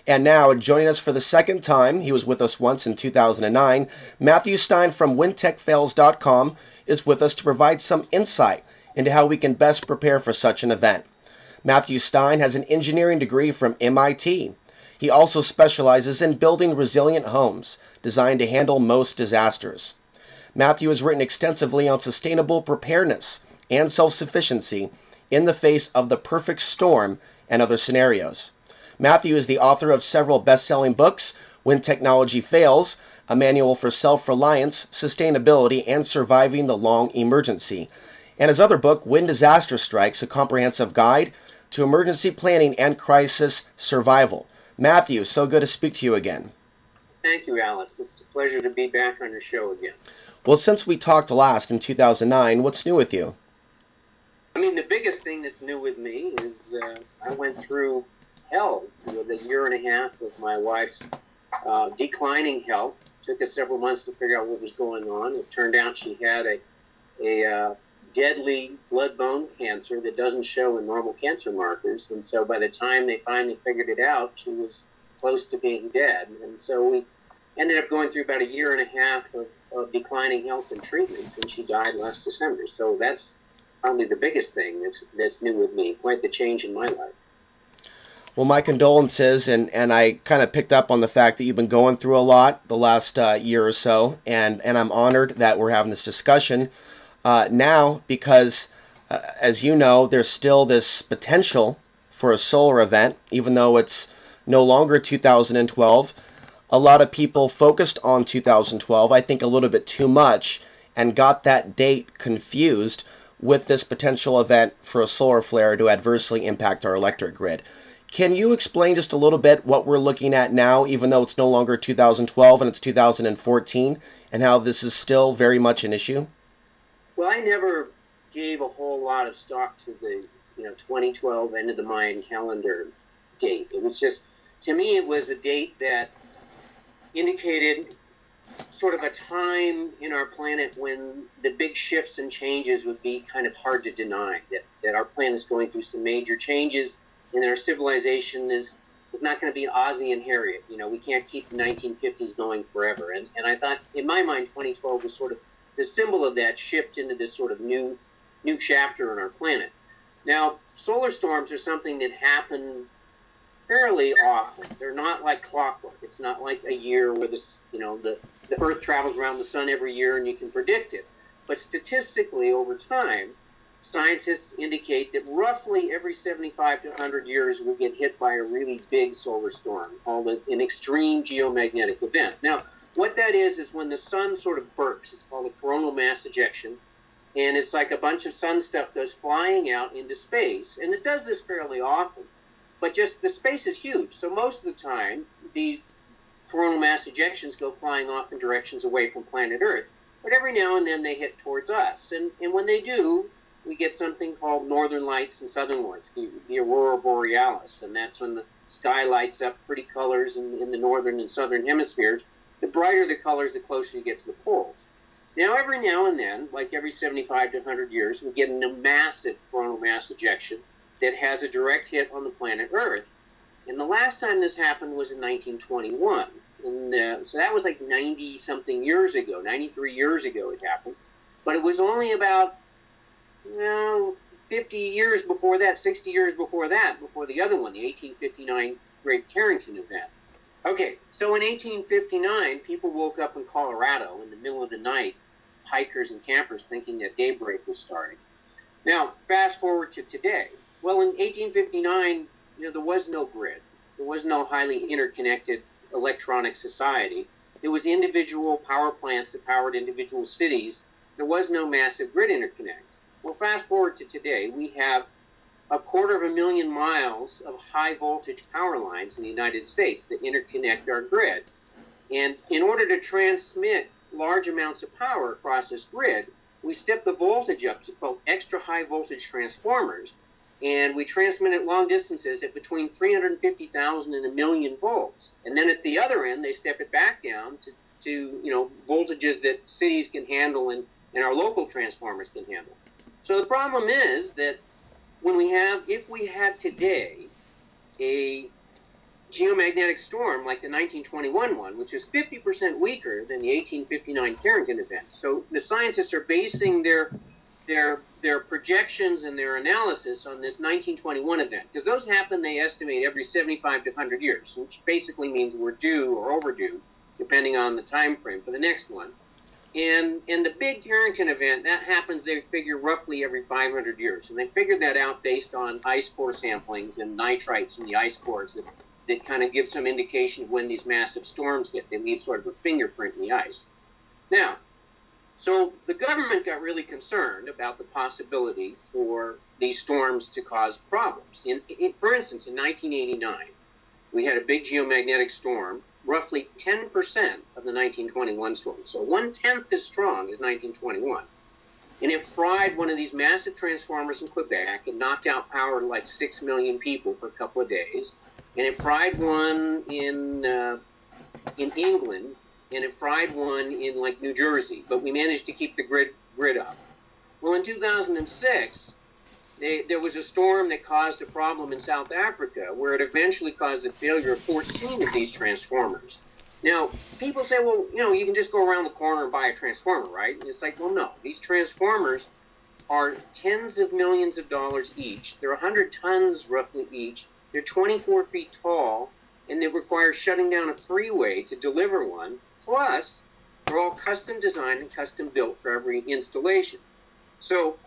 And now, joining us for the second time, he was with us once in 2009, Matthew Stein from wintechfails.com is with us to provide some insight into how we can best prepare for such an event. Matthew Stein has an engineering degree from MIT. He also specializes in building resilient homes designed to handle most disasters. Matthew has written extensively on sustainable preparedness and self-sufficiency in the face of the perfect storm and other scenarios. Matthew is the author of several best-selling books: When Technology Fails, A Manual for Self-Reliance, Sustainability, and Surviving the Long Emergency, and his other book, When Disaster Strikes, A Comprehensive Guide to Emergency Planning and Crisis Survival. Matthew, so good to speak to you again. Thank you, Alex. It's a pleasure to be back on your show again. Well, since we talked last in 2009, what's new with you? I mean, the biggest thing that's new with me is I went through hell with a year and a half of my wife's declining health. Took us several months to figure out what was going on. It turned out she had a deadly blood bone cancer that doesn't show in normal cancer markers. And so by the time they finally figured it out, she was close to being dead. And so we ended up going through about a year and a half of declining health and treatments, and she died last December. So that's probably the biggest thing that's new with me, quite the change in my life. Well, my condolences, and I kind of picked up on the fact that you've been going through a lot the last year or so, and I'm honored that we're having this discussion now because, as you know, there's still this potential for a solar event, even though it's no longer 2012. A lot of people focused on 2012, I think a little bit too much, and got that date confused with this potential event for a solar flare to adversely impact our electric grid. Can you explain just a little bit what we're looking at now, even though it's no longer 2012 and it's 2014, and how this is still very much an issue? Well, I never gave a whole lot of stock to the 2012 end of the Mayan calendar date. It was just, to me, it was a date that indicated sort of a time in our planet when the big shifts and changes would be kind of hard to deny, that our planet is going through some major changes, and our civilization is not going to be Ozzie and Harriet. We can't keep the 1950s going forever. And I thought, in my mind, 2012 was sort of the symbol of that shift into this sort of new chapter on our planet. Now, solar storms are something that happen fairly often. They're not like clockwork. It's not like a year where the Earth travels around the sun every year and you can predict it. But statistically, over time, scientists indicate that roughly every 75 to 100 years we'll get hit by a really big solar storm, called an extreme geomagnetic event. Now, what that is when the sun sort of bursts. It's called a coronal mass ejection, and it's like a bunch of sun stuff goes flying out into space, and it does this fairly often, but just the space is huge, so most of the time these coronal mass ejections go flying off in directions away from planet Earth, but every now and then they hit towards us, and when they do, we get something called northern lights and southern lights, the aurora borealis, and that's when the sky lights up pretty colors in the northern and southern hemispheres. The brighter the colors, the closer you get to the poles. Now, every now and then, like every 75 to 100 years, we get a massive coronal mass ejection that has a direct hit on the planet Earth. And the last time this happened was in 1921. And so that was like 90-something years ago, 93 years ago it happened. But it was only about 50 years before that, 60 years before that, before the other one, the 1859 Great Carrington event. Okay, so in 1859, people woke up in Colorado in the middle of the night, hikers and campers, thinking that daybreak was starting. Now, fast forward to today. Well, in 1859, there was no grid. There was no highly interconnected electronic society. There was individual power plants that powered individual cities. There was no massive grid interconnect. Well, fast forward to today, we have 250,000 miles of high voltage power lines in the United States that interconnect our grid. And in order to transmit large amounts of power across this grid, we step the voltage up to called extra high voltage transformers, and we transmit it long distances at between 350,000 and 1,000,000 volts. And then at the other end, they step it back down to voltages that cities can handle and our local transformers can handle. So the problem is that if we had today a geomagnetic storm like the 1921 one, which is 50% weaker than the 1859 Carrington event. So the scientists are basing their projections and their analysis on this 1921 event, because those happen, they estimate, every 75 to 100 years, which basically means we're due or overdue, depending on the time frame for the next one. And the big Carrington event, that happens, they figure, roughly every 500 years. And they figured that out based on ice core samplings and nitrites in the ice cores that kind of give some indication of when these massive storms hit. They leave sort of a fingerprint in the ice. Now, so the government got really concerned about the possibility for these storms to cause problems. For instance, in 1989, we had a big geomagnetic storm, roughly 10% of the 1921 storm. So 1/10 as strong as 1921. And it fried one of these massive transformers in Quebec and knocked out power to like 6 million people for a couple of days. And it fried one in England, and it fried one in like New Jersey, but we managed to keep the grid up. Well, in 2006, there was a storm that caused a problem in South Africa, where it eventually caused the failure of 14 of these transformers. Now, people say, well, you can just go around the corner and buy a transformer, right? And it's like, well, no. These transformers are tens of millions of dollars each. They're 100 tons roughly each. They're 24 feet tall, and they require shutting down a freeway to deliver one. Plus, they're all custom designed and custom built for every installation. So,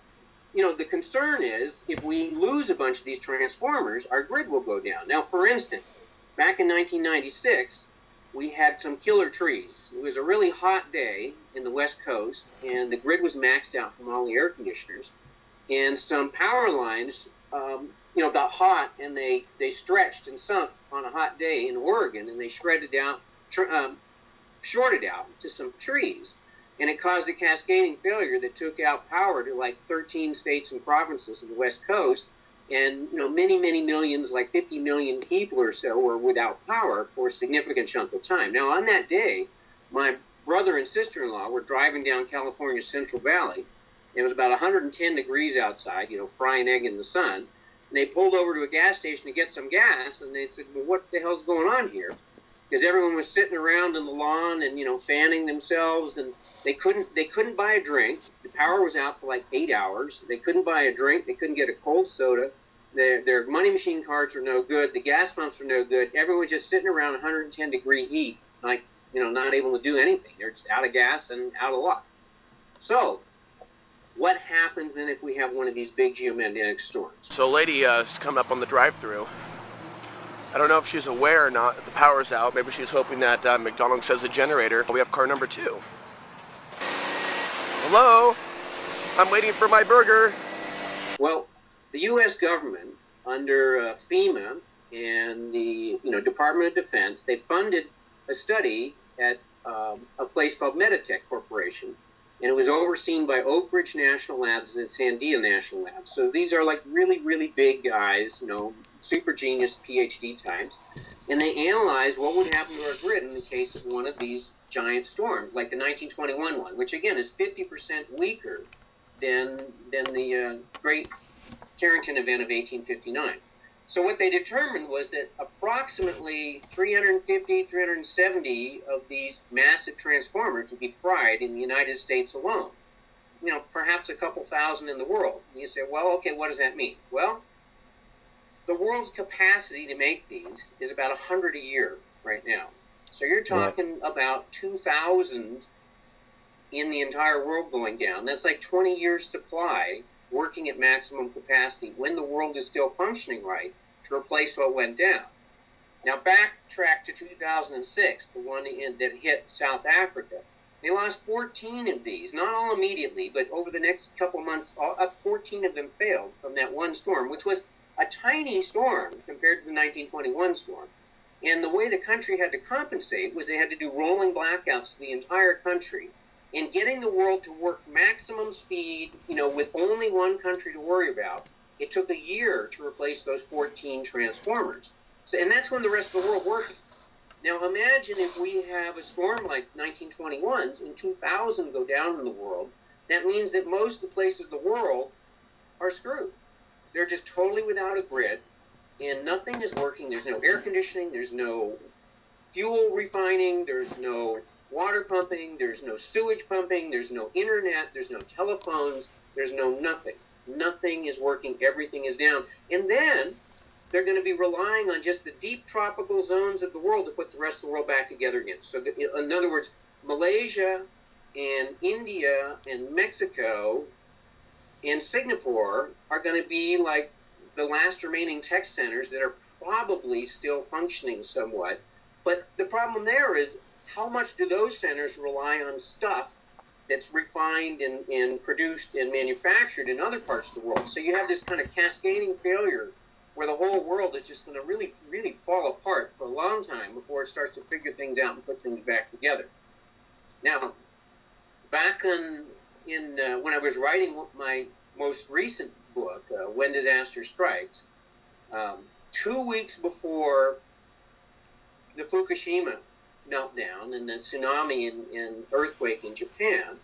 the concern is if we lose a bunch of these transformers, our grid will go down. Now, for instance, back in 1996, we had some killer trees. It was a really hot day in the West Coast, and the grid was maxed out from all the air conditioners. And some power lines got hot, and they stretched and sunk on a hot day in Oregon, and they shorted out to some trees. And it caused a cascading failure that took out power to like 13 states and provinces in the West Coast. And, many, many millions, like 50 million people or so, were without power for a significant chunk of time. Now, on that day, my brother and sister-in-law were driving down California's Central Valley. It was about 110 degrees outside, frying egg in the sun. And they pulled over to a gas station to get some gas, and they said, well, what the hell's going on here? Because everyone was sitting around in the lawn and, fanning themselves, and they couldn't buy a drink. The power was out for like 8 hours. They couldn't buy a drink. They couldn't get a cold soda. Their money machine cards were no good. The gas pumps were no good. Everyone was just sitting around 110-degree heat, like, not able to do anything. They're just out of gas and out of luck. So, what happens then if we have one of these big geomagnetic storms? So a lady is coming up on the drive-thru. I don't know if she's aware or not that the power's out. Maybe she's hoping that McDonald's has a generator. We have car number 2. Hello? I'm waiting for my burger. Well, the U.S. government, under FEMA and the Department of Defense, they funded a study at a place called Meditech Corporation, and it was overseen by Oak Ridge National Labs and Sandia National Labs. So these are like really, really big guys, super genius PhD types, and they analyzed what would happen to our grid in the case of one of these giant storms, like the 1921 one, which again is 50% weaker than the Great Carrington event of 1859. So what they determined was that approximately 350, 370 of these massive transformers would be fried in the United States alone. Perhaps a couple thousand in the world. And you say, well, okay, what does that mean? Well, the world's capacity to make these is about 100 a year right now. So you're talking about 2,000 in the entire world going down. That's like 20 years supply working at maximum capacity when the world is still functioning right to replace what went down. Now backtrack to 2006, the one that hit South Africa. They lost 14 of these, not all immediately, but over the next couple months, 14 of them failed from that one storm, which was a tiny storm compared to the 1921 storm. And the way the country had to compensate was they had to do rolling blackouts to the entire country. And getting the world to work maximum speed, with only one country to worry about, it took a year to replace those 14 transformers. So, and that's when the rest of the world worked. Now imagine if we have a storm like 1921's and 2,000 go down in the world. That means that most of the places in the world are screwed. They're just totally without a grid. and nothing is working. There's no air conditioning, there's no fuel refining, there's no water pumping, there's no sewage pumping, there's no internet, there's no telephones, there's no nothing. Nothing is working, everything is down. And then they're going to be relying on just the deep tropical zones of the world to put the rest of the world back together again. So in other words, Malaysia and India and Mexico and Singapore are going to be like the last remaining tech centers that are probably still functioning somewhat. But the problem there is, how much do those centers rely on stuff that's refined and produced and manufactured in other parts of the world? So you have this kind of cascading failure where the whole world is just going to really, really fall apart for a long time before it starts to figure things out and put things back together. Now, back when I was writing my most recent book, When Disaster Strikes, 2 weeks before the Fukushima meltdown and the tsunami and earthquake in Japan,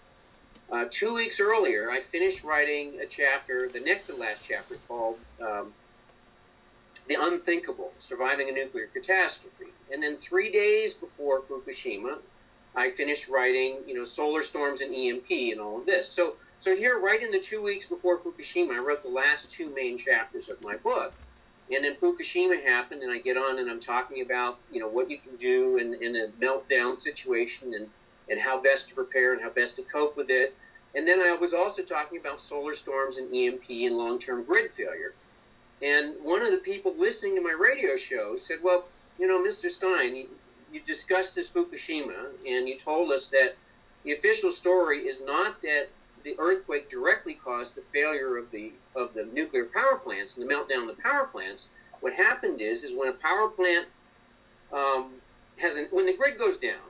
2 weeks earlier, I finished writing a chapter, the next to last chapter, called The Unthinkable, Surviving a Nuclear Catastrophe. And then 3 days before Fukushima, I finished writing, solar storms and EMP and all of this. So here, right in the 2 weeks before Fukushima, I wrote the last two main chapters of my book. And then Fukushima happened, and I get on and I'm talking about, what you can do in a meltdown situation and how best to prepare and how best to cope with it. And then I was also talking about solar storms and EMP and long-term grid failure. And one of the people listening to my radio show said, well, Mr. Stein, you discussed this Fukushima, and you told us that the official story is not that the earthquake directly caused the failure of the nuclear power plants and the meltdown of the power plants. What happened is when a power plant when the grid goes down,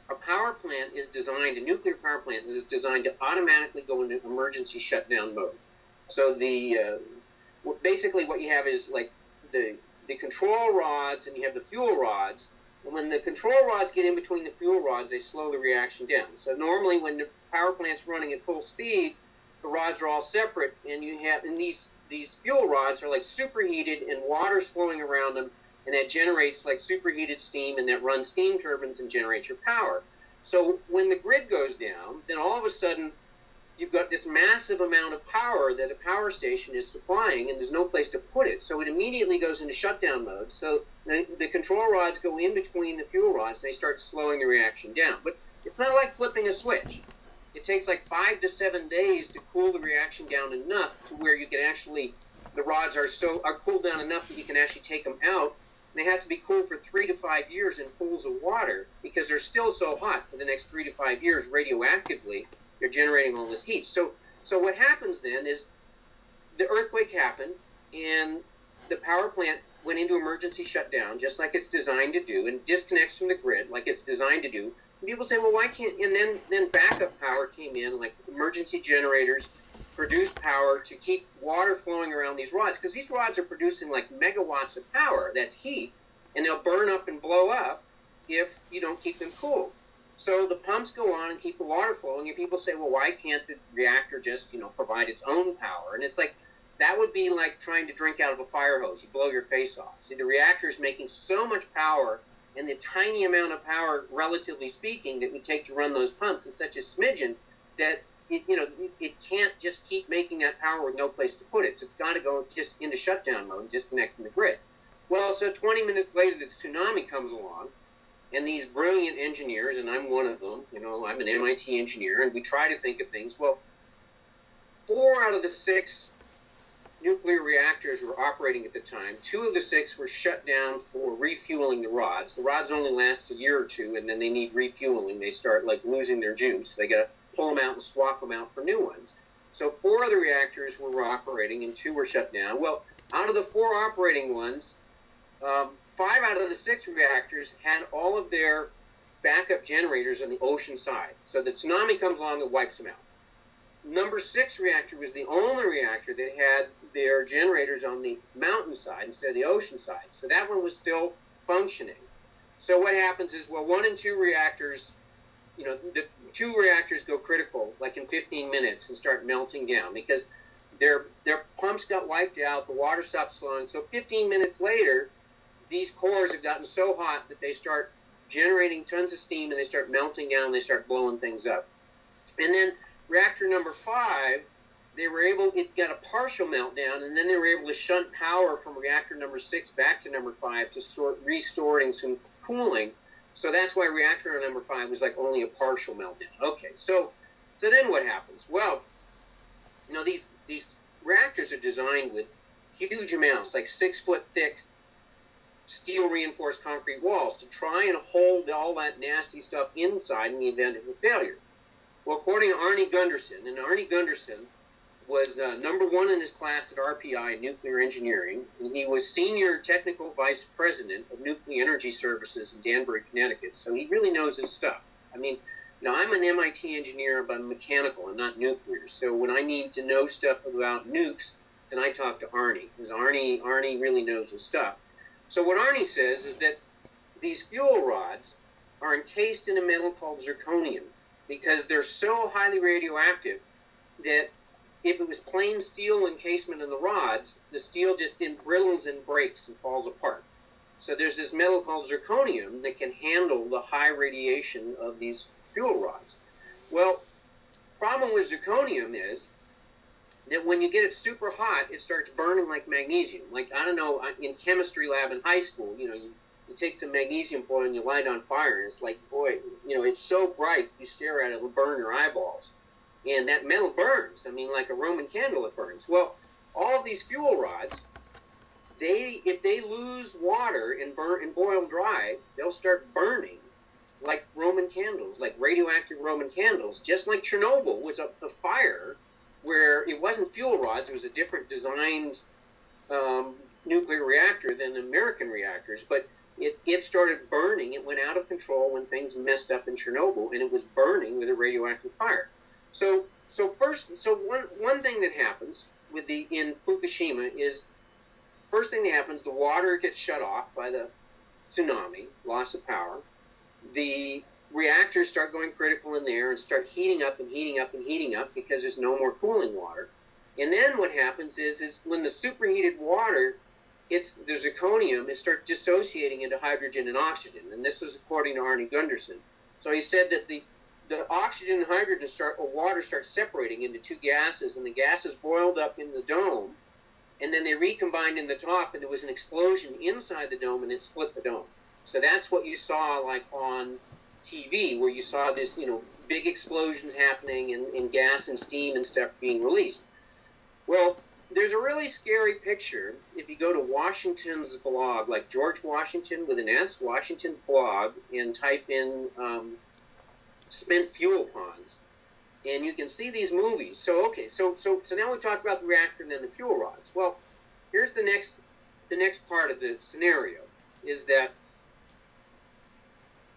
a power plant is designed, a nuclear power plant is designed to automatically go into emergency shutdown mode. So basically what you have is like the control rods and you have the fuel rods. And when the control rods get in between the fuel rods, they slow the reaction down. So normally when the power plant's running at full speed, the rods are all separate, and these fuel rods are like superheated and water's flowing around them, and that generates like superheated steam, and that runs steam turbines and generates your power. So when the grid goes down, then all of a sudden you've got this massive amount of power that a power station is supplying, and there's no place to put it. So it immediately goes into shutdown mode. So the control rods go in between the fuel rods, and they start slowing the reaction down. But it's not like flipping a switch. It takes like 5 to 7 days to cool the reaction down enough to where you can actually, the rods are cooled down enough that you can actually take them out. And they have to be cooled for 3 to 5 years in pools of water because they're still so hot for the next 3 to 5 years radioactively. They're generating all this heat. So what happens then is the earthquake happened, and the power plant went into emergency shutdown, just like it's designed to do, and disconnects from the grid like it's designed to do. And people say, well, why can't, and then backup power came in, like emergency generators produced power to keep water flowing around these rods, because these rods are producing like megawatts of power, that's heat, and they'll burn up and blow up if you don't keep them cool. So the pumps go on and keep the water flowing, and people say, well, why can't the reactor just, provide its own power? And it's like, that would be like trying to drink out of a fire hose. You blow your face off. See, the reactor is making so much power, and the tiny amount of power, relatively speaking, that it would take to run those pumps is such a smidgen that it can't just keep making that power with no place to put it. So it's got to go just into shutdown mode and disconnect from the grid. Well, so 20 minutes later, the tsunami comes along, and these brilliant engineers, and I'm one of them, I'm an MIT engineer, and we try to think of things. Well, 4 out of the 6 nuclear reactors were operating at the time. 2 of the 6 were shut down for refueling the rods. The rods only last a year or two, and then they need refueling. They start like losing their juice. They got to pull them out and swap them out for new ones. So 4 of the reactors were operating, and 2 were shut down. Well, out of the 4 operating ones, 5 out of the 6 reactors had all of their backup generators on the ocean side. So the tsunami comes along and wipes them out. Number 6 reactor was the only reactor that had their generators on the mountain side instead of the ocean side. So that one was still functioning. So what happens is, well, 1 and 2 reactors, the 2 reactors go critical, like in 15 minutes, and start melting down, because their pumps got wiped out, the water stopped flowing. So 15 minutes later, these cores have gotten so hot that they start generating tons of steam and they start melting down and they start blowing things up. And then reactor number 5, it got a partial meltdown, and then they were able to shunt power from reactor number 6 back to number 5 to restoring some cooling. So that's why reactor number 5 was like only a partial meltdown. Okay, so then what happens? Well, you know, these reactors are designed with huge amounts, like 6-foot thick steel reinforced concrete walls to try and hold all that nasty stuff inside in the event of a failure. Well, according to Arnie Gunderson, and Arnie Gunderson was number 1 in his class at RPI in nuclear engineering, and he was senior technical vice president of nuclear energy services in Danbury, Connecticut, so he really knows his stuff. I mean, you know, I'm an MIT engineer, but I'm mechanical and not nuclear, so when I need to know stuff about nukes, then I talk to Arnie, because Arnie really knows his stuff. So what Arnie says is that these fuel rods are encased in a metal called zirconium, because they're so highly radioactive that if it was plain steel encasement in the rods, the steel just brittles and breaks and falls apart. So there's this metal called zirconium that can handle the high radiation of these fuel rods. Well, problem with zirconium is that when you get it super hot, it starts burning like magnesium. Like, I don't know, in chemistry lab in high school, you know, you take some magnesium foil and you light it on fire, and it's like, boy, you know, it's so bright, you stare at it, it'll burn your eyeballs. And that metal burns. I mean, like a Roman candle, it burns. Well, all of these fuel rods, if they lose water and boil dry, they'll start burning like Roman candles, like radioactive Roman candles, just like Chernobyl was a fire where it wasn't fuel rods, it was a different designed nuclear reactor than American reactors, but it started burning. It went out of control when things messed up in Chernobyl, and it was burning with a radioactive fire. So one thing that happens in Fukushima is, first thing that happens, the water gets shut off by the tsunami, loss of power. The reactors start going critical in there and start heating up and heating up and heating up because there's no more cooling water. And then what happens is when the superheated water hits the zirconium, it starts dissociating into hydrogen and oxygen. And this was according to Arnie Gunderson. So he said that the oxygen and hydrogen water starts separating into two gases, and the gases boiled up in the dome, and then they recombined in the top, and there was an explosion inside the dome, and it split the dome. So that's what you saw, like on TV, where you saw this, you know, big explosions happening and gas and steam and stuff being released. Well, there's a really scary picture if you go to Washington's blog, like George Washington with an S, Washington's blog, and type in spent fuel ponds, and you can see these movies. So okay, so now we talked about the reactor and then the fuel rods. Well, here's the next part of the scenario is that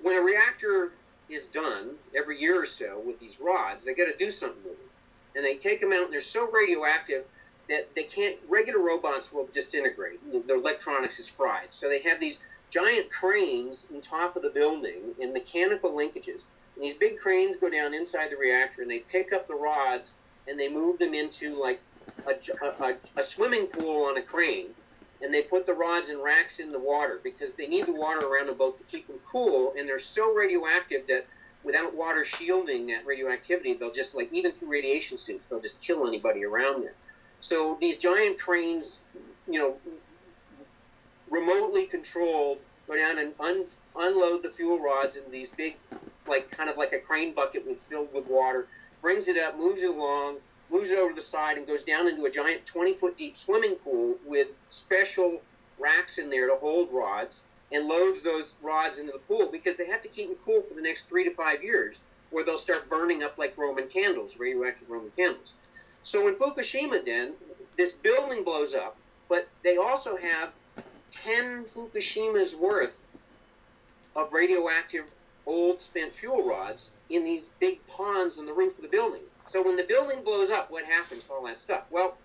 when a reactor is done every year or so with these rods, they got to do something with them, and they take them out, and they're so radioactive that they can't. Regular robots will disintegrate. Their electronics is fried. So they have these giant cranes on top of the building and mechanical linkages. And these big cranes go down inside the reactor, and they pick up the rods, and they move them into like a swimming pool on a crane. And they put the rods in racks in the water because they need the water around the boat to keep them cool. And they're so radioactive that without water shielding that radioactivity, they'll just, like, even through radiation suits, they'll just kill anybody around them. So these giant cranes, you know, remotely controlled, go down and unload the fuel rods in these big, like, kind of like a crane bucket filled with water, brings it up, moves it along, moves it over to the side, and goes down into a giant 20-foot deep swimming pool with special racks in there to hold rods, and loads those rods into the pool because they have to keep them cool for the next 3 to 5 years, where they'll start burning up like Roman candles, radioactive Roman candles. So in Fukushima then, this building blows up, but they also have 10 Fukushimas worth of radioactive old spent fuel rods in these big ponds on the roof of the building. So when the building blows up, what happens to all that stuff? Well,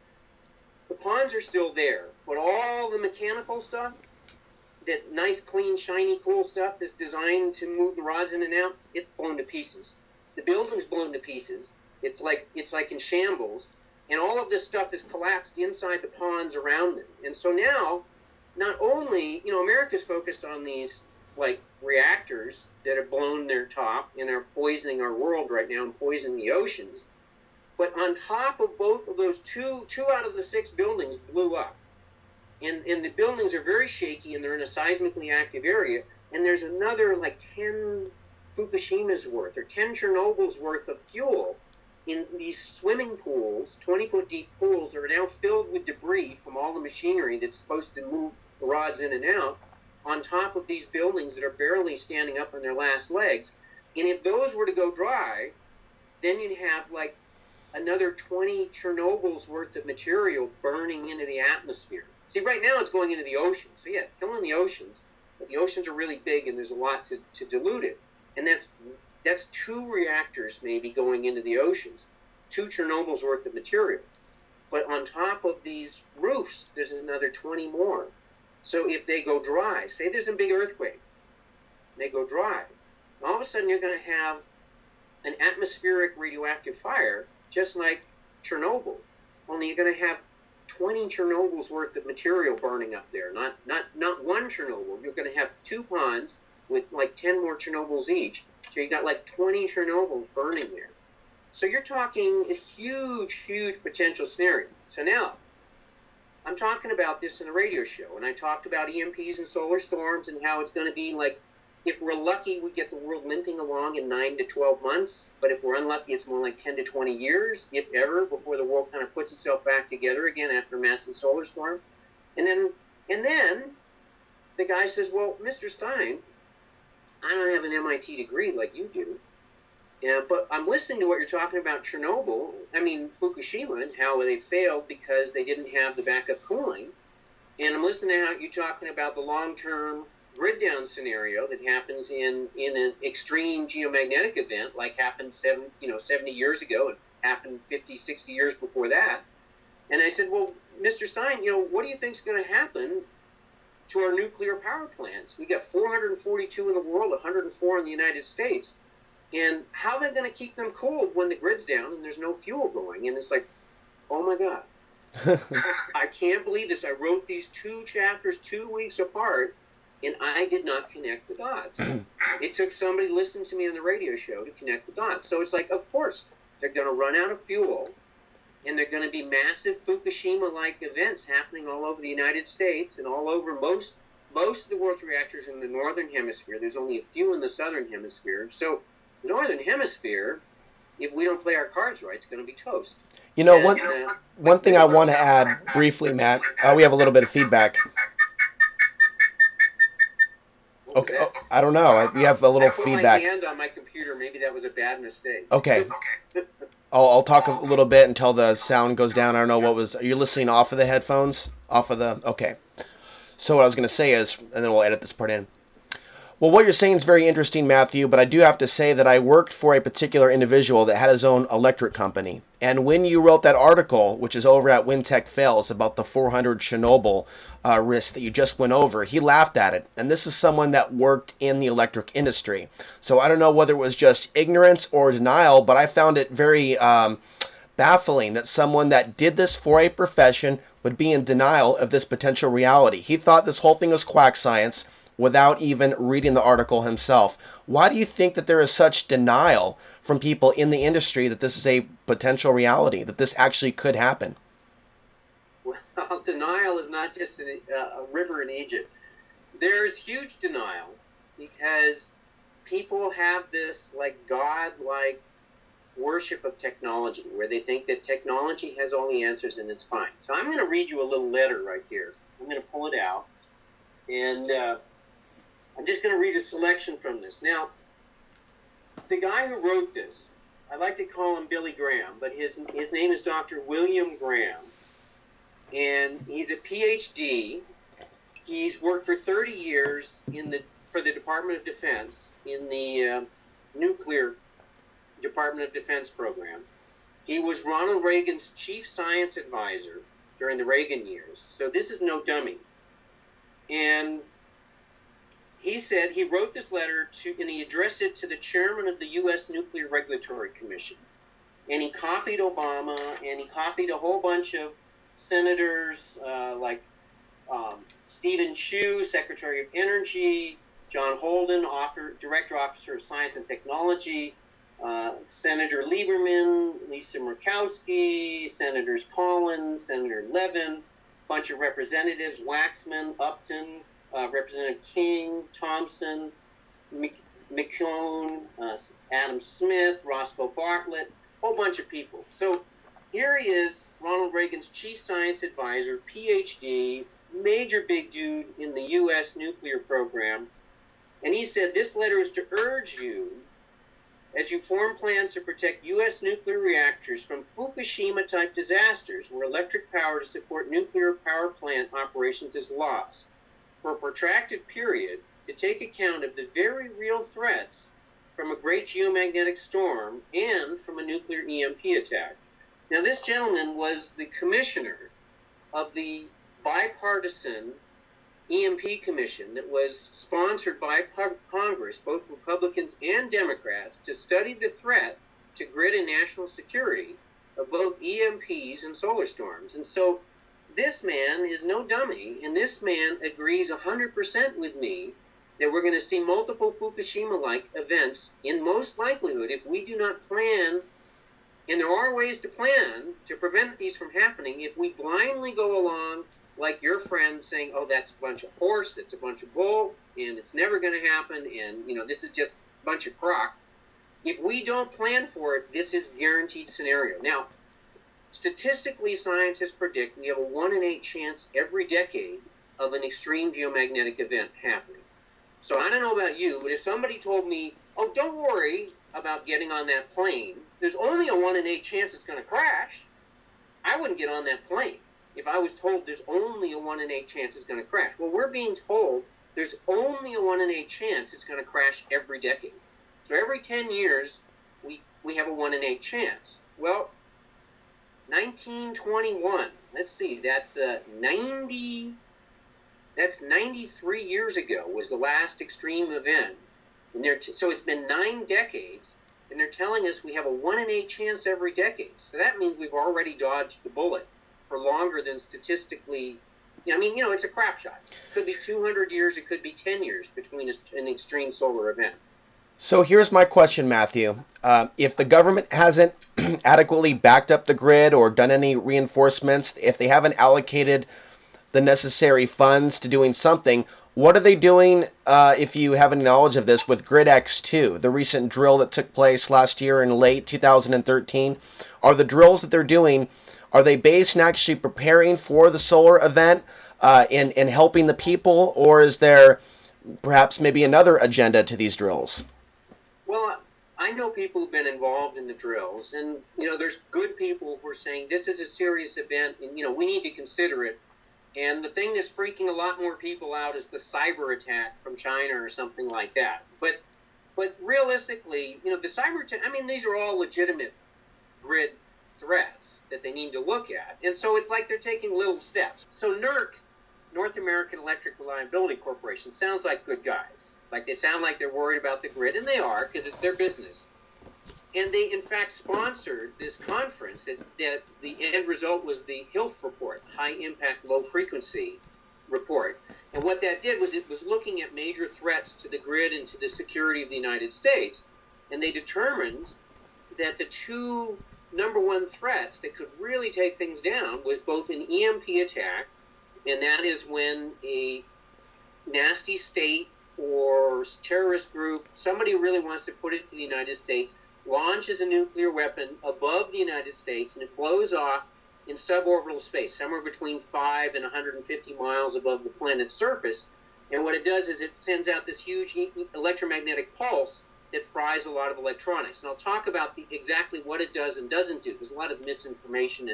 the ponds are still there, but all the mechanical stuff, that nice, clean, shiny, cool stuff that's designed to move the rods in and out, it's blown to pieces. The building's blown to pieces. It's like in shambles. And all of this stuff is collapsed inside the ponds around them. And so now, not only, America's focused on these, like, reactors that have blown their top and are poisoning our world right now and poisoning the oceans, but on top of both of those, two out of the 6 buildings blew up. And the buildings are very shaky, and they're in a seismically active area. And there's another, like, 10 Fukushima's worth or 10 Chernobyl's worth of fuel in these swimming pools, 20-foot deep pools, that are now filled with debris from all the machinery that's supposed to move the rods in and out, on top of these buildings that are barely standing up on their last legs. And if those were to go dry, then you'd have, like, another 20 Chernobyl's worth of material burning into the atmosphere. See, right now it's going into the oceans. So, yeah, it's still in the oceans, but the oceans are really big, and there's a lot to dilute it. And that's 2 reactors maybe going into the oceans, 2 Chernobyl's worth of material. But on top of these roofs, there's another 20 more. So if they go dry, say there's a big earthquake, and they go dry, all of a sudden you're going to have an atmospheric radioactive fire, just like Chernobyl, only you're going to have 20 Chernobyl's worth of material burning up there, not one Chernobyl. You're going to have 2 ponds with like 10 more Chernobyls each. So you got like 20 Chernobyls burning there. So you're talking a huge, huge potential scenario. So now, I'm talking about this in the radio show, and I talked about EMPs and solar storms and how it's going to be like, if we're lucky, we get the world limping along in 9 to 12 months. But if we're unlucky, it's more like 10 to 20 years, if ever, before the world kind of puts itself back together again after a massive solar storm. And then the guy says, well, Mr. Stein, I don't have an MIT degree like you do. Yeah, but I'm listening to what you're talking about Fukushima, and how they failed because they didn't have the backup cooling. And I'm listening to how you're talking about the long-term grid down scenario that happens in an extreme geomagnetic event, like happened 70 years ago, and happened 50, 60 years before that. And I said, well, Mr. Stein, what do you think is going to happen to our nuclear power plants? We got 442 in the world, 104 in the United States. And how are they going to keep them cold when the grid's down and there's no fuel going? And it's like, oh my God. I can't believe this. I wrote these 2 chapters 2 weeks apart, and I did not connect the dots. It took somebody listening to me on the radio show to connect the dots. So it's like, of course, they're going to run out of fuel, and they're going to be massive Fukushima-like events happening all over the United States and all over most of the world's reactors in the northern hemisphere. There's only a few in the southern hemisphere. So the northern hemisphere, if we don't play our cards right, it's going to be toast. One thing I want to add briefly, Matt, we have a little bit of feedback. Okay, I don't know. We have a little feedback. I put my hand on my computer. Maybe that was a bad mistake. Okay. I'll talk a little bit until the sound goes down. I don't know what was. Are you listening off of the headphones? Okay. So what I was going to say is, and then we'll edit this part in. Well, what you're saying is very interesting, Matthew, but I do have to say that I worked for a particular individual that had his own electric company. And when you wrote that article, which is over at WinTech Fails, about the 400 Chernobyl risk that you just went over, he laughed at it. And this is someone that worked in the electric industry. So I don't know whether it was just ignorance or denial, but I found it very baffling that someone that did this for a profession would be in denial of this potential reality. He thought this whole thing was quack science without even reading the article himself. Why do you think that there is such denial from people in the industry that this is a potential reality, that this actually could happen? Well, denial is not just a river in Egypt. There's huge denial because people have this God-like worship of technology, where they think that technology has all the answers and it's fine. So I'm going to read you a little letter right here. I'm going to pull it out, and I'm just going to read a selection from this. Now, the guy who wrote this, I like to call him Billy Graham, but his name is Dr. William Graham, and he's a PhD. He's worked for 30 years for the Department of Defense in the nuclear Department of Defense program. He was Ronald Reagan's chief science advisor during the Reagan years, so this is no dummy. And he said he wrote this letter and he addressed it to the chairman of the U.S. Nuclear Regulatory Commission. and he copied Obama, and he copied a whole bunch of senators like Stephen Chu, Secretary of Energy, John Holden, Director Officer of Science and Technology, Senator Lieberman, Lisa Murkowski, Senators Collins, Senator Levin, bunch of representatives, Waxman, Upton, Representative King, Thompson, McCone, Adam Smith, Roscoe Bartlett, whole bunch of people. So here he is, Ronald Reagan's chief science advisor, PhD, major big dude in the U.S. nuclear program, and he said, this letter is to urge you, as you form plans to protect U.S. nuclear reactors from Fukushima-type disasters where electric power to support nuclear power plant operations is lost, for a protracted period, to take account of the very real threats from a great geomagnetic storm and from a nuclear EMP attack. Now, this gentleman was the commissioner of the bipartisan EMP commission that was sponsored by Congress, both Republicans and Democrats, to study the threat to grid and national security of both EMPs and solar storms. And so this man is no dummy, and this man agrees 100% with me that we're going to see multiple Fukushima-like events in most likelihood if we do not plan, and there are ways to plan to prevent these from happening. If we blindly go along like your friend saying, oh, that's a bunch of horse, that's a bunch of bull, and it's never going to happen, and, you know, this is just a bunch of crock. If we don't plan for it, this is a guaranteed scenario. Now, statistically, scientists predict we have a 1 in 8 chance every decade of an extreme geomagnetic event happening. So I don't know about you, but if somebody told me, oh, don't worry about getting on that plane, there's only a 1 in 8 chance it's going to crash, I wouldn't get on that plane. If I was told there's only a 1 in 8 chance it's going to crash. Well, we're being told there's only a 1 in 8 chance it's going to crash every decade. So every 10 years, we have a 1 in 8 chance. Well, 1921, let's see, that's 93 years ago was the last extreme event. And so it's been 9 decades, and they're telling us we have a 1 in 8 chance every decade. So that means we've already dodged the bullet for longer than statistically, I mean, you know, it's a crap shot. It could be 200 years, it could be 10 years between an extreme solar event. So here's my question, Matthew. If the government hasn't adequately backed up the grid or done any reinforcements, if they haven't allocated the necessary funds to doing something, what are they doing, if you have any knowledge of this, with Grid X2, the recent drill that took place last year in late 2013? Are the drills that they're doing, are they based in actually preparing for the solar event and helping the people, or is there perhaps maybe another agenda to these drills? Well, I know people who've been involved in the drills, and, you know, there's good people who are saying this is a serious event, and, you know, we need to consider it. And the thing that's freaking a lot more people out is the cyber attack from China or something like that. But realistically, you know, the cyber attack, I mean, these are all legitimate grid threats that they need to look at. And so it's like they're taking little steps. So NERC, North American Electric Reliability Corporation, sounds like good guys. Like they sound like they're worried about the grid, and they are, because it's their business. And they, in fact, sponsored this conference that the end result was the HILF report, High Impact Low Frequency report. And what that did was it was looking at major threats to the grid and to the security of the United States. And they determined that the two number one threats that could really take things down was both an EMP attack, and that is when a nasty state or terrorist group, somebody who really wants to put it to the United States, launches a nuclear weapon above the United States, and it blows off in suborbital space, somewhere between 5 and 150 miles above the planet's surface. And what it does is it sends out this huge electromagnetic pulse that fries a lot of electronics. And I'll talk about exactly what it does and doesn't do. There's a lot of misinformation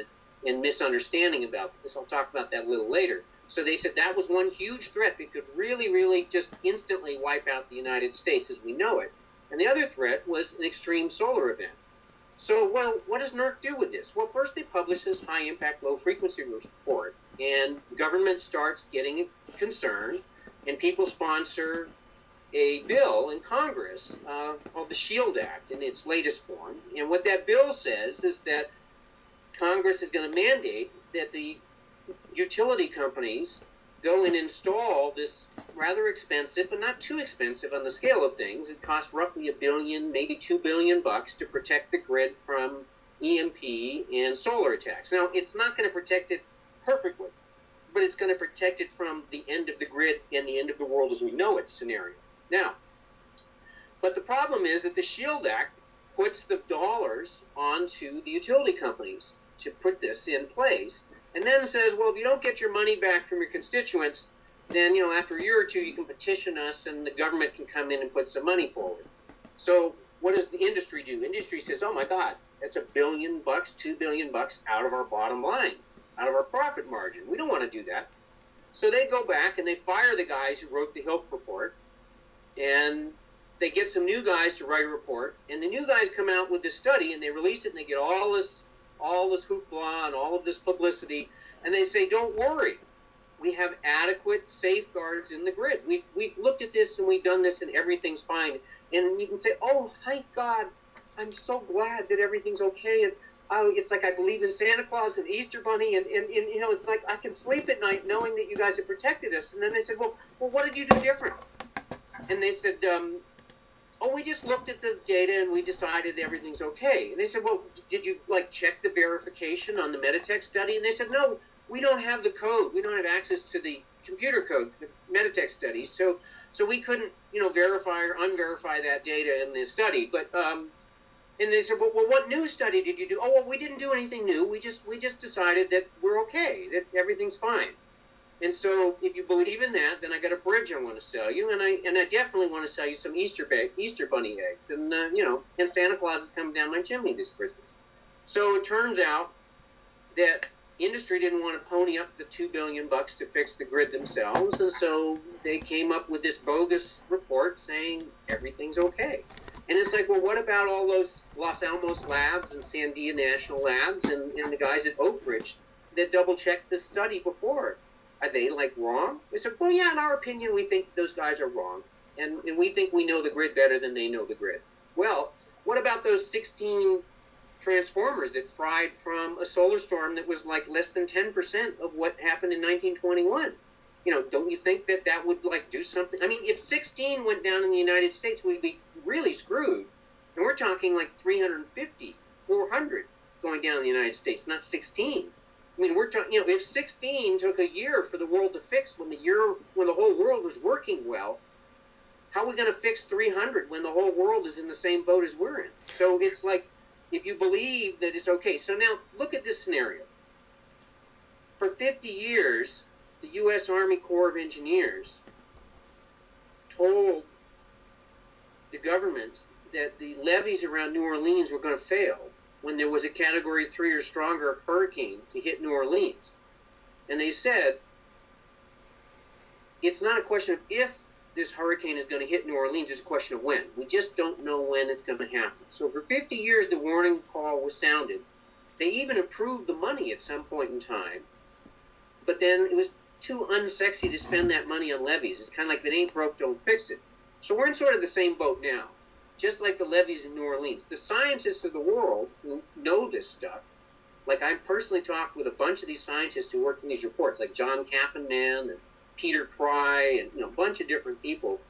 and misunderstanding about this. I'll talk about that a little later. So they said that was one huge threat that could really, really just instantly wipe out the United States as we know it. And the other threat was an extreme solar event. So, well, what does NERC do with this? Well, first they publish this high-impact, low-frequency report, and government starts getting concerned, and people sponsor a bill in Congress called the SHIELD Act in its latest form. And what that bill says is that Congress is going to mandate that the utility companies go and install this rather expensive, but not too expensive on the scale of things. It costs roughly $1 billion, maybe $2 billion to protect the grid from EMP and solar attacks. Now, it's not going to protect it perfectly, but it's going to protect it from the end of the grid and the end of the world as we know it scenario. Now, but the problem is that the SHIELD Act puts the dollars onto the utility companies to put this in place, and then says, well, if you don't get your money back from your constituents, then, after a year or two, you can petition us and the government can come in and put some money forward. So what does the industry do? Industry says, oh my God, that's $1 billion, $2 billion out of our bottom line, out of our profit margin. We don't want to do that. So they go back and they fire the guys who wrote the Hilp report, and they get some new guys to write a report, and the new guys come out with this study and they release it, and they get all this hoopla and all of this publicity, and they say, don't worry, we have adequate safeguards in the grid. We've looked at this and we've done this and everything's fine. And you can say, oh, thank God, I'm so glad that everything's okay. And it's like I believe in Santa Claus and Easter Bunny, and it's like I can sleep at night knowing that you guys have protected us. And then they said, well, what did you do different? And they said, oh, we just looked at the data and we decided everything's okay. And they said, well, did you check the verification on the Meditech study? And they said, no, we don't have the code. We don't have access to the computer code, the Meditech study. So we couldn't, verify or unverify that data in the study. But and they said, well, what new study did you do? Oh, well, we didn't do anything new. We just decided that we're okay, that everything's fine. And so, if you believe in that, then I got a bridge I want to sell you, and I definitely want to sell you some Easter bunny eggs, and and Santa Claus is coming down my chimney this Christmas. So it turns out that industry didn't want to pony up the $2 billion to fix the grid themselves, and so they came up with this bogus report saying everything's okay. And it's like, well, what about all those Los Alamos labs and Sandia National Labs and the guys at Oak Ridge that double-checked the study before? Are they wrong? They said, well, yeah, in our opinion, we think those guys are wrong, and we think we know the grid better than they know the grid. Well, what about those 16 transformers that fried from a solar storm that was less than 10% of what happened in 1921? Don't you think that would do something? I mean, if 16 went down in the United States, we'd be really screwed. And we're talking 350, 400 going down in the United States, not 16. I mean, we're talking, if 16 took a year for the world to fix when the whole world was working well, how are we going to fix 300 when the whole world is in the same boat as we're in? So it's if you believe that it's okay. So now look at this scenario. For 50 years, the U.S. Army Corps of Engineers told the government that the levees around New Orleans were going to fail when there was a Category 3 or stronger hurricane to hit New Orleans. And they said, it's not a question of if this hurricane is going to hit New Orleans, it's a question of when. We just don't know when it's going to happen. So for 50 years, the warning call was sounded. They even approved the money at some point in time, but then it was too unsexy to spend that money on levees. It's kind of if it ain't broke, don't fix it. So we're in sort of the same boat now, just like the levees in New Orleans. The scientists of the world who know this stuff, I personally talked with a bunch of these scientists who worked in these reports, like John Kappenman and Peter Pry and a bunch of different people.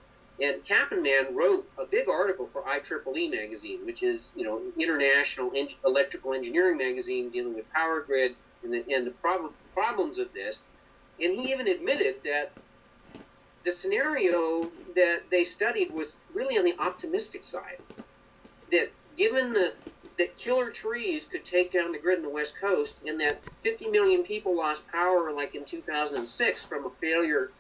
And Kappenman wrote a big article for IEEE magazine, which is international electrical engineering magazine dealing with power grid and the problems of this. And he even admitted that the scenario that they studied was really on the optimistic side. That given that killer trees could take down the grid in the West Coast, and that 50 million people lost power in 2006 from a failure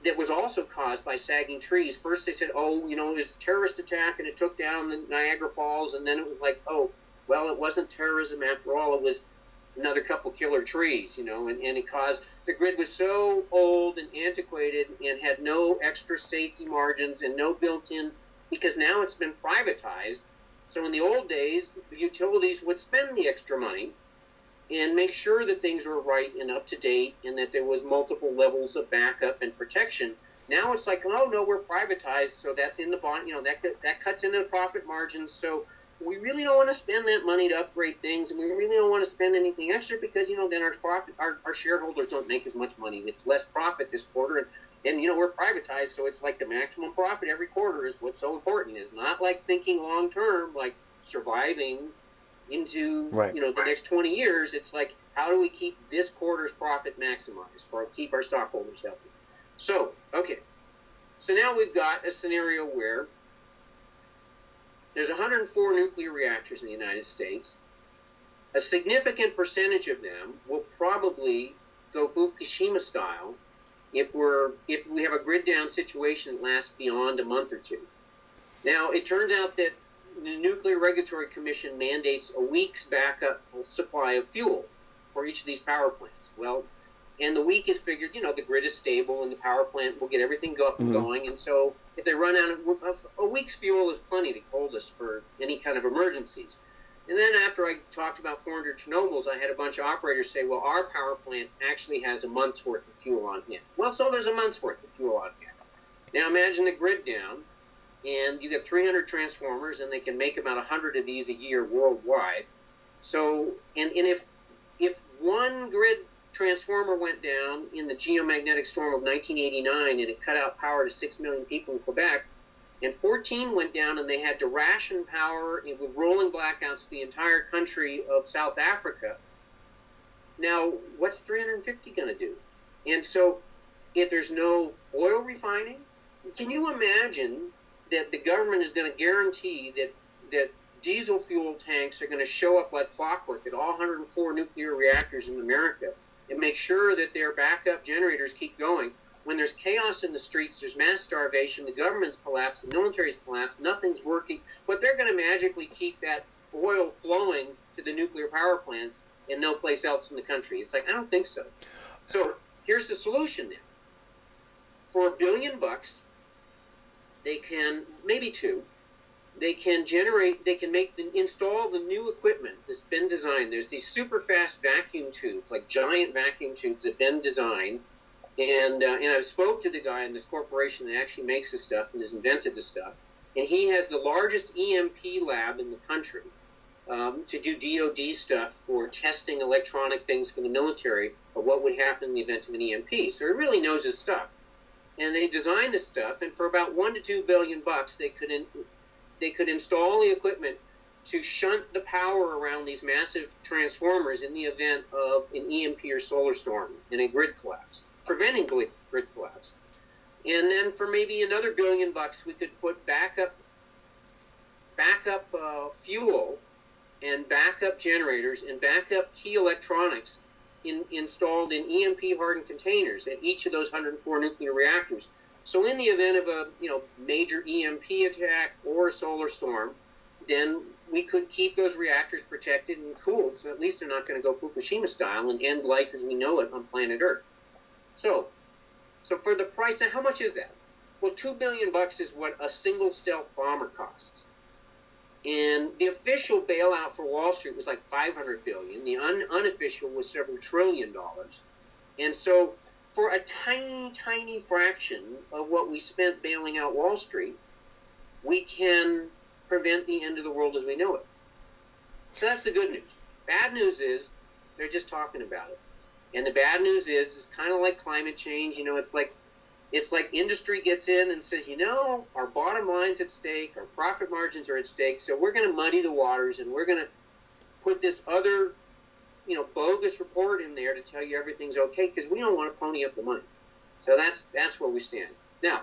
that was also caused by sagging trees. First they said, oh, it was a terrorist attack and it took down the Niagara Falls, and then it was oh, well, it wasn't terrorism after all, it was another couple killer trees, and it caused, the grid was so old and antiquated and had no extra safety margins and no built-in, because now it's been privatized. So in the old days, the utilities would spend the extra money and make sure that things were right and up to date and that there was multiple levels of backup and protection. Now it's like, oh no, we're privatized, so that's in the bond. That cuts into the profit margins. So we really don't want to spend that money to upgrade things, and we really don't want to spend anything extra because then our shareholders don't make as much money. It's less profit this quarter, and we're privatized, so it's like the maximum profit every quarter is what's so important. It's not like thinking long term, like surviving into the next 20 years. It's like, how do we keep this quarter's profit maximized or keep our stockholders healthy? So, okay. So now we've got a scenario where there's 104 nuclear reactors in the United States. A significant percentage of them will probably go Fukushima style if we have a grid down situation that lasts beyond a month or two. Now, it turns out that the Nuclear Regulatory Commission mandates a week's backup supply of fuel for each of these power plants. Well, and the week is figured, the grid is stable and the power plant will get everything up and going. And so if they run out of a week's fuel is plenty to hold us for any kind of emergencies. And then after I talked about 400 Chernobyls, I had a bunch of operators say, well, our power plant actually has a month's worth of fuel on hand. Well, so there's a month's worth of fuel on hand. Now imagine the grid down, and you get 300 transformers, and they can make about 100 of these a year worldwide. So, and if one grid transformer went down in the geomagnetic storm of 1989 and it cut out power to 6 million people in Quebec, and 14 went down and they had to ration power with rolling blackouts to the entire country of South Africa. Now, what's 350 going to do? And so, if there's no oil refining, can you imagine that the government is going to guarantee that diesel fuel tanks are going to show up like clockwork at all 104 nuclear reactors in America and make sure that their backup generators keep going? When there's chaos in the streets, there's mass starvation, the government's collapsed, the military's collapsed, nothing's working, but they're going to magically keep that oil flowing to the nuclear power plants and no place else in the country. It's like, I don't think so. So here's the solution then. For $1 billion, they can, maybe two, they can install the new equipment that's been designed. There's these super fast vacuum tubes, like giant vacuum tubes that have been designed. And I spoke to the guy in this corporation that actually makes this stuff and has invented this stuff. And he has the largest EMP lab in the country to do DOD stuff for testing electronic things for the military of what would happen in the event of an EMP. So he really knows his stuff. And they designed this stuff, and for about $1 to $2 billion, they could install the equipment to shunt the power around these massive transformers in the event of an EMP or solar storm and a grid collapse, preventing grid collapse. And then for maybe another $1 billion, we could put backup fuel and backup generators and backup key electronics installed in EMP-hardened containers at each of those 104 nuclear reactors. So in the event of a major EMP attack or a solar storm, then we could keep those reactors protected and cooled, so at least they're not going to go Fukushima style and end life as we know it on planet Earth. So for the price, now how much is that? Well, $2 billion is what a single stealth bomber costs. And the official bailout for Wall Street was like $500 billion. The unofficial was several $1 trillion. And so for a tiny, tiny fraction of what we spent bailing out Wall Street, we can prevent the end of the world as we know it. So that's the good news. Bad news is they're just talking about it. And the bad news is it's kind of like climate change. It's like industry gets in and says, our bottom line's at stake, our profit margins are at stake, so we're going to muddy the waters and we're going to put this other, bogus report in there to tell you everything's okay because we don't want to pony up the money. So that's where we stand. Now,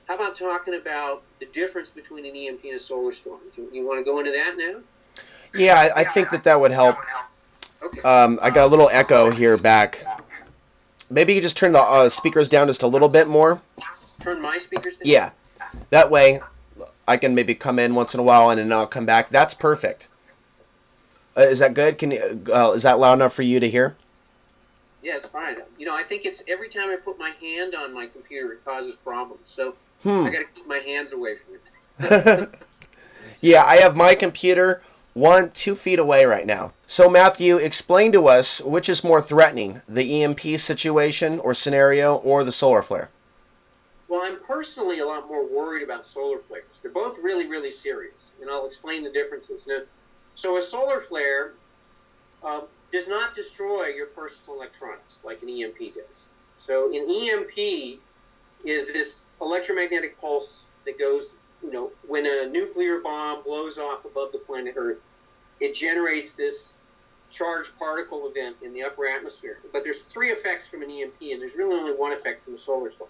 how about talking about the difference between an EMP and a solar storm? You want to go into that now? Yeah, I think that would help. Okay. I got a little echo here back. Maybe you just turn the speakers down just a little bit more. Turn my speakers down? Yeah. That way, I can maybe come in once in a while and then I'll come back. That's perfect. Is that good? Is that loud enough for you to hear? Yeah, it's fine. I think it's every time I put my hand on my computer, it causes problems. So I got to keep my hands away from it. Yeah, I have my computer 2 feet away right now. So Matthew, explain to us which is more threatening, the EMP situation or scenario or the solar flare? Well, I'm personally a lot more worried about solar flares. They're both really, really serious, and I'll explain the differences. Now, so a solar flare does not destroy your personal electronics like an EMP does. So an EMP is this electromagnetic pulse that goes, when a nuclear bomb blows off above the planet Earth, it generates this charged particle event in the upper atmosphere. But there's three effects from an EMP, and there's really only one effect from a solar storm.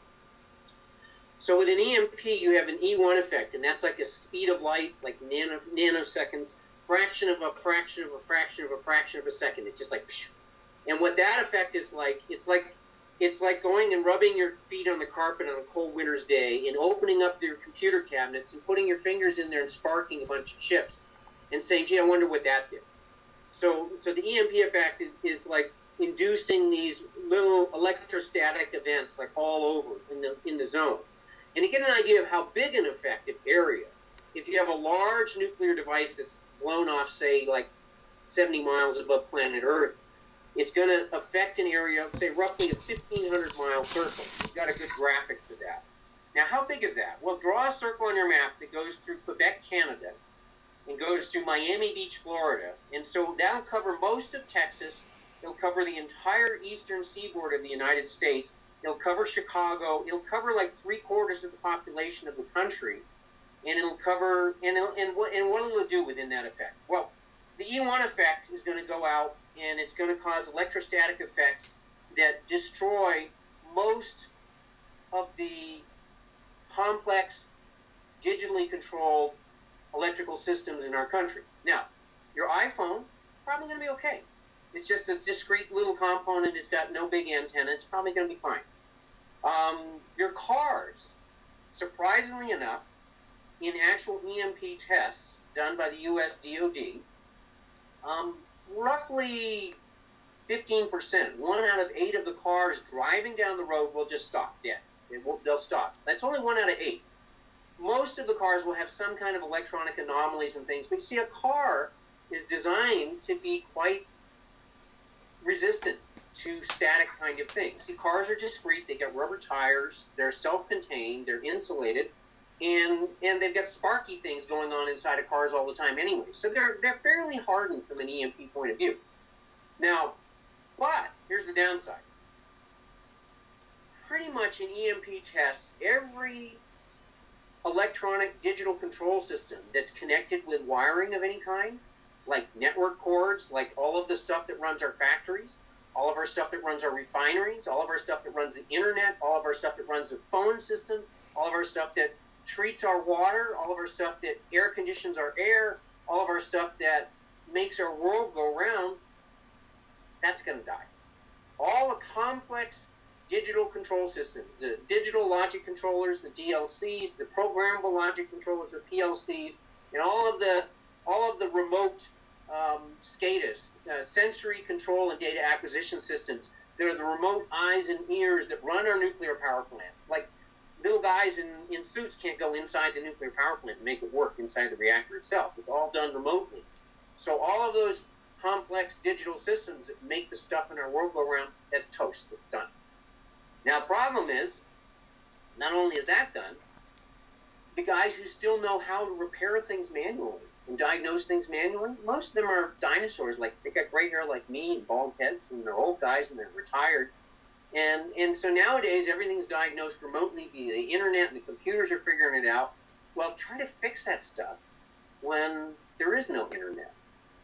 So with an EMP, you have an E1 effect, and that's like a speed of light, like nanoseconds, fraction of a fraction of a fraction of a fraction of a second. It's just like, psh. And what that effect is like, it's like going and rubbing your feet on the carpet on a cold winter's day and opening up your computer cabinets and putting your fingers in there and sparking a bunch of chips and saying, gee, I wonder what that did. So the EMP effect is like inducing these little electrostatic events like all over in the zone. And to get an idea of how big an effective area, if you have a large nuclear device that's blown off, say, like 70 miles above planet Earth, it's going to affect an area of, say, roughly a 1,500-mile circle. We've got a good graphic for that. Now, how big is that? Well, draw a circle on your map that goes through Quebec, Canada, and goes to Miami Beach, Florida. And so that'll cover most of Texas. It'll cover the entire eastern seaboard of the United States. It'll cover Chicago. It'll cover like 3/4 of the population of the country. And it'll cover, and what will it do within that effect? Well, the E1 effect is going to go out, and it's going to cause electrostatic effects that destroy most of the complex, digitally controlled electrical systems in our country. Now, your iPhone, probably going to be okay. It's just a discrete little component. It's got no big antenna. It's probably going to be fine. Your cars, surprisingly enough, in actual EMP tests done by the U.S. DoD, roughly 15%, 1 out of 8 of the cars driving down the road will just stop dead. They'll stop. That's only 1 out of 8. Most of the cars will have some kind of electronic anomalies and things, but you see, a car is designed to be quite resistant to static kind of things. See, cars are discrete. They got rubber tires. They're self-contained. They're insulated. And they've got sparky things going on inside of cars all the time anyway. So they're fairly hardened from an EMP point of view. Now, but here's the downside. Pretty much in EMP tests, every electronic digital control system that's connected with wiring of any kind, like network cords, like all of the stuff that runs our factories, all of our stuff that runs our refineries, all of our stuff that runs the internet, all of our stuff that runs the phone systems, all of our stuff that treats our water, all of our stuff that air conditions our air, all of our stuff that makes our world go round, that's going to die. All the complex digital control systems, the digital logic controllers, the DLCs, the programmable logic controllers, the PLCs, and all of the remote SCADAs, sensory control and data acquisition systems. They're the remote eyes and ears that run our nuclear power plants. Like, little guys in suits can't go inside the nuclear power plant and make it work inside the reactor itself. It's all done remotely. So all of those complex digital systems that make the stuff in our world go around, that's toast. It's done. Now, the problem is, not only is that done, the guys who still know how to repair things manually and diagnose things manually, most of them are dinosaurs. Like, they got gray hair like me and bald heads, and they're old guys and they're retired. And so nowadays, everything's diagnosed remotely via the internet, and the computers are figuring it out. Well, try to fix that stuff when there is no internet,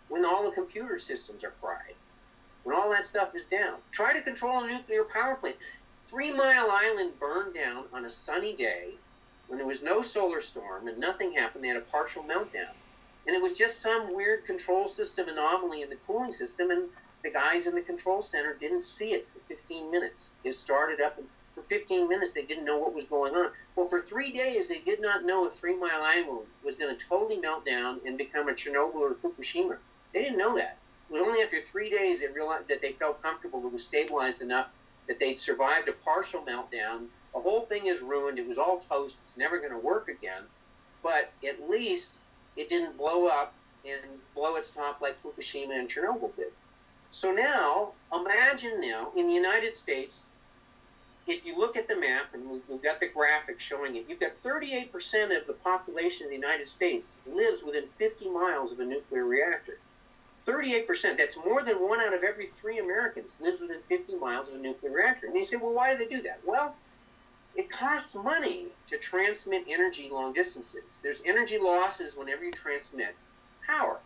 when all the computer systems are fried, when all that stuff is down. Try to control a nuclear power plant. 3 Mile Island burned down on a sunny day when there was no solar storm and nothing happened. They had a partial meltdown. And it was just some weird control system anomaly in the cooling system, and the guys in the control center didn't see it for 15 minutes. It started up, and for 15 minutes they didn't know what was going on. Well, for 3 days they did not know if 3 Mile Island was going to totally melt down and become a Chernobyl or Fukushima. They didn't know that. It was only after 3 days they realized that they felt comfortable, it was stabilized enough that they'd survived a partial meltdown. The whole thing is ruined. It was all toast. It's never going to work again. But at least it didn't blow up and blow its top like Fukushima and Chernobyl did. So now, imagine now, in the United States, if you look at the map, and we've got the graphic showing it, you've got 38% of the population of the United States lives within 50 miles of a nuclear reactor. 38%, that's more than 1 out of every 3 Americans lives within 50 miles of a nuclear reactor. And you say, well, why do they do that? Well, it costs money to transmit energy long distances. There's energy losses whenever you transmit power.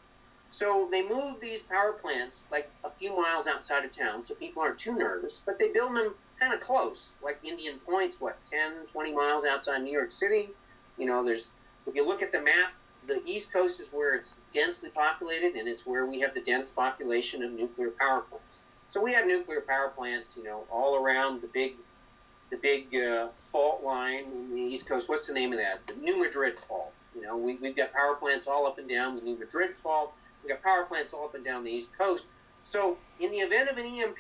So they move these power plants like a few miles outside of town so people aren't too nervous, but they build them kind of close, like Indian Point's, 10, 20 miles outside New York City. If you look at the map, the East Coast is where it's densely populated, and it's where we have the dense population of nuclear power plants. So we have nuclear power plants, all around the big fault line in the East Coast. What's the name of that? The New Madrid Fault. We've got power plants all up and down the New Madrid Fault. We've got power plants all up and down the East Coast. So in the event of an EMP,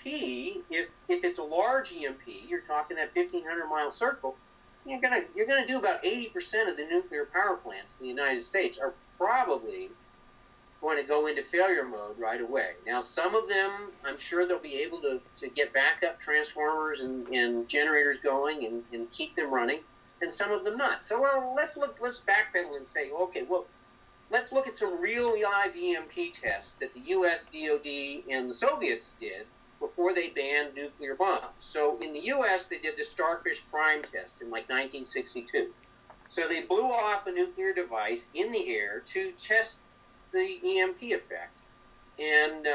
if it's a large EMP, you're talking that 1,500-mile circle, you're gonna do about 80% of the nuclear power plants in the United States are probably going to go into failure mode right away. Now, some of them, I'm sure they'll be able to get backup transformers and generators going and keep them running, and some of them not. So, let's backpedal and say, okay, well, let's look at some real live EMP tests that the U.S. DoD and the Soviets did before they banned nuclear bombs. So in the U.S., they did the Starfish Prime test in 1962. So they blew off a nuclear device in the air to test the EMP effect. And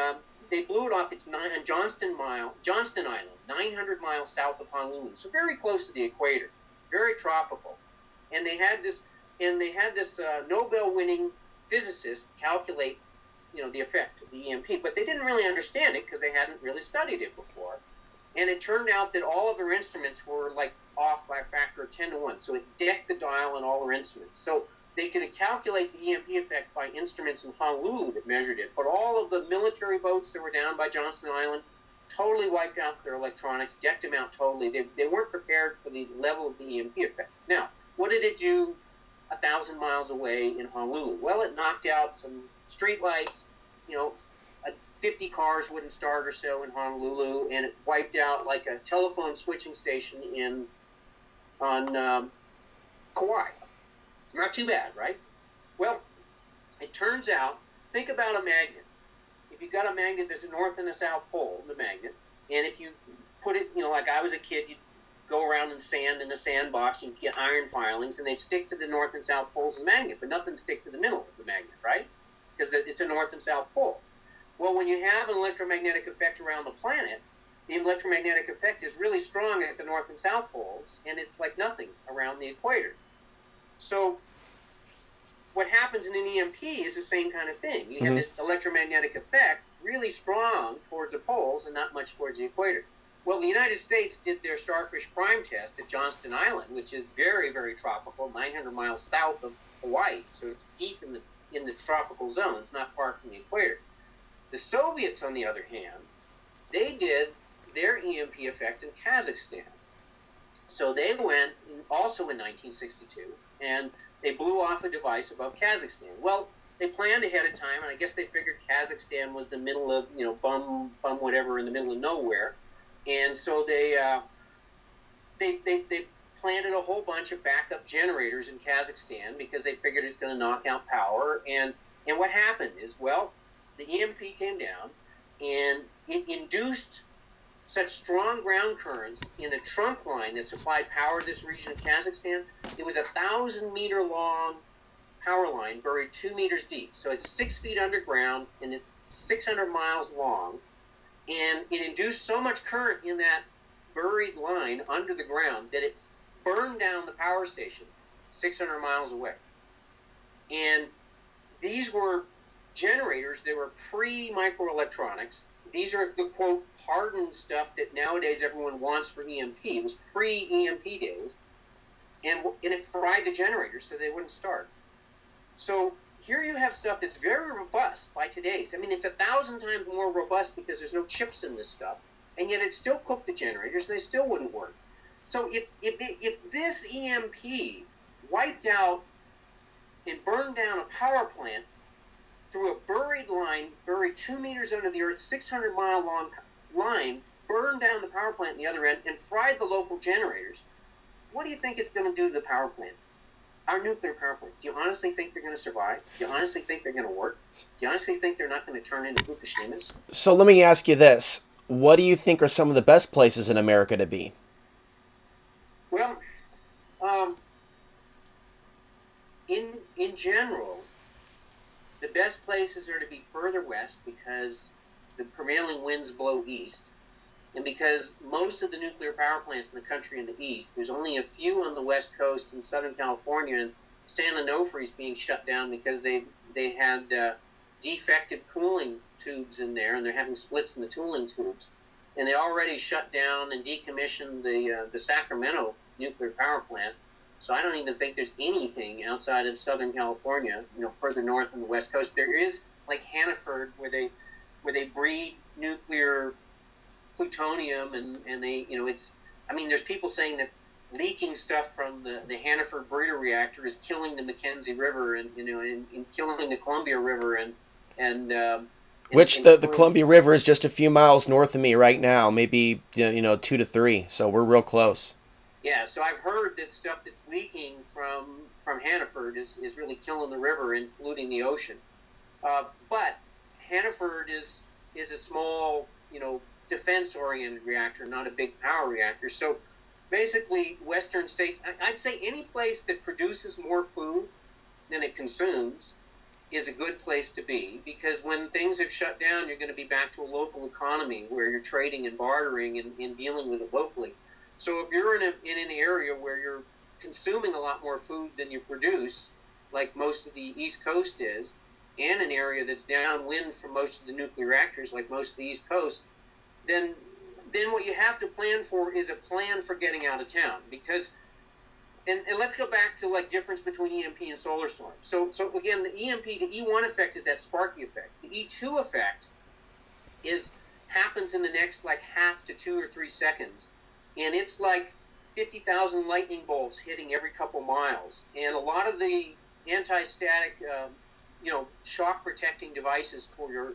they blew it off. It's on Johnston Island, 900 miles south of Honolulu. So very close to the equator, very tropical. And they had this Nobel-winning physicist calculate the effect of the EMP, but they didn't really understand it because they hadn't really studied it before. And it turned out that all of their instruments were off by a factor of 10 to 1. So it decked the dial on all their instruments. So they could calculate the EMP effect by instruments in Honolulu that measured it, but all of the military boats that were down by Johnston Island totally wiped out their electronics, decked them out totally. They weren't prepared for the level of the EMP effect. Now, what did it do 1,000 miles away in Honolulu? Well, it knocked out some streetlights, 50 cars wouldn't start or so in Honolulu, and it wiped out a telephone switching station on Kauai. Not too bad, right? Well, it turns out, think about a magnet. If you've got a magnet, there's a north and a south pole in the magnet, and if you put it, like I was a kid, you'd go around in sand in a sandbox, you'd get iron filings, and they'd stick to the north and south poles of the magnet, but nothing stick to the middle of the magnet, right? Because it's a north and south pole. Well, when you have an electromagnetic effect around the planet, the electromagnetic effect is really strong at the north and south poles, and it's like nothing around the equator. So what happens in an EMP is the same kind of thing. You have this electromagnetic effect really strong towards the poles and not much towards the equator. Well, the United States did their Starfish Prime test at Johnston Island, which is very, very tropical, 900 miles south of Hawaii, so it's deep in the tropical zone. It's not far from the equator. The Soviets, on the other hand, they did their EMP effect in Kazakhstan. So they went also in 1962, and they blew off a device above Kazakhstan. Well, they planned ahead of time, and I guess they figured Kazakhstan was the middle of, bum whatever in the middle of nowhere. And so they planted a whole bunch of backup generators in Kazakhstan because they figured it's going to knock out power. And what happened is, well, the EMP came down, and it induced such strong ground currents in a trunk line that supplied power to this region of Kazakhstan. It was a 1,000-meter long power line buried 2 meters deep. So it's 6 feet underground, and it's 600 miles long. And it induced so much current in that buried line under the ground that it burned down the power station 600 miles away. And these were generators that were pre-microelectronics. These are the, quote, hardened stuff that nowadays everyone wants for EMP. It was pre-EMP days. And it fried the generators so they wouldn't start. So here you have stuff that's very robust by today's. I mean, it's 1,000 times more robust because there's no chips in this stuff. And yet it still cooked the generators and they still wouldn't work. So if this EMP wiped out and burned down a power plant through a buried line, buried 2 meters under the earth, 600-mile long line, burn down the power plant on the other end, and fry the local generators, what do you think it's going to do to the power plants? Our nuclear power plants. Do you honestly think they're going to survive? Do you honestly think they're going to work? Do you honestly think they're not going to turn into Fukushimas? So let me ask you this. What do you think are some of the best places in America to be? Well, in general, the best places are to be further west because the prevailing winds blow east, and because most of the nuclear power plants in the country in the east, there's only a few on the west coast in Southern California, and San Onofre is being shut down because they had defective cooling tubes in there, and they're having splits in the cooling tubes. And they already shut down and decommissioned the Sacramento nuclear power plant. So I don't even think there's anything outside of Southern California, further north on the west coast. There is like Hannaford, where they breed nuclear plutonium, and they, there's people saying that leaking stuff from the Hannaford breeder reactor is killing the Mackenzie River and killing the Columbia River which the Columbia River is just a few miles north of me right now, maybe 2 to 3, so we're real close. Yeah, so I've heard that stuff that's leaking from Hannaford is really killing the river and polluting the ocean. But Hannaford is a small, defense-oriented reactor, not a big power reactor. So basically, Western states, I'd say any place that produces more food than it consumes is a good place to be, because when things have shut down, you're going to be back to a local economy where you're trading and bartering and dealing with it locally. So if you're in an area where you're consuming a lot more food than you produce, like most of the East Coast is, and an area that's downwind from most of the nuclear reactors, like most of the East Coast, then what you have to plan for is a plan for getting out of town. Because, and let's go back to like difference between EMP and solar storm. So again, the EMP, the E1 effect is that sparky effect. The E2 effect happens in the next like half to 2 or 3 seconds. And it's like 50,000 lightning bolts hitting every couple miles. And a lot of the anti-static, shock protecting devices for your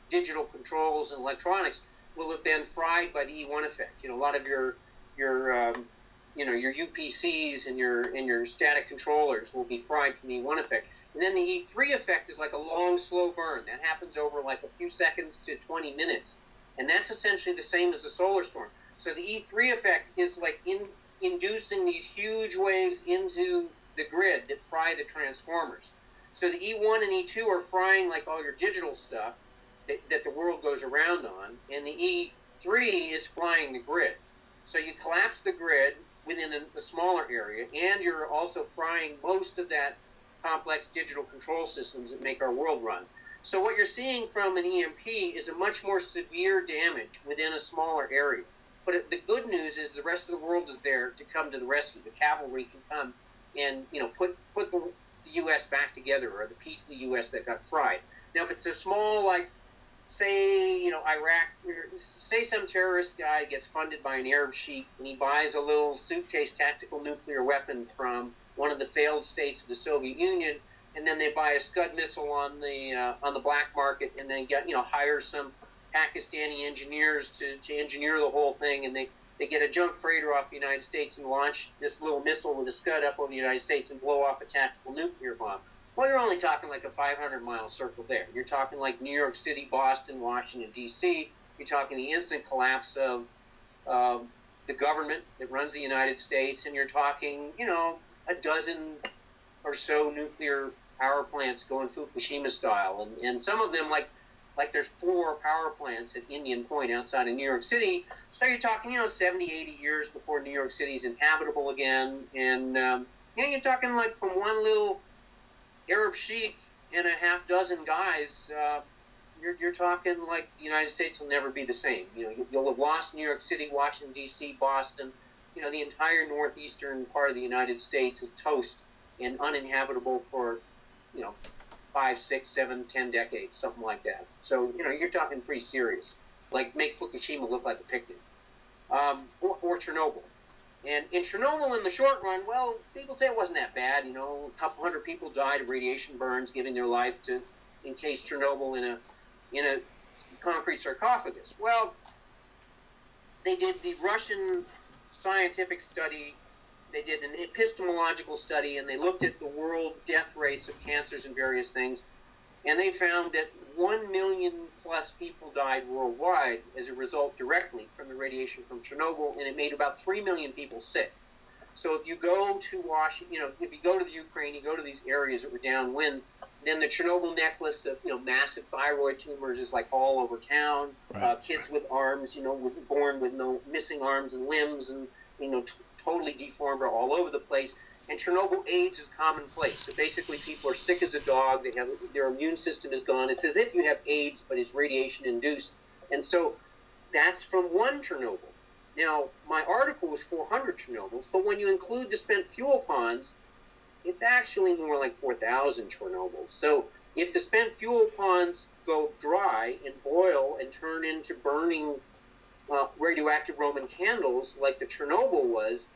digital controls and electronics will have been fried by the E1 effect. A lot of your UPCs and your static controllers will be fried from the E1 effect. And then the E3 effect is like a long, slow burn. That happens over like a few seconds to 20 minutes. And that's essentially the same as the solar storm. So the E3 effect is like inducing these huge waves into the grid that fry the transformers. So the E1 and E2 are frying like all your digital stuff that the world goes around on, and the E3 is frying the grid. So you collapse the grid within a smaller area, and you're also frying most of that complex digital control systems that make our world run. So what you're seeing from an EMP is a much more severe damage within a smaller area. But the good news is the rest of the world is there to come to the rescue. The cavalry can come and put the U.S. back together, or the piece of the U.S. that got fried. Now, if it's a small, like, say, Iraq, say some terrorist guy gets funded by an Arab sheik and he buys a little suitcase tactical nuclear weapon from one of the failed states of the Soviet Union, and then they buy a Scud missile on the black market, and then hire some Pakistani engineers to engineer the whole thing, and they get a junk freighter off the United States and launch this little missile with a Scud up over the United States and blow off a tactical nuclear bomb. Well, you're only talking like a 500-mile circle there. You're talking like New York City, Boston, Washington, D.C. You're talking the instant collapse of the government that runs the United States, and you're talking, a dozen or so nuclear power plants going Fukushima style, and some of them like there's 4 power plants at Indian Point outside of New York City. So you're talking, 70, 80 years before New York City's inhabitable again. And, you're talking like from one little Arab sheik and a half dozen guys, you're talking like the United States will never be the same. You'll have lost New York City, Washington, D.C., Boston. The entire northeastern part of the United States is toast and uninhabitable for, 5, 6, 7, 10 decades, something like that. So, you're talking pretty serious. Like, make Fukushima look like a picnic. Or Chernobyl. And in Chernobyl, in the short run, well, people say it wasn't that bad. A couple hundred people died of radiation burns, giving their life to encase Chernobyl in a concrete sarcophagus. Well, they did the Russian scientific study, they did an epistemological study, and they looked at the world death rates of cancers and various things, and they found that 1 million plus people died worldwide as a result directly from the radiation from Chernobyl, and it made about 3 million people sick. So if you go to Washington, if you go to the Ukraine, you go to these areas that were downwind, then the Chernobyl necklace of, massive thyroid tumors is like all over town. Right. Kids with arms, born with no missing arms and limbs, and totally deformed, are all over the place. And Chernobyl AIDS is commonplace. So basically, people are sick as a dog. They have their immune system is gone. It's as if you have AIDS, but it's radiation induced. And so that's from one Chernobyl. Now, my article was 400 Chernobyls, but when you include the spent fuel ponds, it's actually more like 4,000 Chernobyls. So if the spent fuel ponds go dry and boil and turn into burning radioactive Roman candles like the Chernobyl was,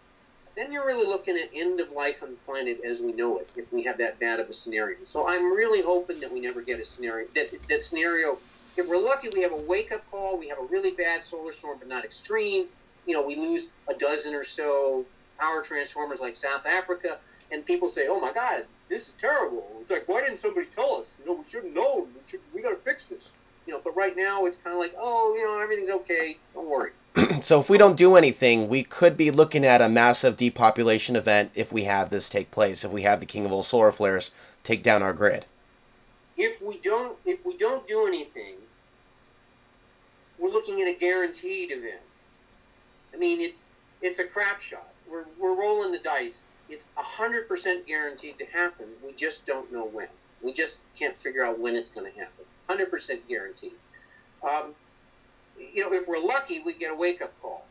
then you're really looking at end of life on the planet as we know it, if we have that bad of a scenario. So I'm really hoping that we never get a scenario, that scenario, if we're lucky, we have a wake-up call, we have a really bad solar storm, but not extreme. We lose a dozen or so power transformers like South Africa, and people say, oh my God, this is terrible. It's like, why didn't somebody tell us? We should have known. We got to fix this. But right now it's kind of like, everything's okay. Don't worry. So if we don't do anything, we could be looking at a massive depopulation event if we have this take place, if we have the King of all solar flares take down our grid. If we don't do anything, we're looking at a guaranteed event. I mean, it's a crap shot. We're rolling the dice. It's 100% guaranteed to happen. We just don't know when. We just can't figure out when it's going to happen. 100% guaranteed. If we're lucky, we get a wake-up call.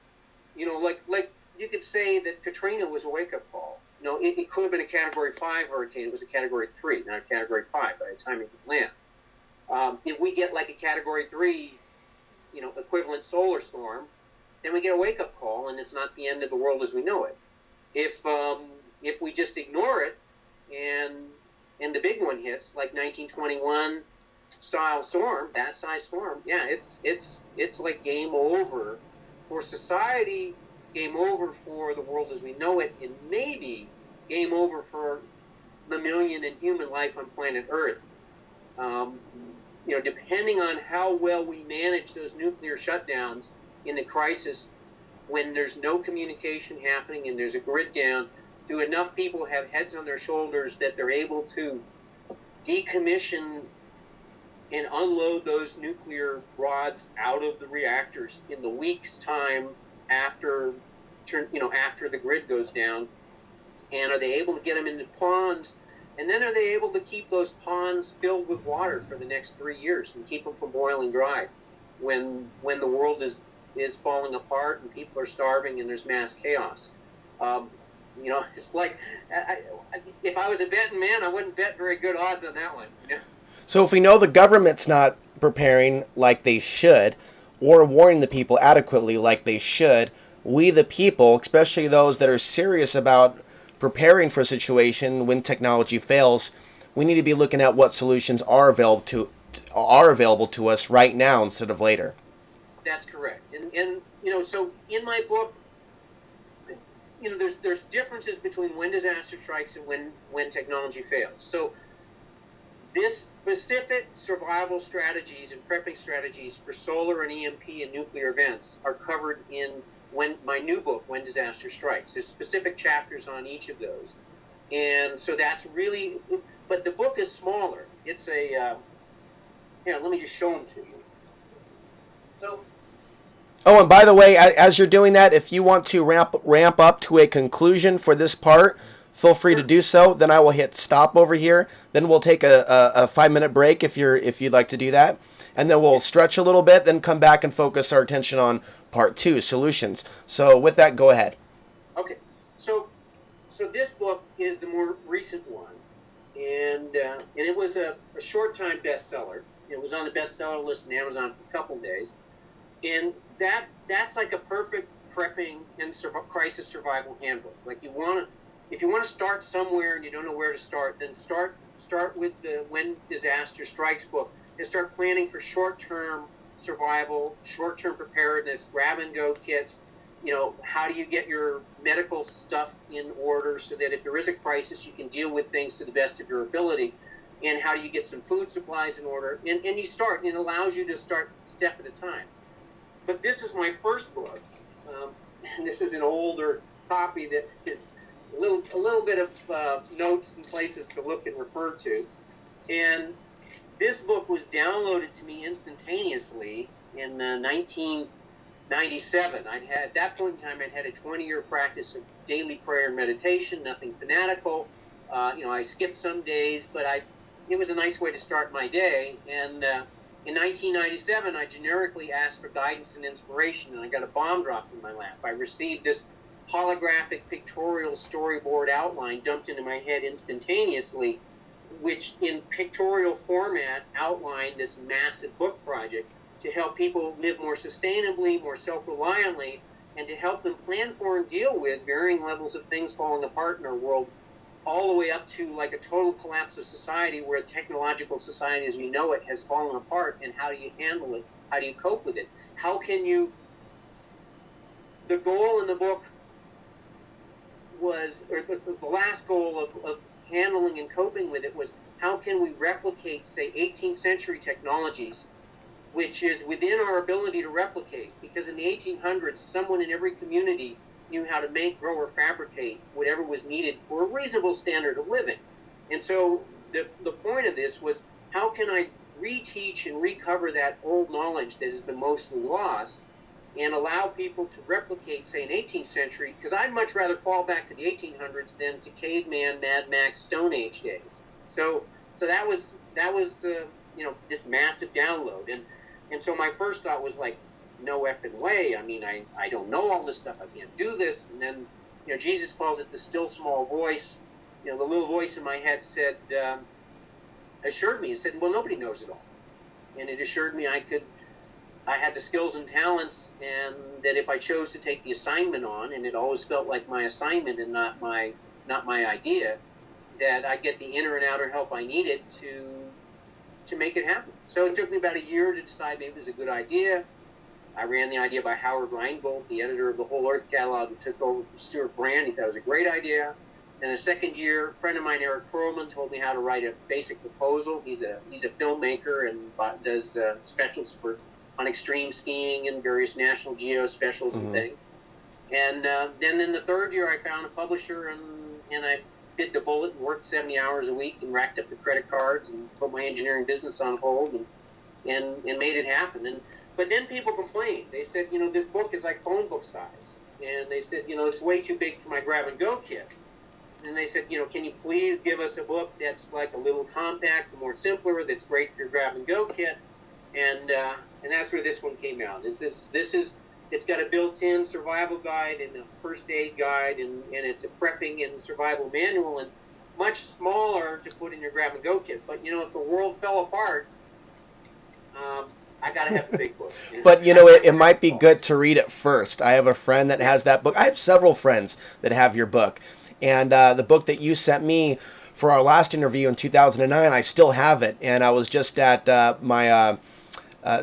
Like you could say that Katrina was a wake-up call. It could have been a Category 5 hurricane. It was a Category 3, not a Category 5 by the time it could land. If we get like a Category 3, equivalent solar storm, then we get a wake-up call, and it's not the end of the world as we know it. If we just ignore it, and the big one hits, like 1921 style storm, that size storm, yeah, it's like game over for society, game over for the world as we know it, and maybe game over for mammalian and human life on planet Earth. Depending on how well we manage those nuclear shutdowns in the crisis, when there's no communication happening and there's a grid down, do enough people have heads on their shoulders that they're able to decommission and unload those nuclear rods out of the reactors in the week's time after the grid goes down? And are they able to get them into ponds? And then are they able to keep those ponds filled with water for the next 3 years and keep them from boiling dry when the world is falling apart and people are starving and there's mass chaos? It's like, if I was a betting man, I wouldn't bet very good odds on that one. So if we know the government's not preparing like they should, or warning the people adequately like they should, we the people, especially those that are serious about preparing for a situation when technology fails, we need to be looking at what solutions are available to us right now instead of later. That's correct. And so in my book, there's differences between when disaster strikes and when technology fails. So this specific survival strategies and prepping strategies for solar and EMP and nuclear events are covered in my new book, When Disaster Strikes. There's specific chapters on each of those. And so that's really, but the book is smaller. It's let me just show them to you. So. Oh, and by the way, as you're doing that, if you want to ramp up to a conclusion for this part, feel free to do so. Then I will hit stop over here. Then we'll take a 5-minute break if you'd like to do that. And then we'll stretch a little bit, then come back and focus our attention on part 2, solutions. So with that, go ahead. Okay. So this book is the more recent one. And it was a short-time bestseller. It was on the bestseller list on Amazon for a couple days. And that's like a perfect prepping and crisis survival handbook. Like if you want to start somewhere and you don't know where to start, then start with the When Disaster Strikes book and start planning for short-term survival, short-term preparedness, grab-and-go kits. How do you get your medical stuff in order so that if there is a crisis, you can deal with things to the best of your ability? And how do you get some food supplies in order? And you start, and it allows you to start step at a time. But this is my first book, and this is an older copy that is a little bit of notes and places to look and refer to. And this book was downloaded to me instantaneously in 1997. At that point in time, I'd had a 20-year practice of daily prayer and meditation, nothing fanatical. I skipped some days, but it was a nice way to start my day. And in 1997, I generically asked for guidance and inspiration, and I got a bomb dropped in my lap. I received this holographic pictorial storyboard outline dumped into my head instantaneously, which in pictorial format outlined this massive book project to help people live more sustainably, more self-reliantly, and to help them plan for and deal with varying levels of things falling apart in our world, all the way up to like a total collapse of society where technological society as we know it has fallen apart. And how do you handle it? How do you cope with it? How can you... The goal in the book was, or the last goal of handling and coping with it was, how can we replicate, say, 18th century technologies, which is within our ability to replicate? Because in the 1800s, someone in every community knew how to make, grow, or fabricate whatever was needed for a reasonable standard of living. And so the point of this was, how can I reteach and recover that old knowledge that has been mostly lost and allow people to replicate, say, an 18th century, because I'd much rather fall back to the 1800s than to caveman, Mad Max, Stone Age days. So that was this massive download. And so my first thought was like, no effing way. I mean, I don't know all this stuff. I can't do this. And then, Jesus calls it the still small voice. The little voice in my head said, assured me, it said, well, nobody knows it all. And it assured me I had the skills and talents, and that if I chose to take the assignment on, and it always felt like my assignment and not my idea, that I'd get the inner and outer help I needed to make it happen. So it took me about a year to decide maybe it was a good idea. I ran the idea by Howard Reingold, the editor of the Whole Earth catalog, who took over from Stuart Brand. He thought it was a great idea. And the second year, a friend of mine, Eric Perlman, told me how to write a basic proposal. He's a filmmaker and does specials on extreme skiing and various National Geo specials and things. And then in the third year, I found a publisher, and I bit the bullet and worked 70 hours a week and racked up the credit cards and put my engineering business on hold and made it happen. But then people complained. They said, this book is like phone book size. And they said, it's way too big for my grab-and-go kit. And they said, can you please give us a book that's like a little compact, more simpler, that's great for your grab-and-go kit? And that's where this one came out. It's got a built-in survival guide and a first aid guide, and it's a prepping and survival manual, and much smaller to put in your grab-and-go kit. But, if the world fell apart, I got to have the big book. But, it might be good to read it first. I have a friend that has that book. I have several friends that have your book. And the book that you sent me for our last interview in 2009, I still have it. And I was just at my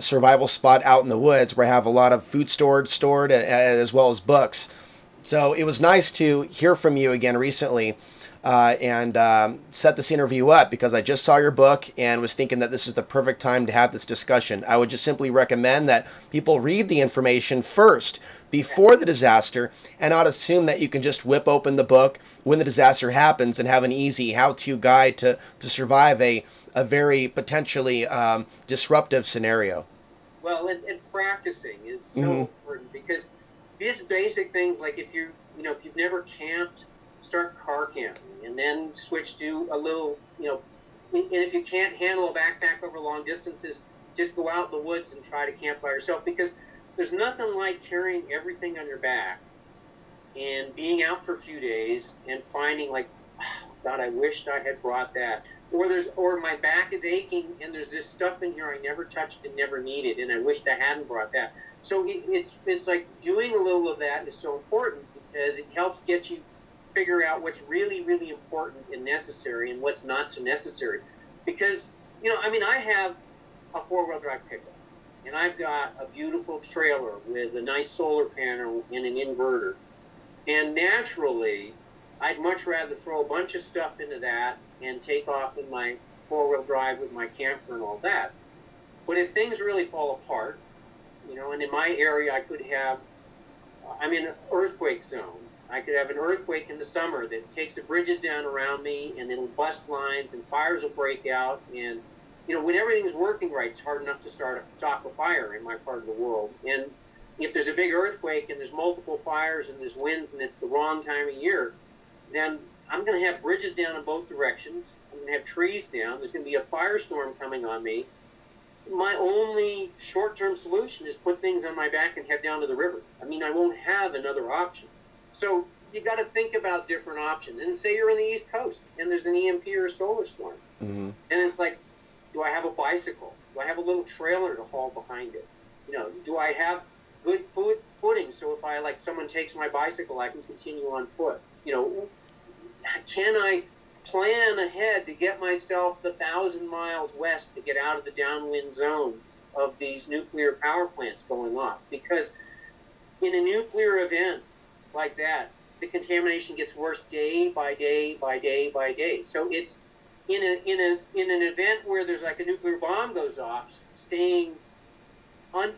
survival spot out in the woods where I have a lot of food stored as well as books. So it was nice to hear from you again recently and set this interview up, because I just saw your book and was thinking that this is the perfect time to have this discussion. I would just simply recommend that people read the information first before the disaster, and not assume that you can just whip open the book when the disaster happens and have an easy how-to guide to survive a very potentially disruptive scenario. Well, and practicing is so important, because these basic things, like if you've never camped, start car camping, and then switch to a little, and if you can't handle a backpack over long distances, just go out in the woods and try to camp by yourself, because there's nothing like carrying everything on your back and being out for a few days and finding like, oh, God, I wished I had brought that. Or my back is aching and there's this stuff in here I never touched and never needed, and I wished I hadn't brought that. So it's like doing a little of that is so important, because it helps get you figure out what's really, really important and necessary and what's not so necessary. Because, I have a four-wheel drive pickup, and I've got a beautiful trailer with a nice solar panel and an inverter. And naturally, I'd much rather throw a bunch of stuff into that and take off in my four-wheel drive with my camper and all that. But if things really fall apart, and in my area I could have, I'm in an earthquake zone. I could have an earthquake in the summer that takes the bridges down around me, and it'll bust lines, and fires will break out. And when everything's working right, it's hard enough to start a fire in my part of the world. And if there's a big earthquake and there's multiple fires and there's winds and it's the wrong time of year, then I'm going to have bridges down in both directions. I'm going to have trees down. There's going to be a firestorm coming on me. My only short-term solution is put things on my back and head down to the river. I mean, I won't have another option. So you got to think about different options. And say you're in the East Coast and there's an EMP or a solar storm. And it's like, do I have a bicycle? Do I have a little trailer to haul behind it? Do I have good footing so if someone takes my bicycle, I can continue on foot? Can I plan ahead to get myself the 1,000 miles west to get out of the downwind zone of these nuclear power plants going off? Because in a nuclear event like that, the contamination gets worse day by day by day by day. So it's in an event where there's like a nuclear bomb goes off, staying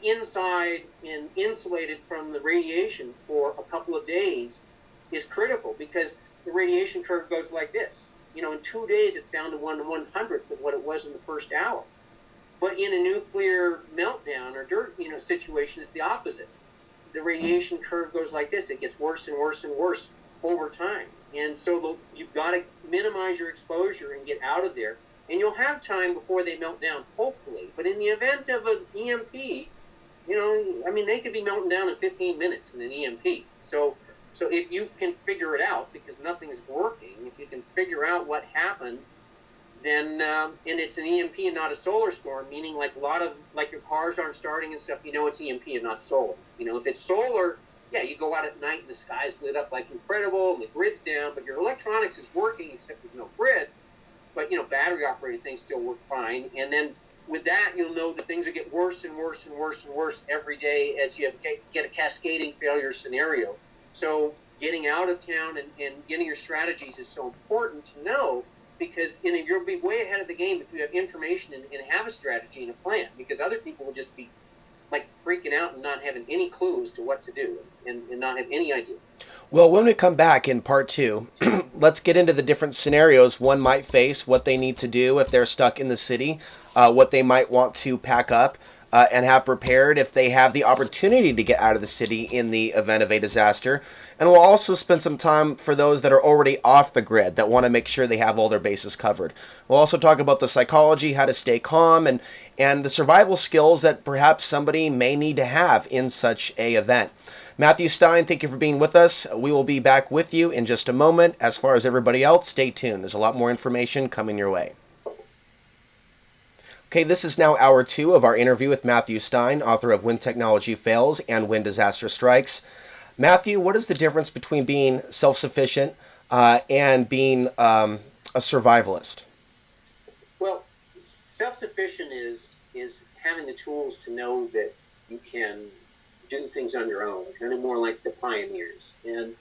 inside and insulated from the radiation for a couple of days is critical, because the radiation curve goes like this. In 2 days, it's down to 1/100th of what it was in the first hour. But in a nuclear meltdown or dirt, situation, it's the opposite. The radiation curve goes like this. It gets worse and worse and worse over time. And so you've got to minimize your exposure and get out of there. And you'll have time before they melt down, hopefully. But in the event of an EMP, they could be melting down in 15 minutes in an EMP. So if you can figure it out, because nothing's working, if you can figure out what happened, then and it's an EMP and not a solar storm, meaning like a lot of your cars aren't starting and stuff, it's EMP and not solar. If it's solar, yeah, you go out at night and the sky's lit up like incredible and the grid's down, but your electronics is working except there's no grid. But battery operated things still work fine. And then with that, you'll know that things will get worse and worse and worse and worse every day as you get a cascading failure scenario. So getting out of town and getting your strategies is so important to know, because you'll be way ahead of the game if you have information and have a strategy and a plan, because other people will just be like freaking out and not having any clue as to what to do and not have any idea. Well, when we come back in part 2, let's get into the different scenarios one might face, what they need to do if they're stuck in the city, what they might want to pack up and have prepared if they have the opportunity to get out of the city in the event of a disaster. And we'll also spend some time for those that are already off the grid that want to make sure they have all their bases covered. We'll also talk about the psychology, how to stay calm, and the survival skills that perhaps somebody may need to have in such a event. Matthew Stein, thank you for being with us. We will be back with you in just a moment. As far as everybody else, stay tuned. There's a lot more information coming your way. Okay, this is now hour 2 of our interview with Matthew Stein, author of When Technology Fails and When Disaster Strikes. Matthew, what is the difference between being self-sufficient and being a survivalist? Well, self-sufficient is having the tools to know that you can do things on your own, kind of more like the pioneers. And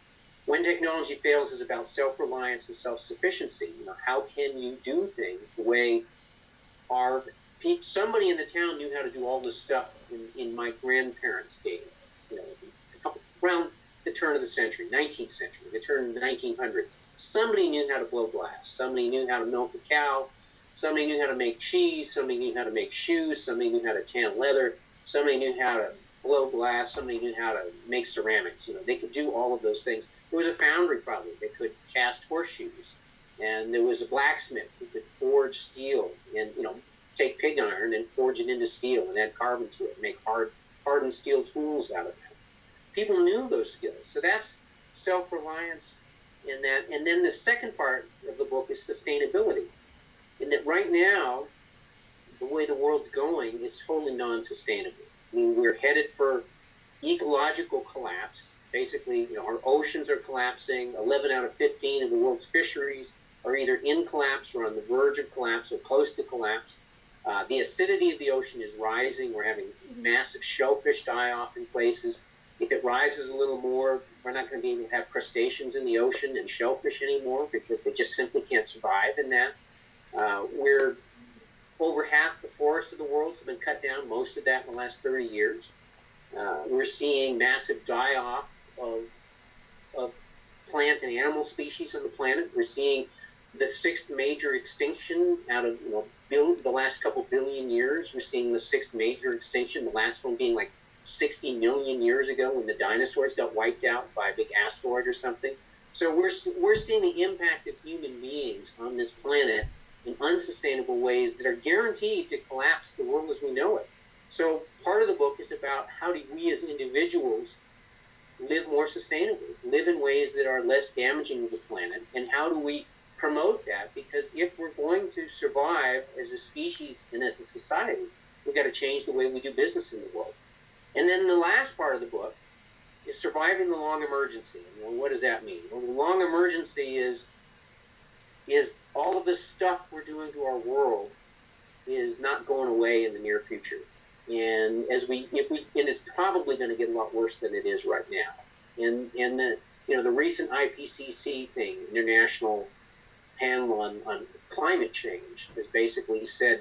When Technology Fails is about self-reliance and self-sufficiency. How can you do things the way somebody in the town knew how to do all this stuff in my grandparents' days, around the turn of the century, 19th century, the turn of the 1900s. Somebody knew how to blow glass. Somebody knew how to milk a cow. Somebody knew how to make cheese. Somebody knew how to make shoes. Somebody knew how to tan leather. Somebody knew how to blow glass. Somebody knew how to make ceramics. They could do all of those things. There was a foundry probably that could cast horseshoes. And there was a blacksmith who could forge steel and, take pig iron and forge it into steel and add carbon to it and make hardened steel tools out of that. People knew those skills. So that's self-reliance in that. And then the second part of the book is sustainability. In that right now, the way the world's going is totally non-sustainable. We're headed for ecological collapse. Basically, our oceans are collapsing. 11 out of 15 of the world's fisheries are either in collapse or on the verge of collapse or close to collapse. The acidity of the ocean is rising. We're having massive shellfish die off in places. If it rises a little more, we're not going to be able to have crustaceans in the ocean and shellfish anymore because they just simply can't survive in that. We're over half the forests of the world have been cut down, most of that in the last 30 years. We're seeing massive die-off of plant and animal species on the planet. We're seeing the sixth major extinction out of the last couple billion years. We're seeing the sixth major extinction, the last one being like 60 million years ago when the dinosaurs got wiped out by a big asteroid or something. So we're seeing the impact of human beings on this planet in unsustainable ways that are guaranteed to collapse the world as we know it. So part of the book is about how do we as individuals live more sustainably, live in ways that are less damaging to the planet, and how do we promote that? Because if we're going to survive as a species and as a society, we've got to change the way we do business in the world. And then the last part of the book is surviving the long emergency. Well, what does that mean? Well, the long emergency is all of the stuff we're doing to our world is not going away in the near future. And it's probably going to get a lot worse than it is right now. And the recent IPCC thing, International Panel on Climate Change, has basically said,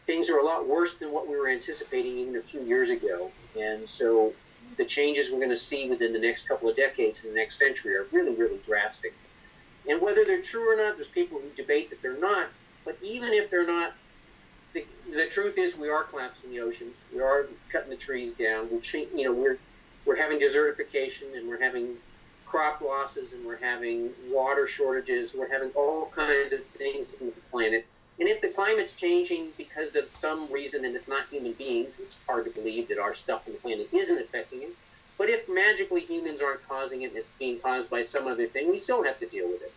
things are a lot worse than what we were anticipating even a few years ago. And so the changes we're going to see within the next couple of decades in the next century are really, really drastic. And whether they're true or not, there's people who debate that they're not. But even if they're not, the truth is we are collapsing the oceans. We are cutting the trees down. We're having desertification, and we're having crop losses, and we're having water shortages. We're having all kinds of things in the planet. And if the climate's changing because of some reason, and it's not human beings, which is hard to believe that our stuff on the planet isn't affecting it, but if magically humans aren't causing it and it's being caused by some other thing, we still have to deal with it.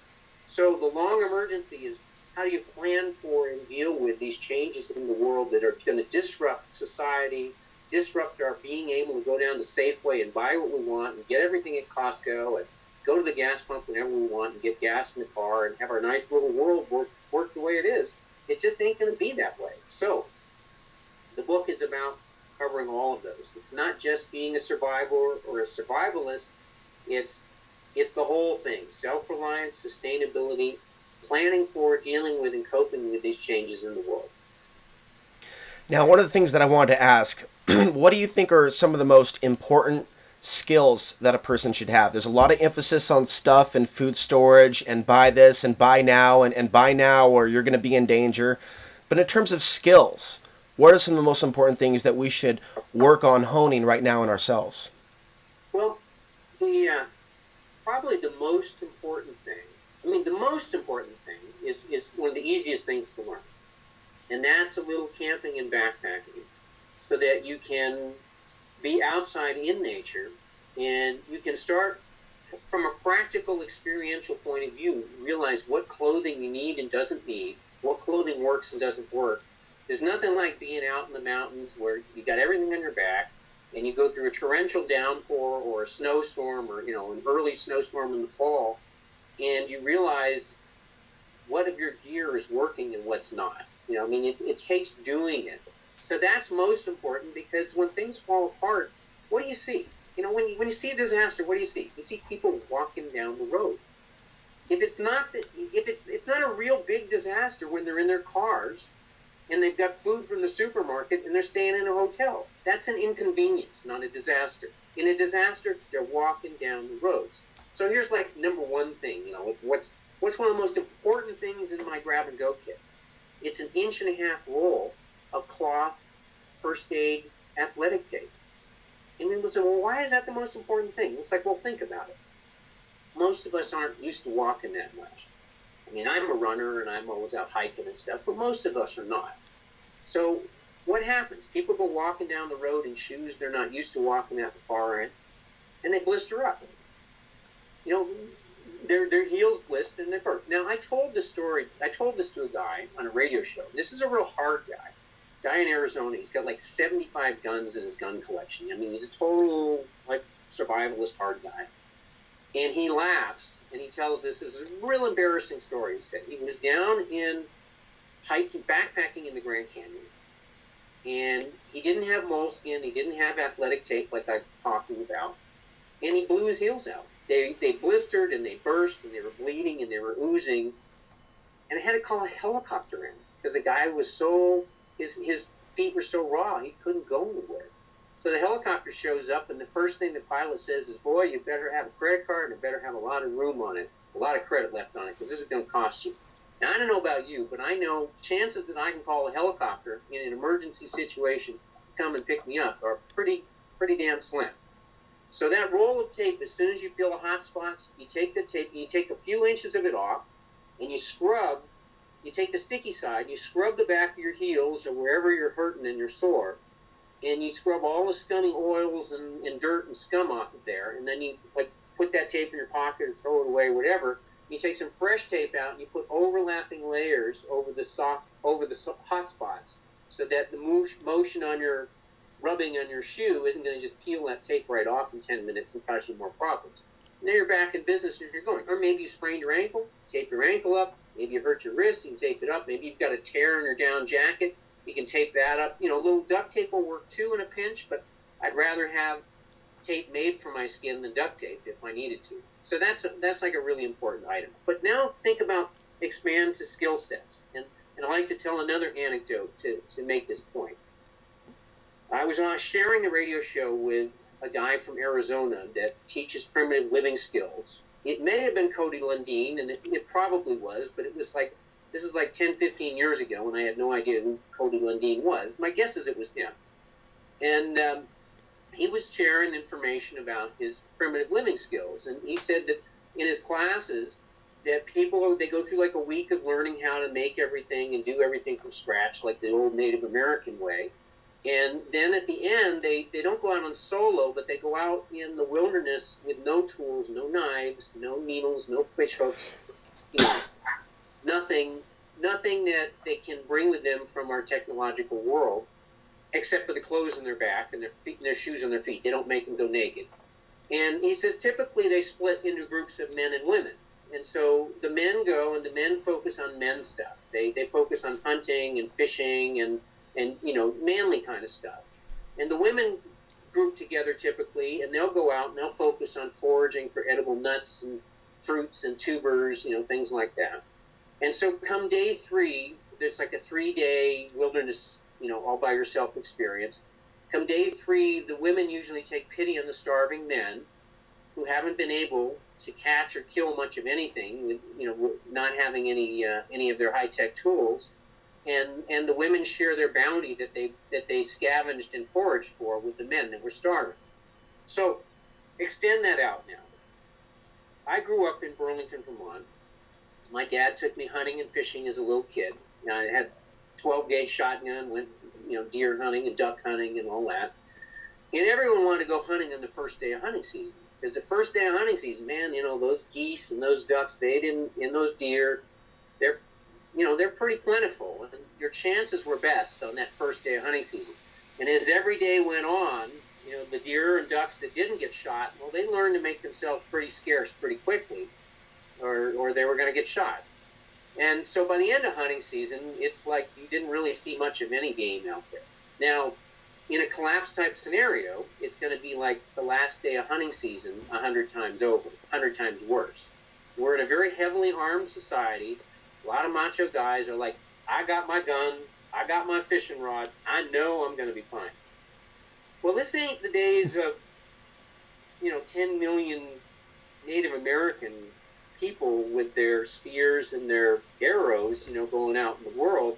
So the long emergency is, how do you plan for and deal with these changes in the world that are going to disrupt society, disrupt our being able to go down to Safeway and buy what we want and get everything at Costco and go to the gas pump whenever we want and get gas in the car and have our nice little world work the way it is. It just ain't going to be that way. So the book is about covering all of those. It's not just being a survivor or a survivalist. It's the whole thing. Self-reliance, sustainability, planning for, dealing with, and coping with these changes in the world. Now, one of the things that I wanted to ask, what do you think are some of the most important skills that a person should have? There's a lot of emphasis on stuff and food storage and buy this and buy now and buy now or you're going to be in danger. But in terms of skills, what are some of the most important things that we should work on honing right now in ourselves? Well, probably the most important thing, is one of the easiest things to learn. And that's a little camping and backpacking so that you can be outside in nature and you can start from a practical experiential point of view, realize what clothing you need and doesn't need, what clothing works and doesn't work. There's nothing like being out in the mountains where you got everything on your back and you go through a torrential downpour or a snowstorm or an early snowstorm in the fall, and you realize what of your gear is working and what's not. It takes doing it. So that's most important, because when things fall apart, what do you see? When you see a disaster, what do you see? You see people walking down the road. If it's not a real big disaster when they're in their cars and they've got food from the supermarket and they're staying in a hotel. That's an inconvenience, not a disaster. In a disaster, they're walking down the roads. So here's like number one thing, what's one of the most important things in my grab and go kit? It's an 1.5-inch roll of cloth, first aid, athletic tape. And people say, well, why is that the most important thing? It's like, well, think about it. Most of us aren't used to walking that much. I'm a runner and I'm always out hiking and stuff, but most of us are not. So what happens? People go walking down the road in shoes they're not used to walking at the far end, and they blister up. Their heels blister and they hurt. Now, I told this to a guy on a radio show. This is a real hard guy in Arizona. He's got like 75 guns in his gun collection. He's a total survivalist hard guy. And he laughs, and he tells this is a real embarrassing story. He was down in backpacking in the Grand Canyon. And he didn't have moleskin, he didn't have athletic tape like I'm talking about, and he blew his heels out. They blistered and they burst and they were bleeding and they were oozing, and I had to call a helicopter in because the guy was his feet were so raw he couldn't go anywhere. So the helicopter shows up, and the first thing the pilot says is, "Boy, you better have a credit card and it better have a lot of room on it, a lot of credit left on it, because this is going to cost you." Now, I don't know about you, but I know chances that I can call a helicopter in an emergency situation to come and pick me up are pretty damn slim. So that roll of tape, as soon as you feel the hot spots, you take the tape, and you take a few inches of it off, and you scrub. You take the sticky side, you scrub the back of your heels or wherever you're hurting and you're sore, and you scrub all the scummy oils and dirt and scum off of there, and then you put that tape in your pocket or throw it away, whatever. You take some fresh tape out and you put overlapping layers over the hot spots, so that the motion on your rubbing on your shoe isn't going to just peel that tape right off in 10 minutes and cause you more problems. And then you're back in business and you're going. Or maybe you sprained your ankle, tape your ankle up. Maybe you hurt your wrist, you can tape it up. Maybe you've got a tear in your down jacket, you can tape that up. You know, a little duct tape will work too in a pinch, but I'd rather have tape made for my skin than duct tape if I needed to. So that's like a really important item. But now think about expand to skill sets. And I like to tell another anecdote to make this point. I was sharing a radio show with a guy from Arizona that teaches primitive living skills. It may have been Cody Lundeen, and it probably was, but it was this is like 10, 15 years ago when I had no idea who Cody Lundeen was. My guess is it was him. And he was sharing information about his primitive living skills. And he said that in his classes that they go through like a week of learning how to make everything and do everything from scratch, like the old Native American way. And then at the end, they don't go out on solo, but they go out in the wilderness with no tools, no knives, no needles, no fish hooks, nothing that they can bring with them from our technological world, except for the clothes on their back and their feet and their shoes on their feet. They don't make them go naked. And he says typically they split into groups of men and women. And so the men go and the men focus on men's stuff. They focus on hunting and fishing and manly kind of stuff. And the women group together typically, and they'll go out and they'll focus on foraging for edible nuts and fruits and tubers, things like that. And so come day 3, there's like a 3-day wilderness, all by yourself experience. Come day 3, the women usually take pity on the starving men who haven't been able to catch or kill much of anything, with not having any of their high-tech tools. And the women share their bounty that they scavenged and foraged for with the men that were starving. So extend that out now. I grew up in Burlington, Vermont. My dad took me hunting and fishing as a little kid. I had 12-gauge shotgun, went deer hunting and duck hunting and all that. And everyone wanted to go hunting on the first day of hunting season. Because the first day of hunting season, man, those geese and those ducks, and those deer, they're pretty plentiful, and your chances were best on that first day of hunting season. And as every day went on, the deer and ducks that didn't get shot, well, they learned to make themselves pretty scarce pretty quickly, or they were going to get shot. And so by the end of hunting season, it's like you didn't really see much of any game out there. Now, in a collapse-type scenario, it's going to be like the last day of hunting season 100 times over, 100 times worse. We're in a very heavily armed society. A lot of macho guys are like, I got my guns, I got my fishing rod, I know I'm going to be fine. Well, this ain't the days of, 10 million Native American people with their spears and their arrows, going out in the world.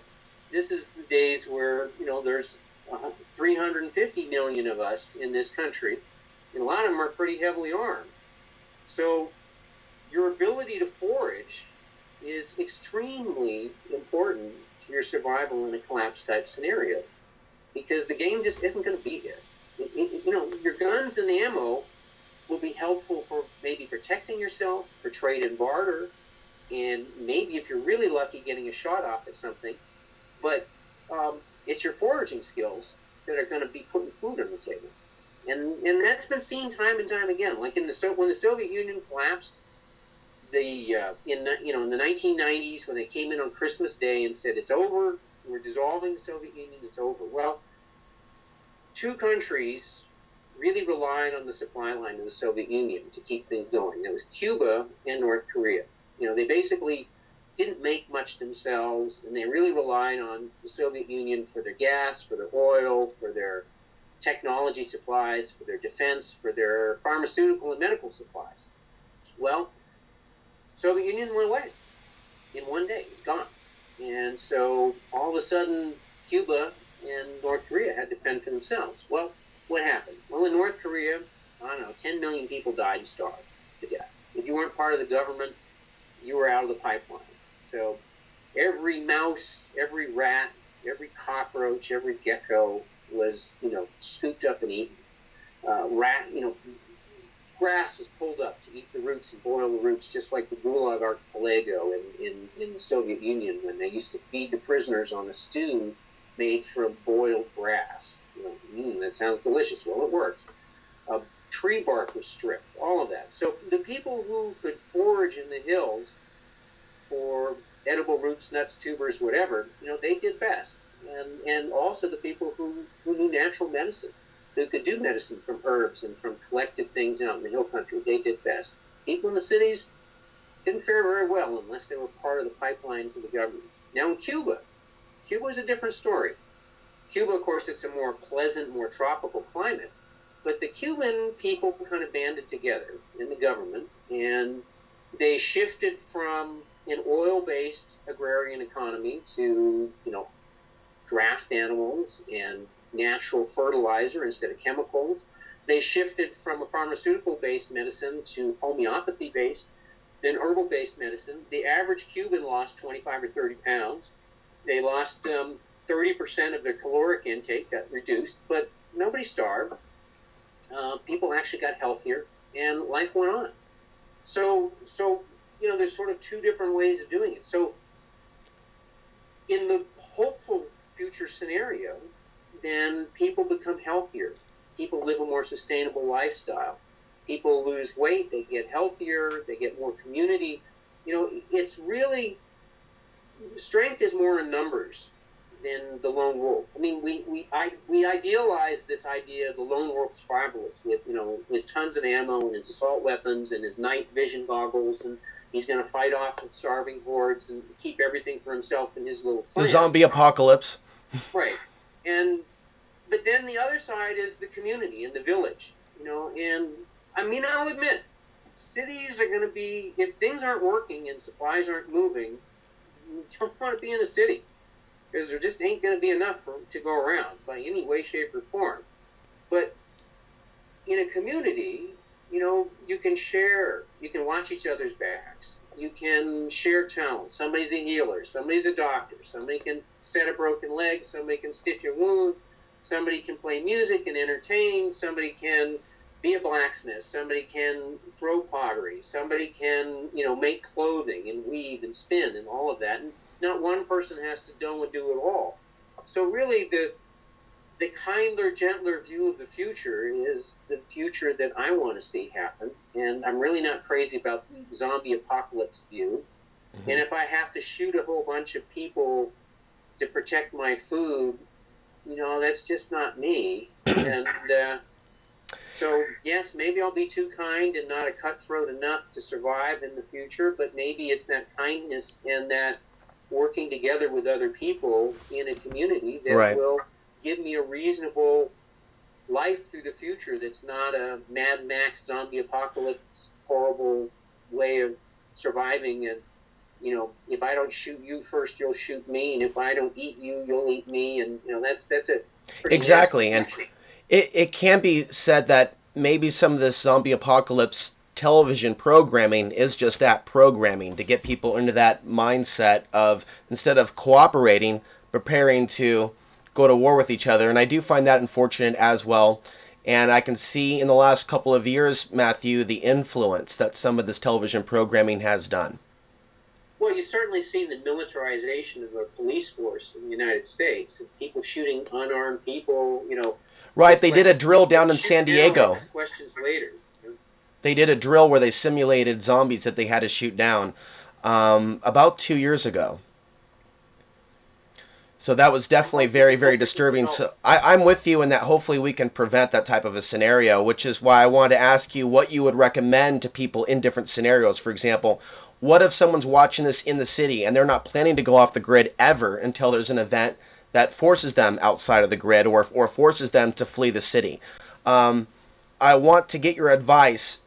This is the days where, there's 350 million of us in this country, and a lot of them are pretty heavily armed. So your ability to forage is extremely important to your survival in a collapse-type scenario, because the game just isn't going to be there. Your guns and the ammo will be helpful for maybe protecting yourself, for trade and barter, and maybe if you're really lucky getting a shot off at something, but it's your foraging skills that are going to be putting food on the table. And that's been seen time and time again. Like when the Soviet Union collapsed, in the 1990s when they came in on Christmas Day and said it's over, we're dissolving the Soviet Union, it's over. Well, two countries really relied on the supply line of the Soviet Union to keep things going. It was Cuba and North Korea. They basically didn't make much themselves, and they really relied on the Soviet Union for their gas, for their oil, for their technology supplies, for their defense, for their pharmaceutical and medical supplies. Well, Soviet Union went away in one day. It was gone. And so all of a sudden, Cuba and North Korea had to fend for themselves. Well, what happened? Well, in North Korea, 10 million people died and starved to death. If you weren't part of the government, you were out of the pipeline. So every mouse, every rat, every cockroach, every gecko was, scooped up and eaten. Grass was pulled up to eat the roots and boil the roots, just like the Gulag Archipelago in the Soviet Union when they used to feed the prisoners on a stew made from boiled grass. That sounds delicious. Well, it worked. Tree bark was stripped, all of that. So the people who could forage in the hills for edible roots, nuts, tubers, whatever, they did best. And also the people who knew natural medicine, who could do medicine from herbs and from collected things out in the hill country, they did best. People in the cities didn't fare very well unless they were part of the pipeline to the government. Now in Cuba is a different story. Cuba, of course, it's a more pleasant, more tropical climate, but the Cuban people kind of banded together in the government, and they shifted from an oil-based agrarian economy to, draft animals and natural fertilizer instead of chemicals. They shifted from a pharmaceutical-based medicine to homeopathy-based, then herbal-based medicine. The average Cuban lost 25 or 30 pounds. They lost 30% of their caloric intake, got reduced, but nobody starved. People actually got healthier, and life went on. So there's sort of two different ways of doing it. So in the hopeful future scenario, then people become healthier. People live a more sustainable lifestyle. People lose weight, they get healthier, they get more community. It's really, strength is more in numbers than the lone wolf. I mean, we idealize this idea of the lone wolf survivalist with, his tons of ammo and his assault weapons and his night vision goggles, and he's going to fight off the starving hordes and keep everything for himself in his little clan. The zombie apocalypse. Right. But then the other side is the community and the village, and I'll admit, cities are going to be, if things aren't working and supplies aren't moving, you don't want to be in a city, because there just ain't going to be enough to go around by any way, shape, or form. But in a community, you can share, you can watch each other's backs, you can share talent. Somebody's a healer, somebody's a doctor, somebody can set a broken leg, somebody can stitch a wound, somebody can play music and entertain, somebody can be a blacksmith, somebody can throw pottery, somebody can, make clothing and weave and spin and all of that. And not one person has to do it all. So really the kinder, gentler view of the future is the future that I want to see happen. And I'm really not crazy about the zombie apocalypse view. Mm-hmm. And if I have to shoot a whole bunch of people to protect my food, that's just not me. And so, yes, maybe I'll be too kind and not a cutthroat enough to survive in the future, but maybe it's that kindness and that working together with other people in a community that right. will give me a reasonable life through the future that's not a Mad Max zombie apocalypse horrible way of surviving. And if I don't shoot you first, you'll shoot me, and if I don't eat you, you'll eat me, and that's it. Exactly. And it can be said that maybe some of this zombie apocalypse television programming is just that, programming to get people into that mindset of, instead of cooperating, preparing to go to war with each other. And I do find that unfortunate as well. And I can see in the last couple of years, Matthew, the influence that some of this television programming has done. Well, you've certainly seen the militarization of the police force in the United States, and people shooting unarmed people, Right, they did a drill down in San Diego. Questions later. They did a drill where they simulated zombies that they had to shoot down about 2 years ago. So that was definitely very, very disturbing. So I'm with you in that hopefully we can prevent that type of a scenario, which is why I wanted to ask you what you would recommend to people in different scenarios. For example, what if someone's watching this in the city and they're not planning to go off the grid ever until there's an event that forces them outside of the grid or forces them to flee the city? I want to get your advice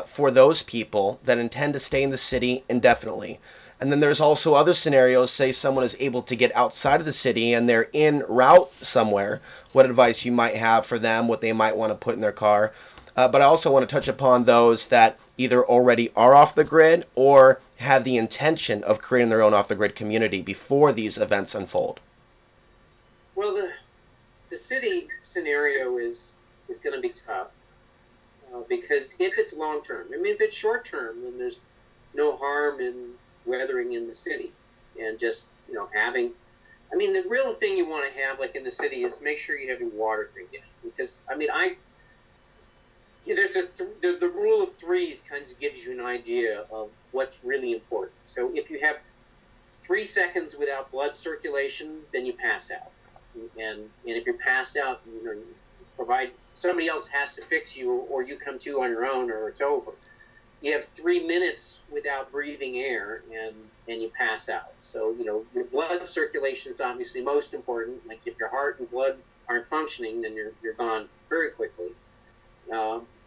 for those people that intend to stay in the city indefinitely. And then there's also other scenarios, say someone is able to get outside of the city and they're en route somewhere, what advice you might have for them, what they might want to put in their car. But I also want to touch upon those that either already are off the grid or have the intention of creating their own off-the-grid community before these events unfold. Well, the city scenario is going to be tough because if it's long-term, I mean, if it's short-term, then there's no harm in weathering in the city and just, having, I mean, the real thing you want to have, like in the city, is make sure you have your water drinking. Because, I mean, there's the rule of threes kind of gives you an idea of what's really important. So if you have 3 seconds without blood circulation, then you pass out. And if you're passed out, provide somebody else has to fix you, or you come to on your own, or it's over. You have 3 minutes without breathing air, and you pass out. So, your blood circulation is obviously most important. Like if your heart and blood aren't functioning, then you're gone very quickly.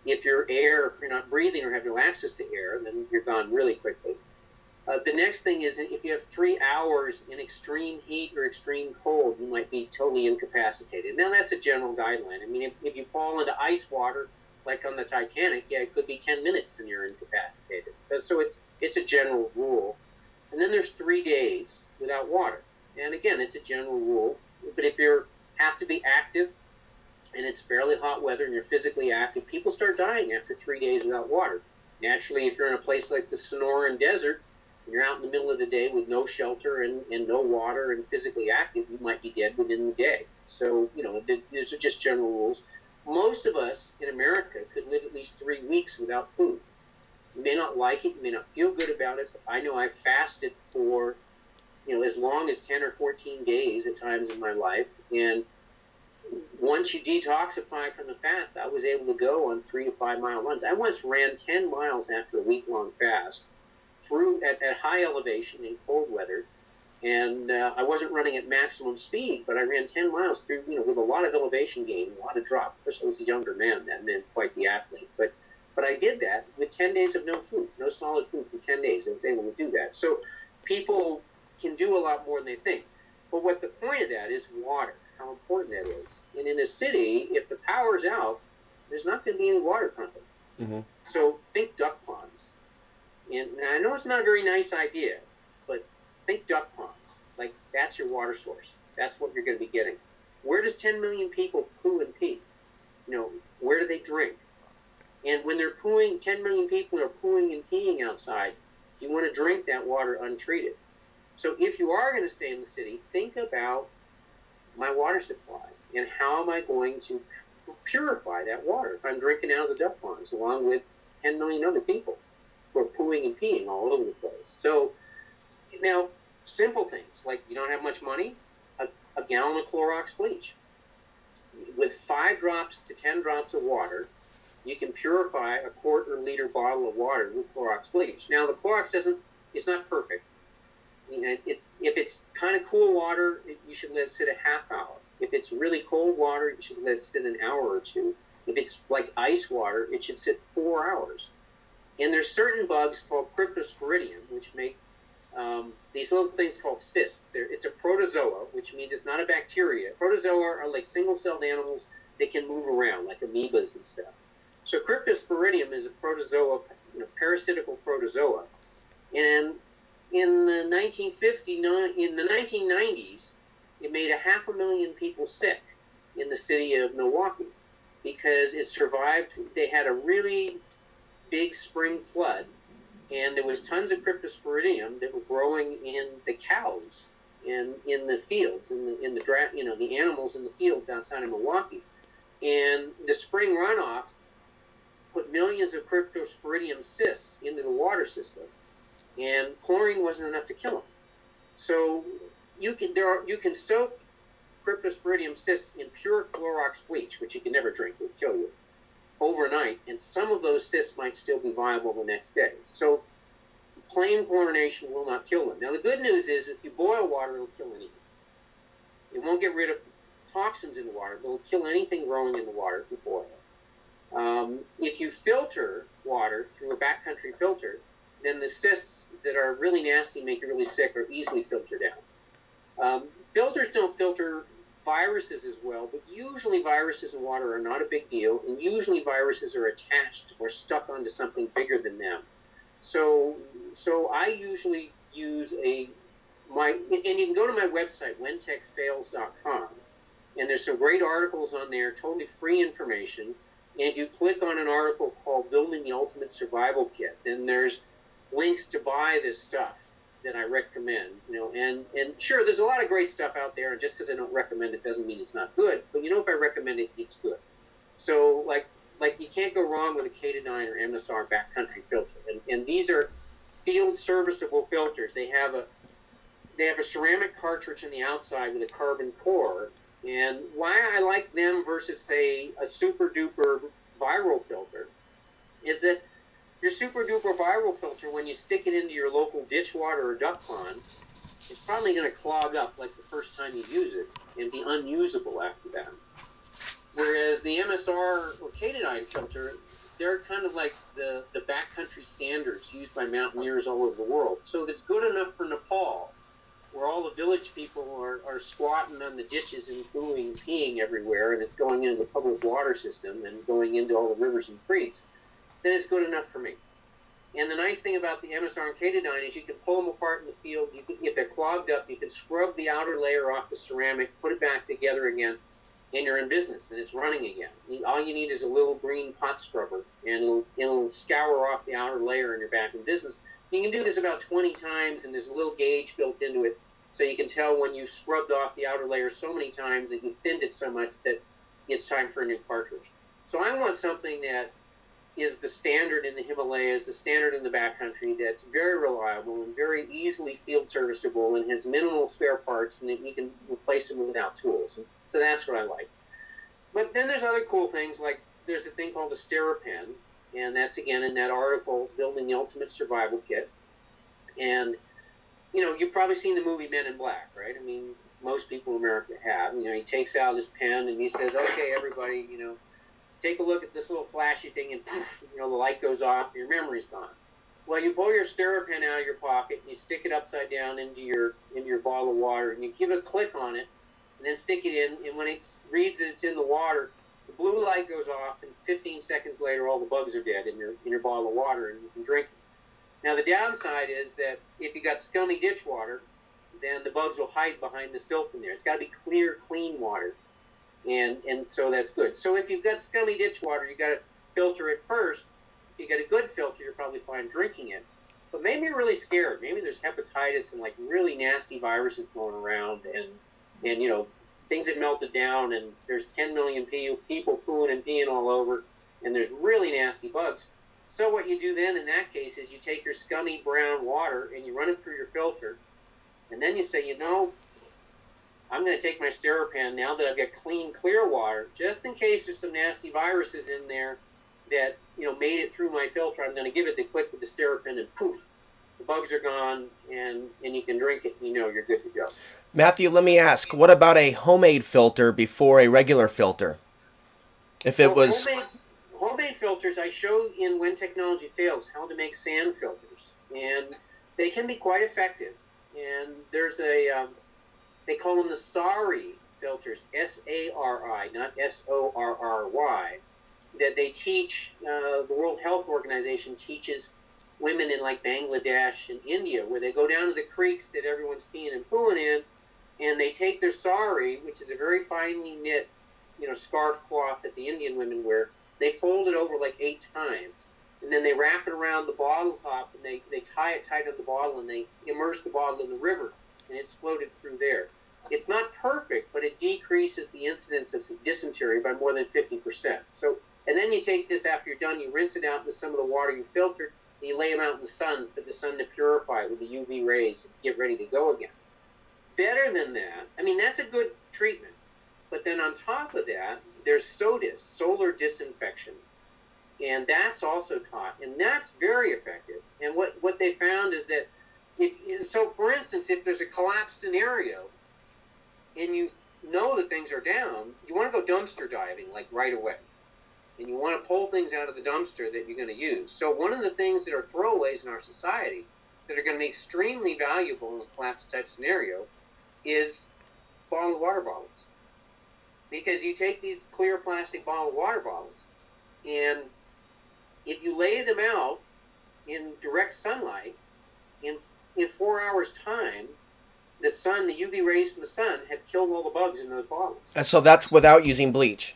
If if you're not breathing or have no access to air, then you're gone really quickly. The next thing is if you have 3 hours in extreme heat or extreme cold, you might be totally incapacitated. Now, that's a general guideline. I mean, if you fall into ice water, like on the Titanic, it could be 10 minutes and you're incapacitated. So it's a general rule. And then there's 3 days without water. And again, it's a general rule. But if you have to be active and it's fairly hot weather and you're physically active, people start dying after 3 days without water. Naturally, if you're in a place like the Sonoran Desert, and you're out in the middle of the day with no shelter and no water and physically active, you might be dead within the day. So, these are just general rules. Most of us in America could live at least 3 weeks without food. You may not like it, you may not feel good about it, but I know I fasted for, as long as 10 or 14 days at times in my life. And once you detoxify from the fast, I was able to go on 3 to 5 mile runs. I once ran 10 miles after a week-long fast at high elevation in cold weather. And I wasn't running at maximum speed, but I ran 10 miles through, with a lot of elevation gain, a lot of drop. Of course, I was a younger man then, and quite the athlete. But I did that with 10 days of no food, no solid food for 10 days. I was able to do that. So people can do a lot more than they think. But what the point of that is water, how important that is. And in a city, if the power's out, there's not going to be any water pumping. Mm-hmm. So think duck ponds. And I know it's not a very nice idea, but think duck ponds. Like, that's your water source. That's what you're going to be getting. Where does 10 million people poo and pee? Where do they drink? And when they're pooing, 10 million people are pooing and peeing outside, you want to drink that water untreated. So if you are going to stay in the city, think about my water supply and how am I going to purify that water if I'm drinking out of the duck ponds along with 10 million other people who are pooing and peeing all over the place. So now, simple things like you don't have much money, a gallon of Clorox bleach. With 5 drops to 10 drops of water, you can purify a quart or liter bottle of water with Clorox bleach. Now, the Clorox it's not perfect. If it's kind of cool water, you should let it sit a half hour. If it's really cold water, you should let it sit an hour or two. If it's like ice water, it should sit 4 hours. And there's certain bugs called Cryptosporidium, which make these little things called cysts. It's a protozoa, which means it's not a bacteria. Protozoa are like single-celled animals that can move around, like amoebas and stuff. So Cryptosporidium is a protozoa, parasitical protozoa. And in the 1990s, it made 500,000 people sick in the city of Milwaukee because it survived. They had a really big spring flood, and there was tons of Cryptosporidium that were growing in the cows in the fields, in the animals in the fields outside of Milwaukee. And the spring runoff put millions of cryptosporidium cysts into the water system, and chlorine wasn't enough to kill them. So you can soak cryptosporidium cysts in pure Clorox bleach, which you can never drink, it'll kill you, overnight, and some of those cysts might still be viable the next day. So plain chlorination will not kill them. Now the good news is if you boil water, it'll kill anything. It won't get rid of toxins in the water, but it'll kill anything growing in the water if you boil it. If you filter water through a backcountry filter, then the cysts that are really nasty and make you really sick are easily filtered out. Filters don't filter viruses as well, but usually viruses in water are not a big deal, and usually viruses are attached or stuck onto something bigger than them. So I usually use and you can go to my website, wentechfails.com, and there's some great articles on there, totally free information. And if you click on an article called Building the Ultimate Survival Kit, then there's links to buy this stuff that I recommend. And sure, there's a lot of great stuff out there, and just because I don't recommend it doesn't mean it's not good. But if I recommend it, it's good. So like you can't go wrong with a K-9 or MSR backcountry filter. And these are field serviceable filters. They have a ceramic cartridge on the outside with a carbon core. And why I like them versus, say, a super-duper viral filter is that your super-duper viral filter, when you stick it into your local ditch water or duck pond, is probably going to clog up like the first time you use it and be unusable after that. Whereas the MSR or K-9 filter, they're kind of like the backcountry standards used by mountaineers all over the world. So if it's good enough for Nepal, where all the village people are squatting on the ditches and peeing everywhere, and it's going into the public water system and going into all the rivers and creeks, then it's good enough for me. And the nice thing about the MSR and K-9 is you can pull them apart in the field. If they're clogged up, you can scrub the outer layer off the ceramic, put it back together again, and you're in business, and it's running again. All you need is a little green pot scrubber, and it'll scour off the outer layer, and you're back in business. You can do this about 20 times, and there's a little gauge built into it, so you can tell when you scrubbed off the outer layer so many times that you thinned it so much that it's time for a new cartridge. So I want something that is the standard in the Himalayas, the standard in the backcountry, that's very reliable and very easily field serviceable and has minimal spare parts, and that you can replace them without tools. And so that's what I like. But then there's other cool things, like there's a thing called a SteriPen, and that's, again, in that article, Building the Ultimate Survival Kit. And you've probably seen the movie Men in Black, right? I mean, most people in America have. He takes out his pen and he says, okay, everybody, take a look at this little flashy thing, and poof, the light goes off and your memory's gone. Well, you pull your SteriPen out of your pocket and you stick it upside down into your bottle of water, and you give a click on it and then stick it in, and when it reads that it's in the water, the blue light goes off, and 15 seconds later all the bugs are dead in your bottle of water, and you can drink it. Now, the downside is that if you got scummy ditch water, then the bugs will hide behind the silt in there. It's got to be clear, clean water, and so that's good. So if you've got scummy ditch water, you got to filter it first. If you got a good filter, you're probably fine drinking it. But maybe you're really scared. Maybe there's hepatitis and really nasty viruses going around, and things have melted down, and there's 10 million people pooing and peeing all over, and there's really nasty bugs. So what you do then in that case is you take your scummy brown water and you run it through your filter, and then you say, I'm going to take my SteriPen now that I've got clean, clear water, just in case there's some nasty viruses in there that made it through my filter. I'm going to give it the click with the SteriPen, and poof, the bugs are gone, and you can drink it, and you're good to go. Matthew, let me ask, what about a homemade filter before a regular filter? If it was... Homemade filters, I show in When Technology Fails how to make sand filters, and they can be quite effective. And there's they call them the SARI filters, S-A-R-I, not S-O-R-R-Y, that they teach, the World Health Organization teaches women in Bangladesh and India, where they go down to the creeks that everyone's peeing and pooing in, and they take their SARI, which is a very finely knit, scarf cloth that the Indian women wear. They fold it over 8 times, and then they wrap it around the bottle top, and they tie it tight on the bottle, and they immerse the bottle in the river, and it's floated through there. It's not perfect, but it decreases the incidence of dysentery by more than 50%. So And then you take this after you're done, you rinse it out with some of the water you filtered, and you lay them out in the sun for the sun to purify with the UV rays and get ready to go again. Better than that, I mean, that's a good treatment. But then on top of that, there's SODIS, solar disinfection. And that's also taught, and that's very effective. And what they found is that, so for instance, if there's a collapse scenario, and you know that things are down, you want to go dumpster diving, like right away. And you want to pull things out of the dumpster that you're going to use. So one of the things that are throwaways in our society that are going to be extremely valuable in a collapse type scenario is bottled water bottles. Because you take these clear plastic bottled water bottles, and if you lay them out in direct sunlight, in 4 hours' time, the sun, the UV rays from the sun have killed all the bugs in those bottles. And so that's without using bleach.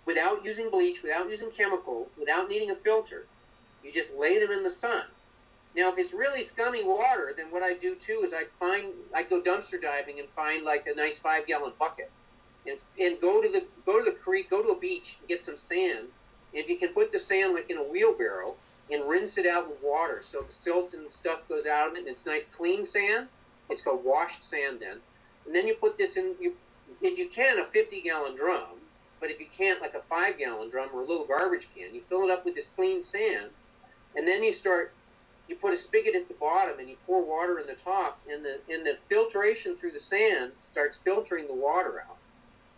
Without using bleach, without using chemicals, without needing a filter. You just lay them in the sun. Now, if it's really scummy water, then what I do too is I go dumpster diving and find like a nice 5-gallon bucket, and go to the creek, go to a beach, and get some sand. And if you can put the sand like in a wheelbarrow and rinse it out with water, so the silt and stuff goes out of it, and it's nice clean sand. It's called washed sand then. And then you put this in, if you can, a 50-gallon drum. But if you can't, like a 5-gallon drum or a little garbage can, you fill it up with this clean sand, and then you put a spigot at the bottom, and you pour water in the top, and the filtration through the sand starts filtering the water out.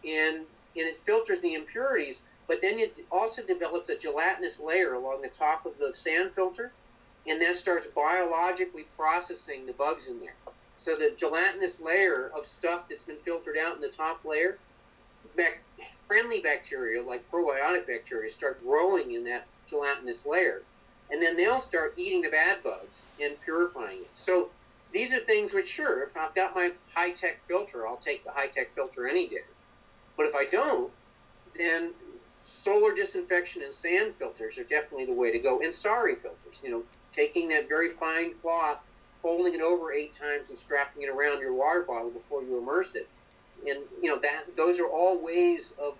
And it filters the impurities, but then it also develops a gelatinous layer along the top of the sand filter, and that starts biologically processing the bugs in there. So the gelatinous layer of stuff that's been filtered out in the top layer, friendly bacteria like probiotic bacteria start growing in that gelatinous layer, and then they'll start eating the bad bugs and purifying it. So these are things which, sure, if I've got my high-tech filter, I'll take the high-tech filter any day. But if I don't, then solar disinfection and sand filters are definitely the way to go. And sorry filters, taking that very fine cloth, folding it over 8 times and strapping it around your water bottle before you immerse it. And those are all ways of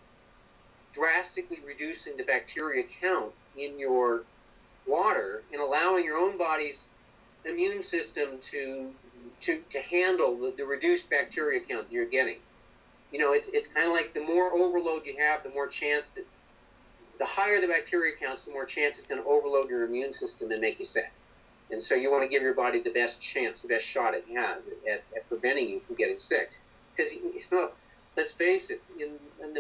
drastically reducing the bacteria count in your water and allowing your own body's immune system to handle the reduced bacteria count that you're getting. It's kind of like the more overload you have, the more chance that the higher the bacteria counts, the more chance it's going to overload your immune system and make you sick. And so you want to give your body the best chance, the best shot it has at preventing you from getting sick. Because let's face it, and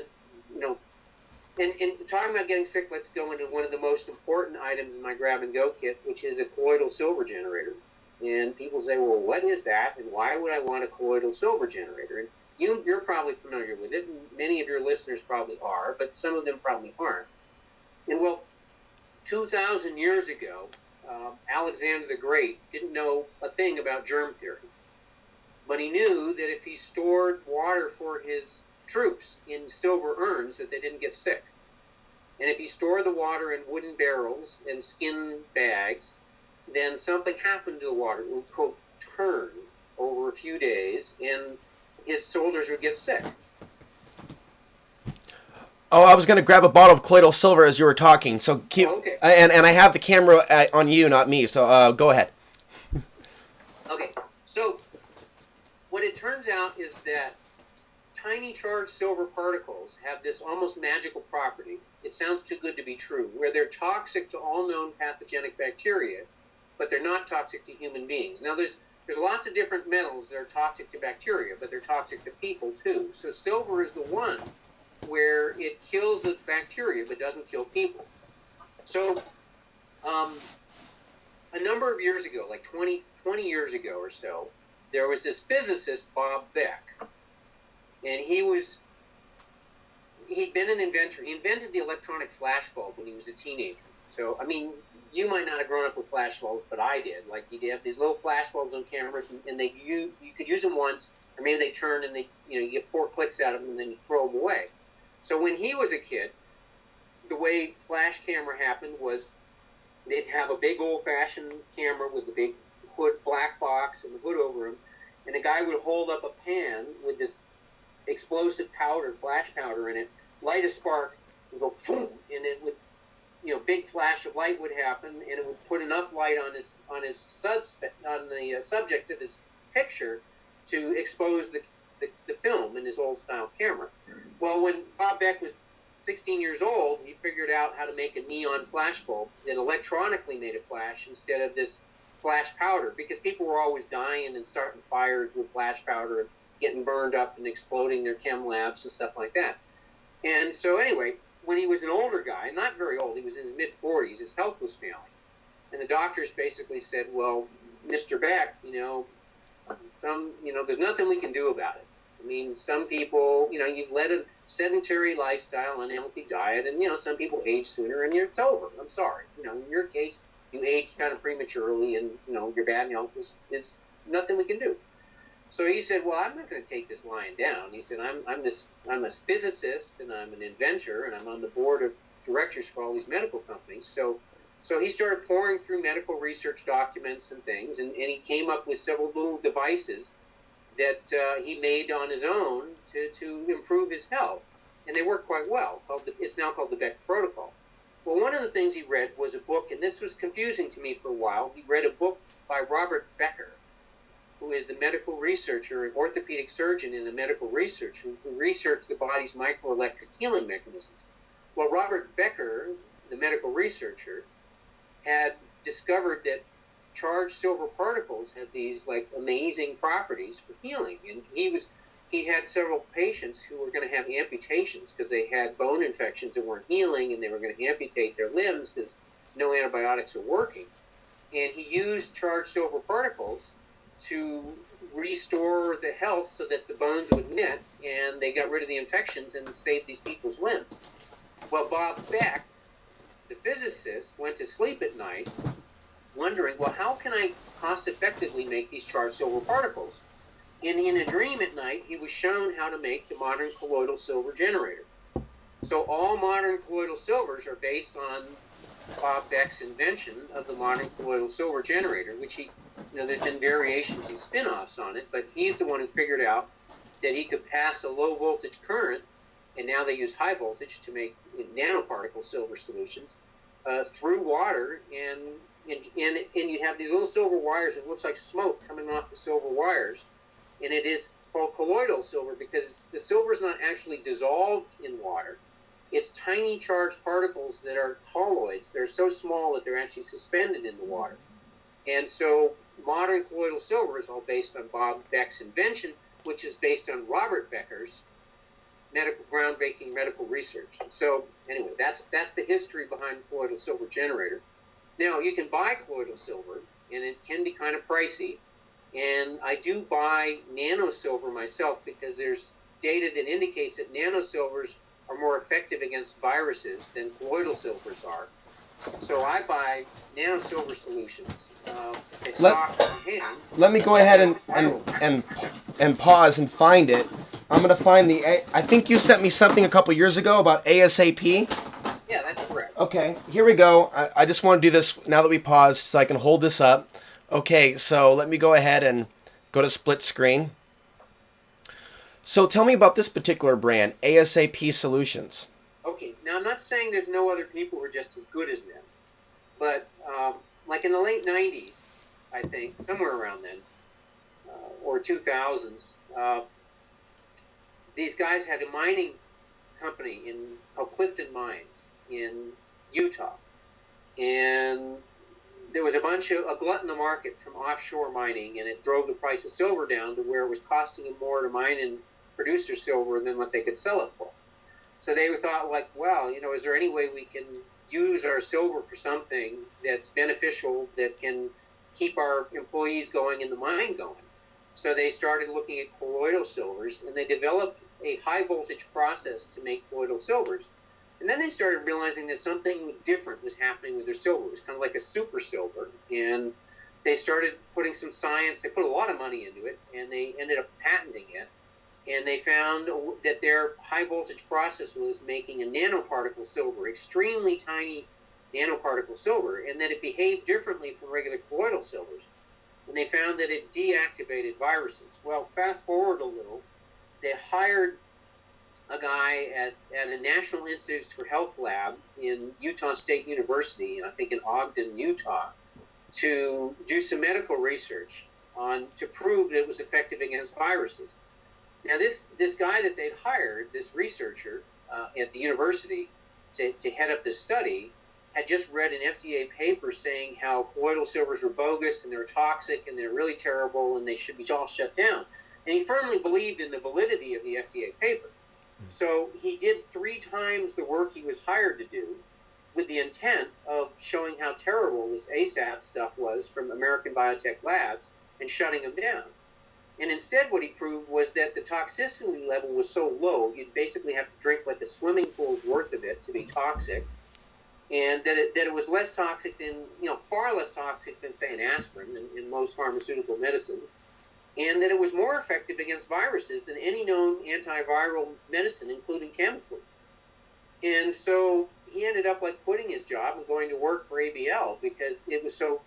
talking about getting sick, let's go into one of the most important items in my grab-and-go kit, which is a colloidal silver generator. And people say, well, what is that, and why would I want a colloidal silver generator? And you're probably familiar with it, and many of your listeners probably are, but some of them probably aren't. And, well, 2,000 years ago, Alexander the Great didn't know a thing about germ theory. But he knew that if he stored water for his troops in silver urns, that they didn't get sick. And if he stored the water in wooden barrels and skin bags, then something happened to the water. It would, quote, turn over a few days, and his soldiers would get sick. Oh, I was going to grab a bottle of colloidal silver as you were talking. So keep, okay. And I have the camera on you, not me. So go ahead. Okay. So what it turns out is that tiny charged silver particles have this almost magical property. It sounds too good to be true, where they're toxic to all known pathogenic bacteria, but they're not toxic to human beings. Now, there's lots of different metals that are toxic to bacteria, but they're toxic to people too. So silver is the one where it kills the bacteria but doesn't kill people. So a number of years ago, like 20 years ago or so, there was this physicist, Bob Beck, and he'd been an inventor. He invented the electronic flashbulb when he was a teenager. So, I mean, you might not have grown up with flashbulbs, but I did. Like, you'd have these little flashbulbs on cameras, and you could use them once, or maybe they turn and you get 4 clicks out of them, and then you throw them away. So when he was a kid, the way flash camera happened was they'd have a big old-fashioned camera with the big hood, black box, and the hood over him, and a guy would hold up a pan with this explosive powder, flash powder in it, light a spark, and go boom, and it would big flash of light would happen, and it would put enough light on the subjects of his picture to expose the film in his old style camera. Well, when Bob Beck was 16 years old, he figured out how to make a neon flash bulb that electronically made a flash instead of this flash powder, because people were always dying and starting fires with flash powder and getting burned up and exploding their chem labs and stuff like that. And so anyway, when he was an older guy, not very old, he was in his mid-40s, his health was failing. And the doctors basically said, well, Mr. Beck, there's nothing we can do about it. I mean, some people, you've led a sedentary lifestyle, unhealthy diet, and, some people age sooner, and it's over. I'm sorry. In your case, you aged kind of prematurely, and, your bad health is nothing we can do. So he said, well, I'm not going to take this lying down. He said, I'm a physicist, and I'm an inventor, and I'm on the board of directors for all these medical companies. So he started pouring through medical research documents and things, and he came up with several little devices that he made on his own to improve his health. And they work quite well. It's now called the Beck Protocol. Well, one of the things he read was a book, and this was confusing to me for a while. He read a book by Robert Becker, who is the medical researcher, an orthopedic surgeon in the medical research, who researched the body's microelectric healing mechanisms. Well, Robert Becker, the medical researcher, had discovered that charged silver particles had these amazing properties for healing, and he had several patients who were going to have amputations because they had bone infections that weren't healing, and they were going to amputate their limbs because no antibiotics were working. And he used charged silver particles to restore the health so that the bones would knit, and they got rid of the infections and saved these people's limbs. Well, Bob Beck, the physicist, went to sleep at night wondering, well, how can I cost effectively make these charged silver particles? And in a dream at night, he was shown how to make the modern colloidal silver generator. So all modern colloidal silvers are based on Bob Beck's invention of the modern colloidal silver generator, which there's been variations and spin-offs on it, but he's the one who figured out that he could pass a low voltage current, and now they use high voltage to make nanoparticle silver solutions, through water, and you have these little silver wires. It looks like smoke coming off the silver wires, and it is called colloidal silver because the silver is not actually dissolved in water. It's tiny charged particles that are colloids. They're so small that they're actually suspended in the water. And so modern colloidal silver is all based on Bob Beck's invention, which is based on Robert Becker's groundbreaking medical research. So anyway, that's the history behind the colloidal silver generator. Now, you can buy colloidal silver, and it can be kind of pricey. And I do buy nano silver myself because there's data that indicates that nano silvers are more effective against viruses than colloidal silvers are. So I buy nano silver solutions. Let me go ahead and pause and find it. I'm going to find I think you sent me something a couple years ago about ASAP. Yeah, that's correct. Okay, here we go. I just want to do this now that we paused so I can hold this up. Okay, so let me go ahead and go to split screen. So tell me about this particular brand, ASAP Solutions. Okay, now I'm not saying there's no other people who are just as good as them, but like in the late 90s, I think, somewhere around then, or 2000s, these guys had a mining company called Clifton Mines in Utah, and there was a glut in the market from offshore mining, and it drove the price of silver down to where it was costing them more to mine and produce their silver than what they could sell it for. So they thought, well, is there any way we can use our silver for something that's beneficial, that can keep our employees going and the mine going? So they started looking at colloidal silvers, and they developed a high voltage process to make colloidal silvers. And then they started realizing that something different was happening with their silver. It was kind of like a super silver. And they started putting some science. They put a lot of money into it, and they ended up patenting it. And they found that their high voltage process was making a nanoparticle silver, extremely tiny nanoparticle silver, and that it behaved differently from regular colloidal silvers. And they found that it deactivated viruses. Well, fast forward a little, they hired a guy at a National Institutes for Health lab in Utah State University, I think in Ogden, Utah, to do some medical research to prove that it was effective against viruses. Now, this guy that they'd hired, this researcher at the university to head up this study, had just read an FDA paper saying how colloidal silvers were bogus and they're toxic and they're really terrible and they should be all shut down. And he firmly believed in the validity of the FDA paper. So he did 3 times the work he was hired to do with the intent of showing how terrible this ASAP stuff was from American biotech labs and shutting them down. And instead what he proved was that the toxicity level was so low, you'd basically have to drink like a swimming pool's worth of it to be toxic, and that it was less toxic than, far less toxic than, say, an aspirin in most pharmaceutical medicines, and that it was more effective against viruses than any known antiviral medicine, including Tamiflu. And so he ended up quitting his job and going to work for ABL because it was so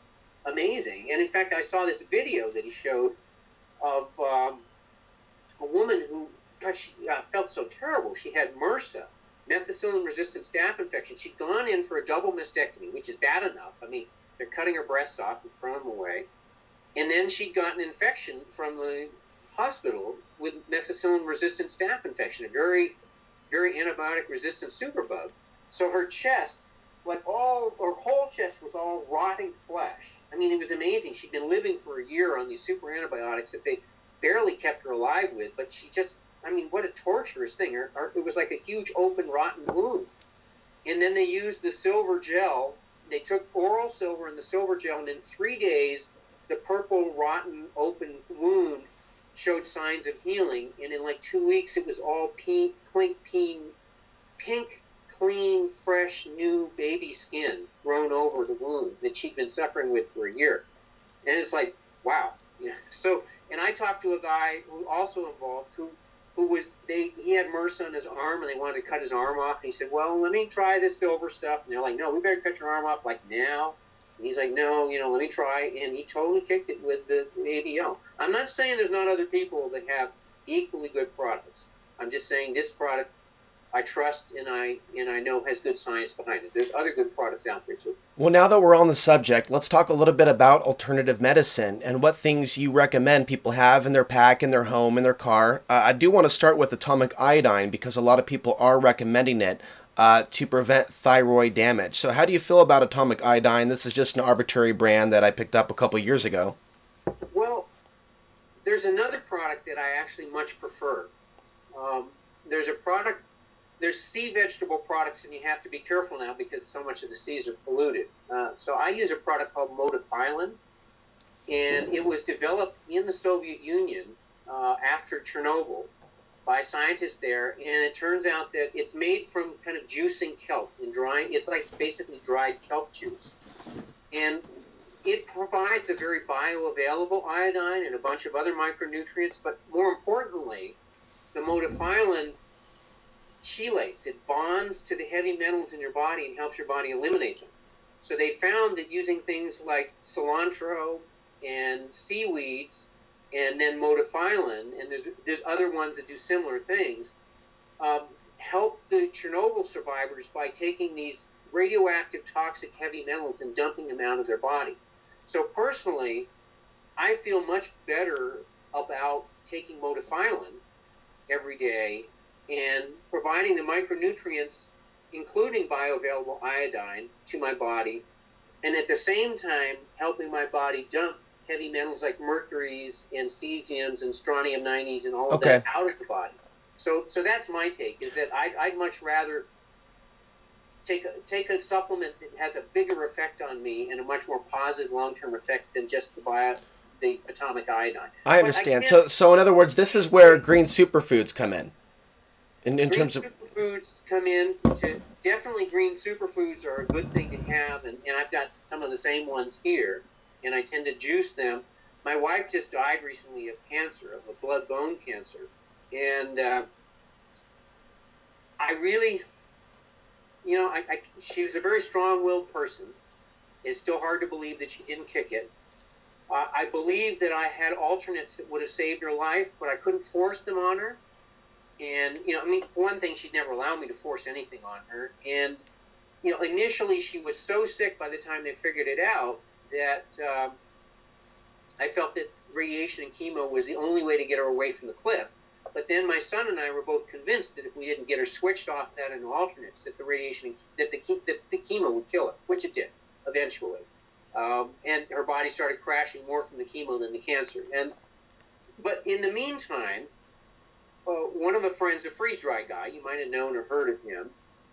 amazing. And in fact, I saw this video that he showed of a woman who, she felt so terrible. She had MRSA, methicillin-resistant staph infection. She'd gone in for a double mastectomy, which is bad enough. I mean, they're cutting her breasts off and throwing them away. And then she'd gotten an infection from the hospital with methicillin-resistant staph infection, a very, very antibiotic-resistant superbug. So her chest, her whole chest was all rotting flesh. I mean, it was amazing. She'd been living for a year on these super antibiotics that they barely kept her alive with, but she just, what a torturous thing. It was like a huge open, rotten wound. And then they used the silver gel. They took oral silver and the silver gel, and in 3 days, the purple, rotten, open wound showed signs of healing. And in 2 weeks, it was all pink, clean, fresh, new baby skin grown over the wound that she'd been suffering with for a year. And it's like, wow. So, and I talked to a guy who also involved he had MRSA on his arm and they wanted to cut his arm off. And he said, well, let me try this silver stuff. And they're like, no, we better cut your arm off now. And he's like, no, let me try. And he totally kicked it with the ABL. I'm not saying there's not other people that have equally good products. I'm just saying this product I trust and I know has good science behind it. There's other good products out there too. Well, now that we're on the subject, let's talk a little bit about alternative medicine and what things you recommend people have in their pack, in their home, in their car. I do want to start with atomic iodine because a lot of people are recommending it to prevent thyroid damage. So how do you feel about atomic iodine? This is just an arbitrary brand that I picked up a couple years ago. Well, there's another product that I actually much prefer. There's sea vegetable products, and you have to be careful now because so much of the seas are polluted. So I use a product called modafinil, and it was developed in the Soviet Union after Chernobyl by scientists there, and it turns out that it's made from kind of juicing kelp and drying. It's like basically dried kelp juice. And it provides a very bioavailable iodine and a bunch of other micronutrients, but more importantly, the modafinil chelates. It bonds to the heavy metals in your body and helps your body eliminate them. So they found that using things like cilantro and seaweeds and then modafinil, and there's other ones that do similar things, help the Chernobyl survivors by taking these radioactive toxic heavy metals and dumping them out of their body. So personally, I feel much better about taking modafinil every day and providing the micronutrients, including bioavailable iodine, to my body, and at the same time helping my body dump heavy metals like mercuries and cesiums and strontium-90s and all of that out of the body. So that's my take, is that I'd much rather take a supplement that has a bigger effect on me and a much more positive long-term effect than just the atomic iodine. I understand. So in other words, this is where green superfoods come in. In terms of superfoods come in. Definitely green superfoods are a good thing to have, and I've got some of the same ones here, and I tend to juice them. My wife just died recently of cancer, of a blood-bone cancer, and I really, she was a very strong-willed person. It's still hard to believe that she didn't kick it. I believe that I had alternates that would have saved her life, but I couldn't force them on her. And, I mean, for one thing, she'd never allow me to force anything on her. And, initially she was so sick by the time they figured it out that I felt that radiation and chemo was the only way to get her away from the cliff. But then my son and I were both convinced that if we didn't get her switched off that into alternates, that the radiation, that the chemo would kill her, which it did eventually. And her body started crashing more from the chemo than the cancer. But in the meantime, one of the friends, a freeze-dry guy, you might have known or heard of him,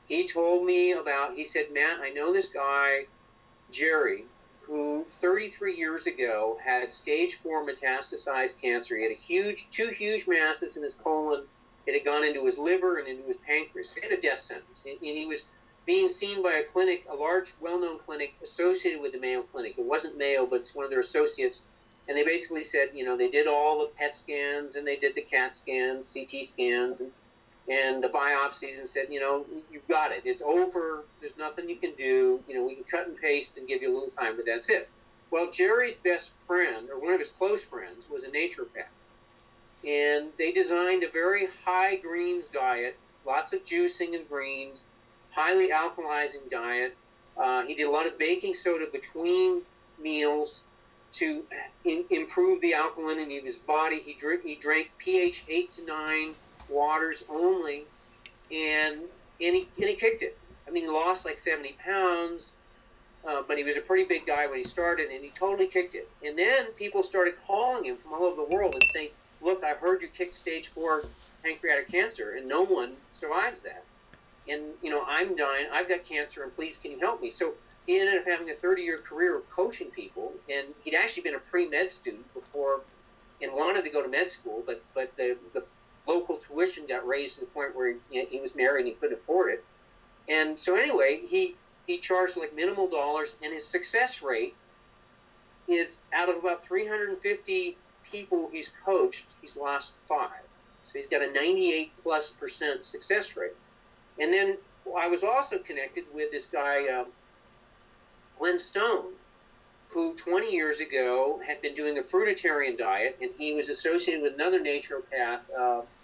he told me he said, Matt, I know this guy, Jerry, who 33 years ago had stage 4 metastasized cancer. He had two huge masses in his colon. It had gone into his liver and into his pancreas. He had a death sentence. And he was being seen by a large, well-known clinic associated with the Mayo Clinic. It wasn't Mayo, but it's one of their associates. And they basically said, they did all the PET scans and they did the CAT scans, CT scans, and the biopsies, and said, you've got it. It's over. There's nothing you can do. We can cut and paste and give you a little time, but that's it. Well, Jerry's best friend, or one of his close friends, was a naturopath. And they designed a very high greens diet, lots of juicing and greens, highly alkalizing diet. He did a lot of baking soda between meals to improve the alkalinity of his body. He drank pH 8 to 9 waters only, and he kicked it. I mean, he lost like 70 pounds, but he was a pretty big guy when he started, and he totally kicked it. And then people started calling him from all over the world and saying, look, I've heard you kicked stage 4 pancreatic cancer, and no one survives that. And, I'm dying, I've got cancer, and please, can you help me? So he ended up having a 30-year career of coaching people, and he'd actually been a pre-med student before and wanted to go to med school, but the local tuition got raised to the point where he was married and he couldn't afford it. And so anyway, he charged like minimal dollars, and his success rate is, out of about 350 people he's coached, he's lost 5. So he's got a 98+% success rate. And then I was also connected with this guy, Glenn Stone, who 20 years ago had been doing a fruitarian diet, and he was associated with another naturopath,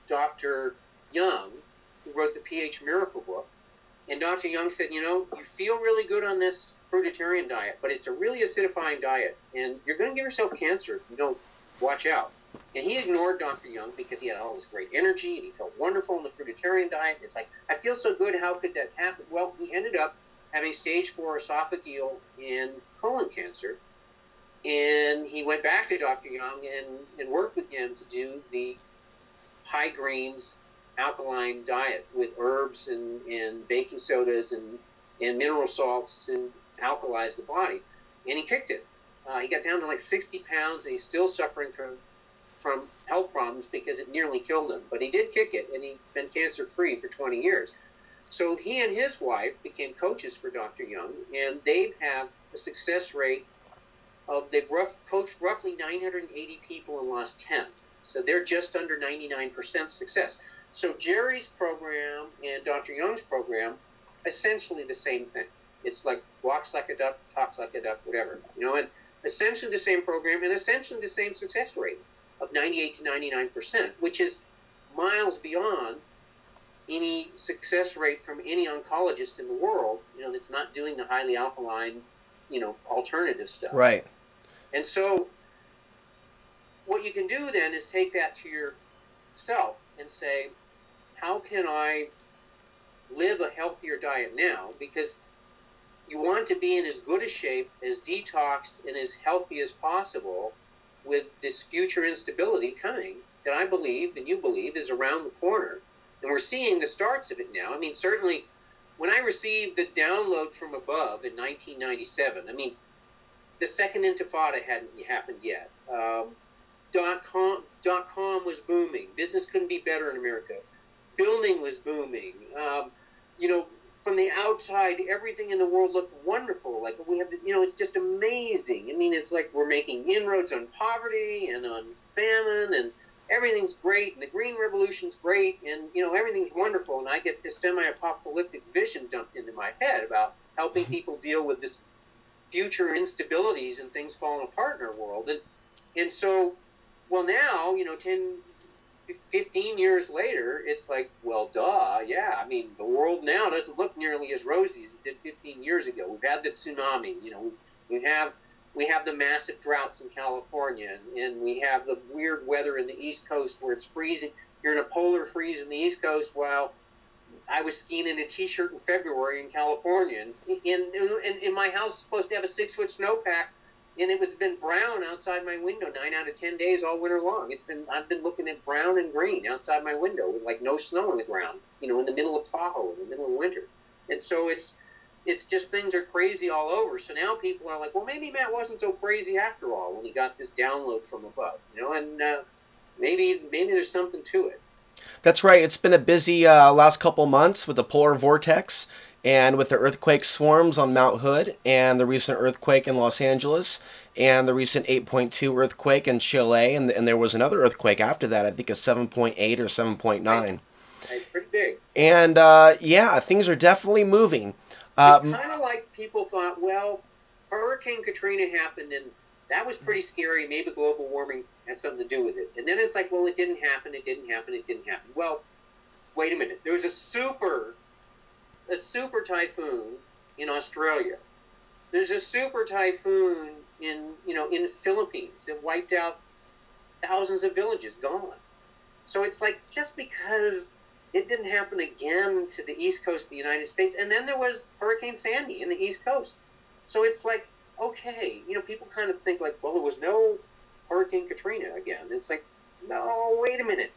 Dr. Young, who wrote the pH Miracle book. And Dr. Young said, you feel really good on this fruitarian diet, but it's a really acidifying diet, and you're going to give yourself cancer if you don't watch out. And he ignored Dr. Young because he had all this great energy, and he felt wonderful on the fruitarian diet. It's like, I feel so good, how could that happen? Well, he ended up having stage 4 esophageal and colon cancer, and he went back to Dr. Young and worked with him to do the high greens alkaline diet with herbs and baking sodas and mineral salts to alkalize the body. And he kicked it. He got down to like 60 pounds, and he's still suffering from health problems because it nearly killed him. But he did kick it, and he's been cancer-free for 20 years. So he and his wife became coaches for Dr. Young, and they have a success rate of, they've coached roughly 980 people and lost 10. So they're just under 99% success. So Jerry's program and Dr. Young's program, essentially the same thing. It's like walks like a duck, talks like a duck, whatever. And essentially the same program and essentially the same success rate of 98 to 99%, which is miles beyond any success rate from any oncologist in the world, that's not doing the highly alkaline, alternative stuff. Right. And so what you can do then is take that to yourself and say, how can I live a healthier diet now? Because you want to be in as good a shape, as detoxed, and as healthy as possible with this future instability coming that I believe, and you believe, is around the corner. And we're seeing the starts of it now. I mean, certainly, when I received the download from above in 1997, the second intifada hadn't happened yet. .com was booming. Business couldn't be better in America. Building was booming. From the outside, everything in the world looked wonderful. Like we have, it's just amazing. It's like we're making inroads on poverty and on famine, and everything's great, and the Green Revolution's great, and everything's wonderful. And I get this semi-apocalyptic vision dumped into my head about helping people deal with this future instabilities and things falling apart in our world. And so, well, now, 15 years later, it's like, well, duh, yeah. I mean, the world now doesn't look nearly as rosy as it did 15 years ago. We've had the tsunami, we have the massive droughts in California, and we have the weird weather in the East Coast where it's freezing. You're in a polar freeze in the East Coast while I was skiing in a T-shirt in February in California. And my house is supposed to have a 6-foot snowpack, and it was been brown outside my window 9 out of 10 days all winter long. I've been looking at brown and green outside my window with like no snow on the ground, in the middle of Tahoe in the middle of winter. And so it's just things are crazy all over. So now people are like, well, maybe Matt wasn't so crazy after all when he got this download from above, and maybe there's something to it. That's right. It's been a busy last couple months with the polar vortex and with the earthquake swarms on Mount Hood and the recent earthquake in Los Angeles and the recent 8.2 earthquake in Chile. And there was another earthquake after that, I think a 7.8 or 7.9. Right. Pretty big. And, yeah, things are definitely moving. It's kind of like people thought, well, Hurricane Katrina happened and that was pretty scary. Maybe global warming had something to do with it. And then it's like, well, it didn't happen. Well, wait a minute. There was a super typhoon in Australia. There's a super typhoon in the Philippines that wiped out thousands of villages, gone. So it's like, just because it didn't happen again to the East Coast of the United States, and then there was Hurricane Sandy in the East Coast. So it's like, okay, people kind of think like, well, there was no Hurricane Katrina again. It's like, no, wait a minute.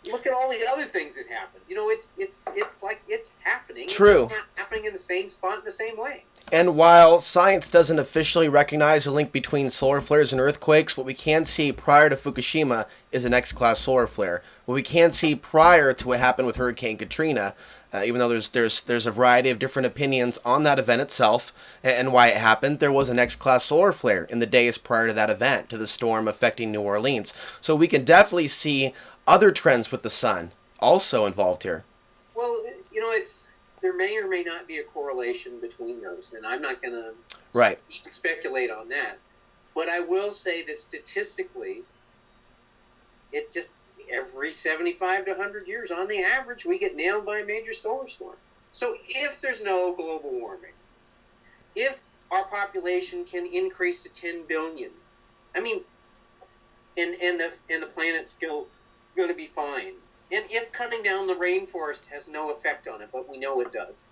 Look at all the other things that happened. It's like it's happening. True. It's happening in the same spot in the same way. And while science doesn't officially recognize a link between solar flares and earthquakes, what we can see prior to Fukushima is an X-class solar flare. What we can see prior to what happened with Hurricane Katrina, even though there's a variety of different opinions on that event itself and why it happened, there was an X-class solar flare in the days prior to that event, to the storm affecting New Orleans. So we can definitely see other trends with the sun also involved here. Well, there may or may not be a correlation between those, and I'm not going to speculate on that. But I will say that statistically, it just every 75 to 100 years, on the average, we get nailed by a major solar storm. So if there's no global warming, if our population can increase to 10 billion, and the planet's still going to be fine. And if cutting down the rainforest has no effect on it, but we know it does.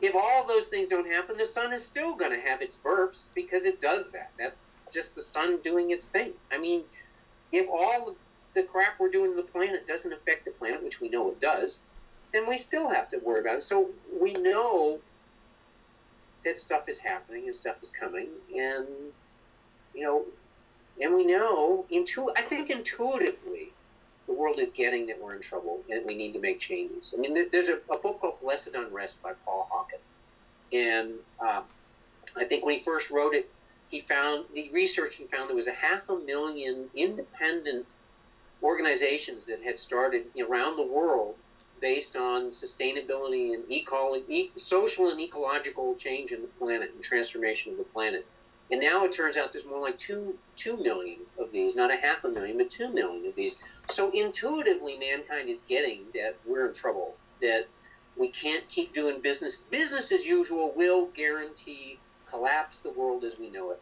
If all those things don't happen, the sun is still going to have its burps because it does that. That's just the sun doing its thing. If all the crap we're doing to the planet doesn't affect the planet, which we know it does, then we still have to worry about it. So we know that stuff is happening and stuff is coming, and we know I think intuitively the world is getting that we're in trouble and we need to make changes. There's a book called Blessed Unrest by Paul Hawken. And I think when he first wrote it, he researched and found there was 500,000 independent organizations that had started around the world based on sustainability and social and ecological change in the planet and transformation of the planet. And now it turns out there's more like 2 million of these, not 500,000, but 2 million of these. So intuitively, mankind is getting that we're in trouble, that we can't keep doing business. Business as usual will guarantee collapse the world as we know it.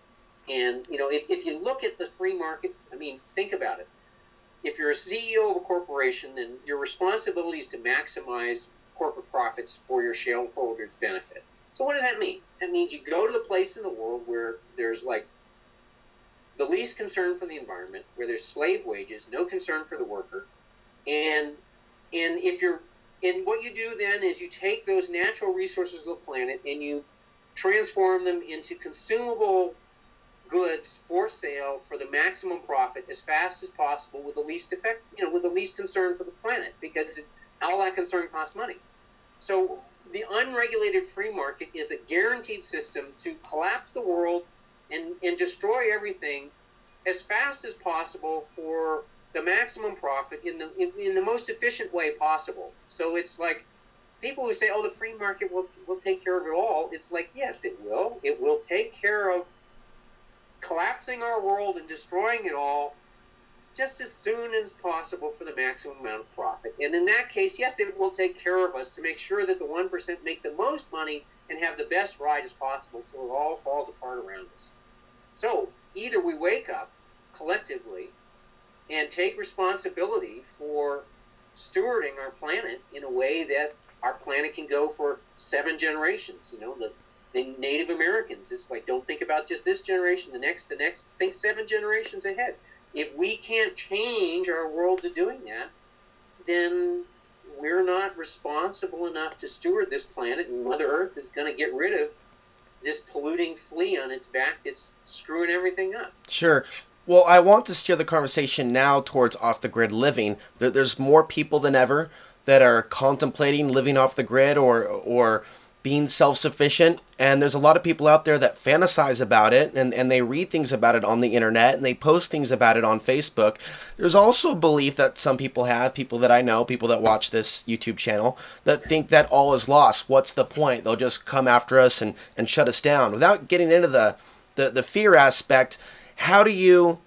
And, if you look at the free market, think about it. If you're a CEO of a corporation, then your responsibility is to maximize corporate profits for your shareholders' benefit. So what does that mean? That means you go to the place in the world where there's like the least concern for the environment, where there's slave wages, no concern for the worker, and what you do then is you take those natural resources of the planet and you transform them into consumable goods for sale for the maximum profit as fast as possible with the least effect, with the least concern for the planet, because all that concern costs money. So the unregulated free market is a guaranteed system to collapse the world and destroy everything as fast as possible for the maximum profit in the most efficient way possible. So it's like people who say, oh, the free market will take care of it all. It's like, yes, it will. It will take care of collapsing our world and destroying it all just as soon as possible for the maximum amount of profit. And in that case, yes, it will take care of us to make sure that the 1% make the most money and have the best ride as possible until it all falls apart around us. So either we wake up collectively and take responsibility for stewarding our planet in a way that our planet can go for 7 generations. You know, the Native Americans, it's like, don't think about just this generation, the next, think 7 generations ahead. If we can't change our world to doing that, then we're not responsible enough to steward this planet, and Mother Earth is going to get rid of this polluting flea on its back that's screwing everything up. Sure. Well, I want to steer the conversation now towards off-the-grid living. There's more people than ever that are contemplating living off the grid or being self-sufficient, and there's a lot of people out there that fantasize about it, and they read things about it on the internet, and they post things about it on Facebook. There's also a belief that some people have, people that I know, people that watch this YouTube channel, that think that all is lost. What's the point? They'll just come after us and shut us down. Without getting into the fear aspect, how do you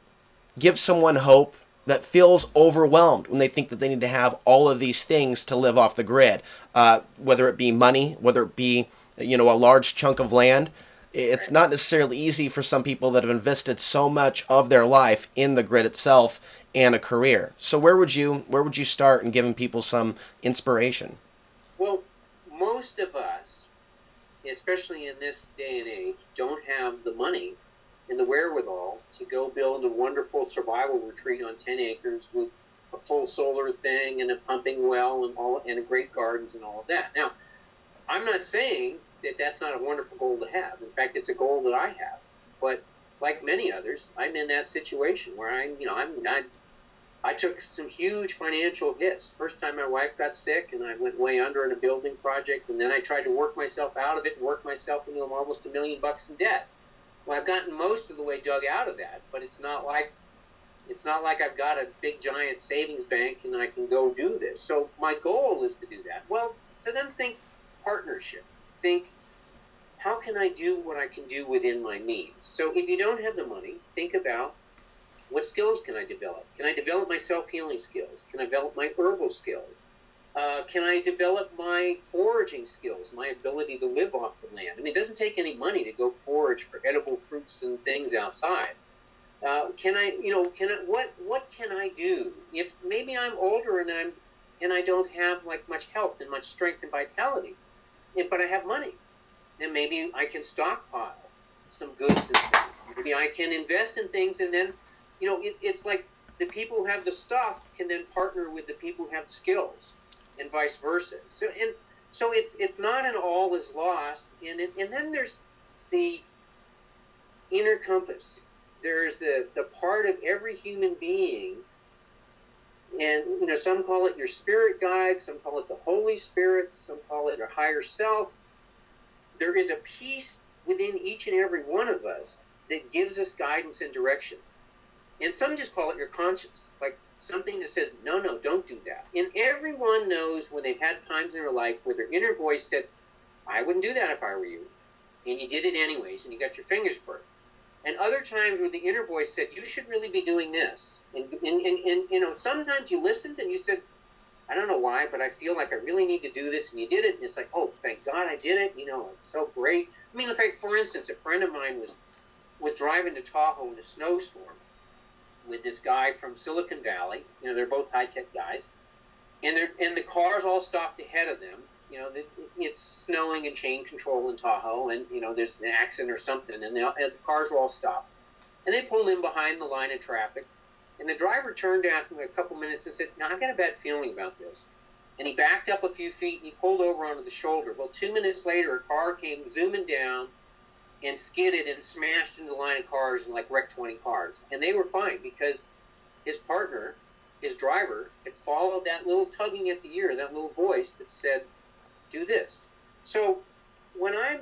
give someone hope that feels overwhelmed when they think that they need to have all of these things to live off the grid, whether it be money, whether it be, you know, a large chunk of land? It's not necessarily easy for some people that have invested so much of their life in the grid itself and a career. So where would you start in giving people some inspiration? Well, most of us, especially in this day and age, don't have the money and the wherewithal to go build a wonderful survival retreat on 10 acres with a full solar thing and a pumping well and a great gardens and all of that. Now, I'm not saying that that's not a wonderful goal to have. In fact, it's a goal that I have. But like many others, I'm in that situation where I took some huge financial hits. First time my wife got sick and I went way under in a building project, and then I tried to work myself out of it and work myself into almost $1 million in debt. Well, I've gotten most of the way dug out of that, but it's not like I've got a big giant savings bank and I can go do this. So my goal is to do that. Well, so then think partnership. Think, how can I do what I can do within my means? So if you don't have the money, think about, what skills can I develop? Can I develop my self-healing skills? Can I develop my herbal skills? Can I develop my foraging skills, my ability to live off the land? I mean, it doesn't take any money to go forage for edible fruits and things outside. What can I do if maybe I'm older and I don't have like much health and much strength and vitality, but I have money? Then maybe I can stockpile some goods and things. Maybe I can invest in things, and then, it's like the people who have the stuff can then partner with the people who have the skills, and vice versa. So it's not an all is lost. And then there's the inner compass. There's the part of every human being, and some call it your spirit guide, some call it the Holy Spirit, some call it your higher self. There is a piece within each and every one of us that gives us guidance and direction. And some just call it your conscience, like something that says, no, don't do that. And everyone knows when they've had times in their life where their inner voice said, I wouldn't do that if I were you. And you did it anyways, and you got your fingers burned. And other times where the inner voice said, you should really be doing this. And sometimes you listened and you said, I don't know why, but I feel like I really need to do this. And you did it, and it's like, oh, thank God I did it. It's so great. I mean, for instance, a friend of mine was driving to Tahoe in a snowstorm with this guy from Silicon Valley. They're both high-tech guys. And the cars all stopped ahead of them. It's snowing and chain control in Tahoe, and, there's an accident or something, and the cars were all stopped. And they pulled in behind the line of traffic, and the driver turned after a couple minutes and said, I've got a bad feeling about this. And he backed up a few feet, and he pulled over onto the shoulder. Well, 2 minutes later, a car came zooming down and skidded and smashed into the line of cars and, wrecked 20 cars. And they were fine because his partner, his driver, had followed that little tugging at the ear, that little voice that said, do this. So when I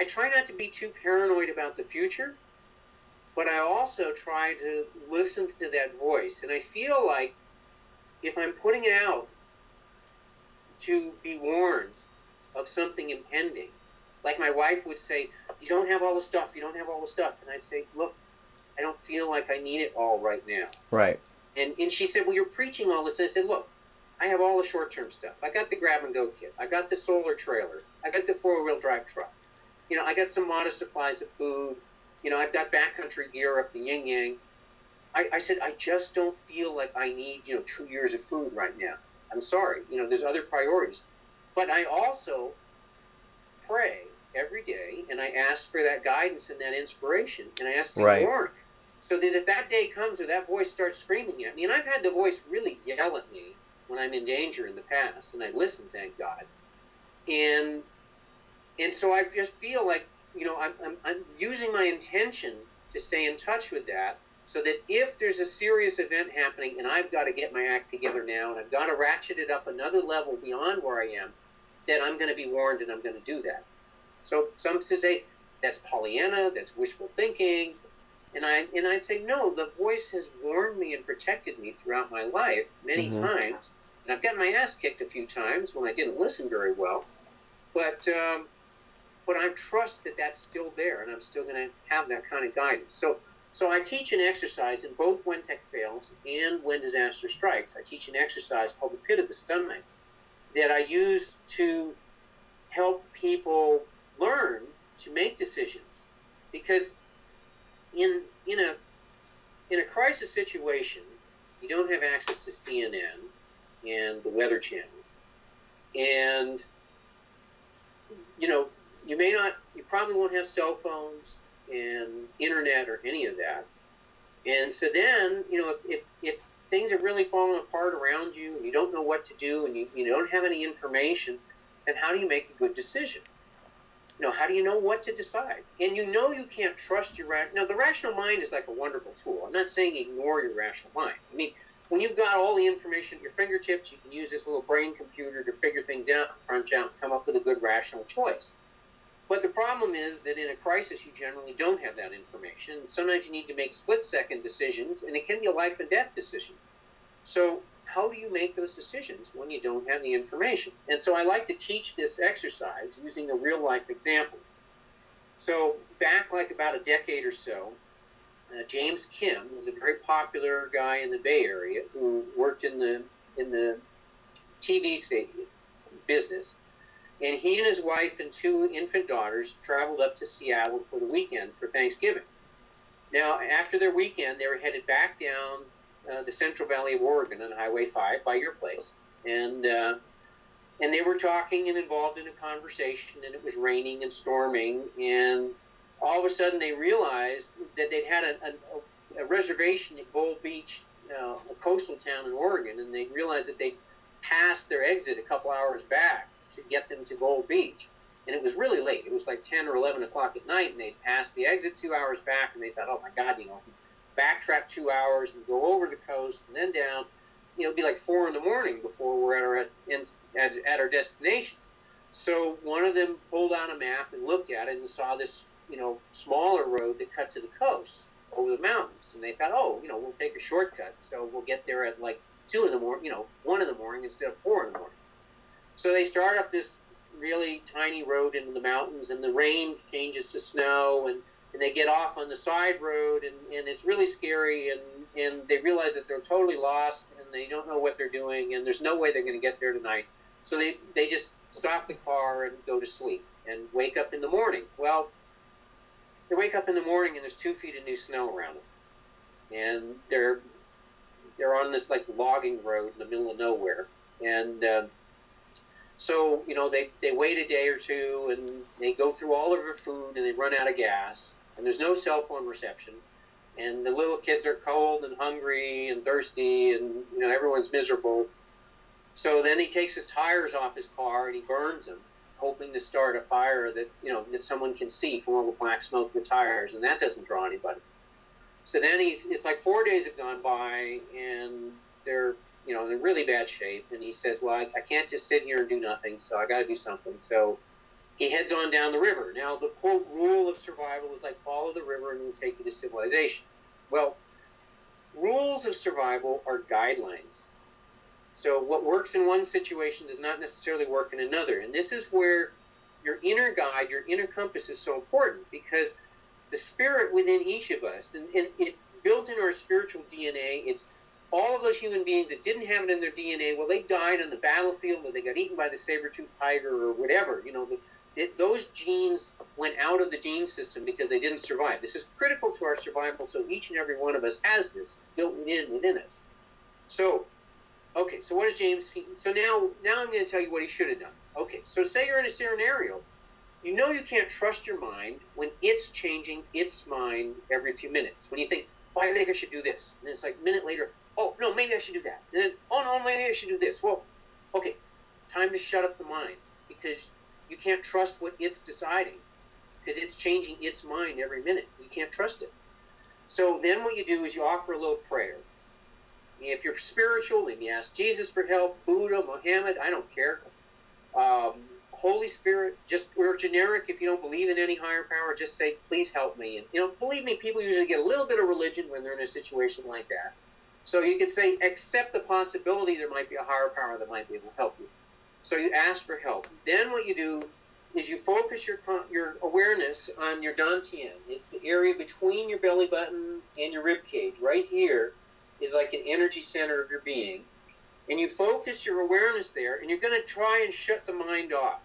try not to be too paranoid about the future, but I also try to listen to that voice. And I feel like if I'm putting it out to be warned of something impending, like my wife would say, you don't have all the stuff, you don't have all the stuff. And I'd say, look, I don't feel like I need it all right now. Right. And she said, well, you're preaching all this. And I said, look, I have all the short-term stuff. I got the grab-and-go kit. I got the solar trailer. I got the four-wheel drive truck. You know, I got some modest supplies of food. You know, I've got backcountry gear up the yin-yang. I said, I just don't feel like I need, 2 years of food right now. I'm sorry. There's other priorities. But I also pray every day, and I ask for that guidance and that inspiration, and I ask to be warned. So that if that day comes or that voice starts screaming at me, and I've had the voice really yell at me when I'm in danger in the past, and I listen, thank God. And so I just feel like, I'm using my intention to stay in touch with that, so that if there's a serious event happening and I've got to get my act together now and I've got to ratchet it up another level beyond where I am, then I'm going to be warned and I'm going to do that. So some say that's Pollyanna, that's wishful thinking, and I'd say no. The voice has warned me and protected me throughout my life many times, and I've gotten my ass kicked a few times when I didn't listen very well, but I trust that that's still there, and I'm still going to have that kind of guidance. So I teach an exercise in both When Tech Fails and When Disaster Strikes. I teach an exercise called the Pit of the Stomach that I use to help people learn to make decisions. Because in a crisis situation, you don't have access to CNN and the Weather Channel. And, you probably won't have cell phones and internet or any of that. And so then, if things are really falling apart around you and you don't know what to do and you don't have any information, then how do you make a good decision? How do you know what to decide? And you can't trust your now, the rational mind is like a wonderful tool. I'm not saying ignore your rational mind. I mean, when you've got all the information at your fingertips, you can use this little brain computer to figure things out, crunch out, and come up with a good rational choice. But the problem is that in a crisis, you generally don't have that information. Sometimes you need to make split-second decisions, and it can be a life and death decision. So how do you make those decisions when you don't have the information? And so I like to teach this exercise using a real-life example. So back like about a decade or so, James Kim was a very popular guy in the Bay Area who worked in the TV station business. And he and his wife and 2 infant daughters traveled up to Seattle for the weekend for Thanksgiving. Now, after their weekend, they were headed back down the Central Valley of Oregon on Highway 5 by your place. And they were talking and involved in a conversation, and it was raining and storming. And all of a sudden, they realized that they'd had a reservation at Gold Beach, a coastal town in Oregon, and they realized that they passed their exit a couple hours back to get them to Gold Beach. And it was really late. It was like 10 or 11 o'clock at night, and they'd passed the exit 2 hours back, and they thought, oh my God, backtrack 2 hours and go over the coast and then down. It'd be like 4 in the morning before we're at our destination. So one of them pulled out a map and looked at it and saw this, smaller road that cut to the coast over the mountains. And they thought, we'll take a shortcut. So we'll get there at like 2 in the morning, 1 in the morning instead of 4 in the morning. So they start up this really tiny road into the mountains, and the rain changes to snow, and they get off on the side road, and it's really scary, and they realize that they're totally lost, and they don't know what they're doing, and there's no way they're going to get there tonight. So they just stop the car and go to sleep and wake up in the morning. Well, they wake up in the morning, and there's 2 feet of new snow around them. And they're on this like logging road in the middle of nowhere. And so, they wait a day or two, and they go through all of their food, and they run out of gas, and there's no cell phone reception, and the little kids are cold and hungry and thirsty, and, everyone's miserable. So then he takes his tires off his car, and he burns them, hoping to start a fire that, that someone can see from all the black smoke in the tires, and that doesn't draw anybody. So then it's like 4 days have gone by, and they're in really bad shape, and he says, well, I can't just sit here and do nothing, so I got to do something. So he heads on down the river. Now, the quote rule of survival is like, follow the river and we'll take you to civilization. Well, rules of survival are guidelines. So what works in one situation does not necessarily work in another, and this is where your inner guide, your inner compass is so important, because the spirit within each of us, and it's built in our spiritual DNA. It's all of those human beings that didn't have it in their DNA. Well, they died on the battlefield, or they got eaten by the saber-toothed tiger, or whatever. You know, those genes went out of the gene system because they didn't survive. This is critical to our survival, so each and every one of us has this built within us. So, okay, so what does James... So now I'm going to tell you what he should have done. Okay, so say you're in a scenario. You know you can't trust your mind when it's changing its mind every few minutes. When you think, oh, I think I should do this. And then it's like a minute later, oh, no, maybe I should do that. And then, oh, no, maybe I should do this. Well, okay, time to shut up the mind, because you can't trust what it's deciding, because it's changing its mind every minute. You can't trust it. So then what you do is you offer a little prayer. If you're spiritual, then you ask Jesus for help, Buddha, Muhammad, I don't care. Holy Spirit, or generic, if you don't believe in any higher power, just say, please help me. And, you know, believe me, people usually get a little bit of religion when they're in a situation like that. So you could say, accept the possibility there might be a higher power that might be able to help you. So you ask for help. Then what you do is you focus your awareness on your dantian. It's the area between your belly button and your rib cage. Right here is like an energy center of your being. And you focus your awareness there, and you're going to try and shut the mind off.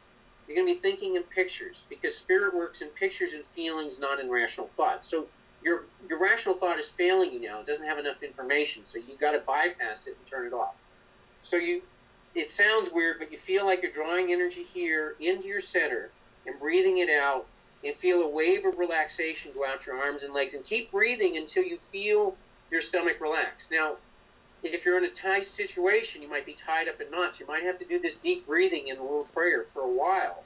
You're going to be thinking in pictures, because spirit works in pictures and feelings, not in rational thought. So your rational thought is failing you now. It doesn't have enough information, so you've got to bypass it and turn it off. So it sounds weird, but you feel like you're drawing energy here into your center and breathing it out, and feel a wave of relaxation go out your arms and legs, and keep breathing until you feel your stomach relax. Now, if you're in a tight situation, you might be tied up in knots. You might have to do this deep breathing and a little prayer for a while.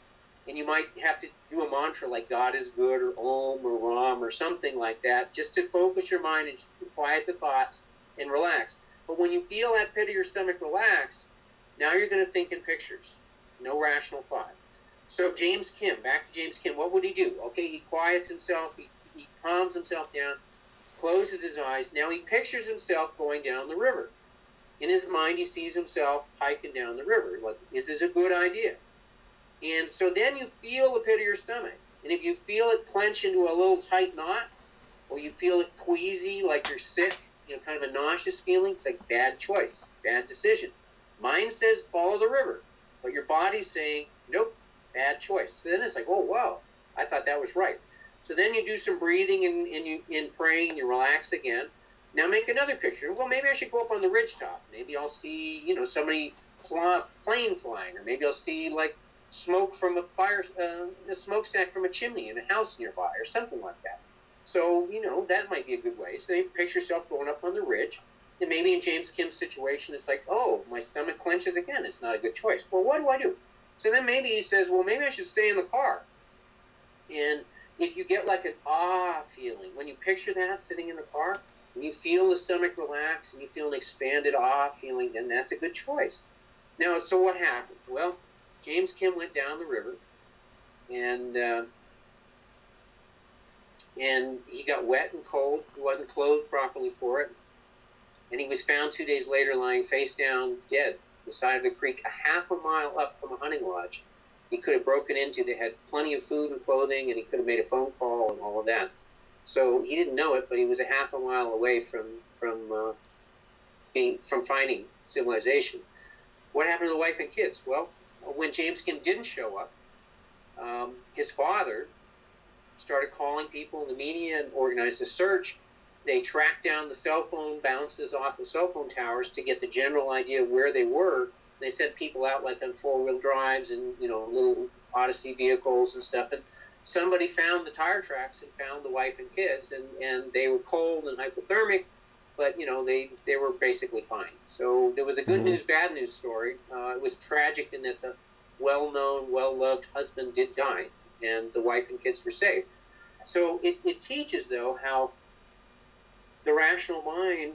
And you might have to do a mantra like God is good, or Om, or Ram, or something like that, just to focus your mind and quiet the thoughts and relax. But when you feel that pit of your stomach relax, now you're going to think in pictures. No rational thought. So James Kim, back to James Kim, what would he do? Okay, he quiets himself, he calms himself down, closes his eyes. Now he pictures himself going down the river. In his mind, he sees himself hiking down the river. Like, is this a good idea? And so then you feel the pit of your stomach. And if you feel it clench into a little tight knot, or you feel it queasy, like you're sick, you know, kind of a nauseous feeling, it's like bad choice, bad decision. Mind says follow the river, but your body's saying, nope, bad choice. So then it's like, oh, wow, I thought that was right. So then you do some breathing and praying, you relax again. Now make another picture. Well, maybe I should go up on the ridgetop. Maybe I'll see, you know, somebody plane flying, or maybe I'll see like smoke from a smokestack from a chimney in a house nearby, or something like that. So, you know, that might be a good way. So you picture yourself going up on the ridge, and maybe in James Kim's situation, it's like, oh, my stomach clenches again. It's not a good choice. Well, what do I do? So then maybe he says, well, maybe I should stay in the car. And if you get like an feeling, when you picture that sitting in the car, and you feel the stomach relax, and you feel an expanded feeling, then that's a good choice. Now, so what happened? Well, James Kim went down the river, and he got wet and cold. He wasn't clothed properly for it. And he was found 2 days later lying face down, dead, on the side of the creek, a half a mile up from a hunting lodge he could have broken into. They had plenty of food and clothing, and he could have made a phone call and all of that. So he didn't know it, but he was a half a mile away from finding civilization. What happened to the wife and kids? Well, when James Kim didn't show up, his father started calling people in the media and organized a search. They tracked down the cell phone bounces off the cell phone towers to get the general idea of where they were. They sent people out like on four-wheel drives and, you know, little Odyssey vehicles and stuff. And somebody found the tire tracks and found the wife and kids, and they were cold and hypothermic, but, you know, they were basically fine. So there was a good news, bad news story. It was tragic in that the well-known, well-loved husband did die, and the wife and kids were saved. So it teaches, though, how the rational mind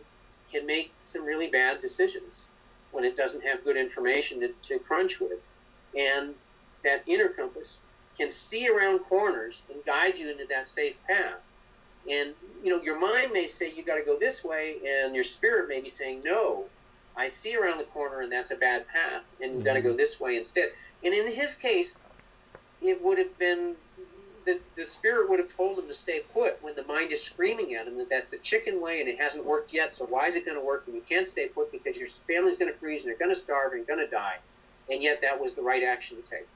can make some really bad decisions when it doesn't have good information to crunch with. And that inner compass can see around corners and guide you into that safe path. And, you know, your mind may say you got to go this way, and your spirit may be saying, no, I see around the corner, and that's a bad path, and you've got to go this way instead. And in his case, it would have been the spirit would have told him to stay put when the mind is screaming at him that that's the chicken way and it hasn't worked yet, so why is it going to work? And you can't stay put because your family's going to freeze and they're going to starve and going to die. And yet that was the right action to take.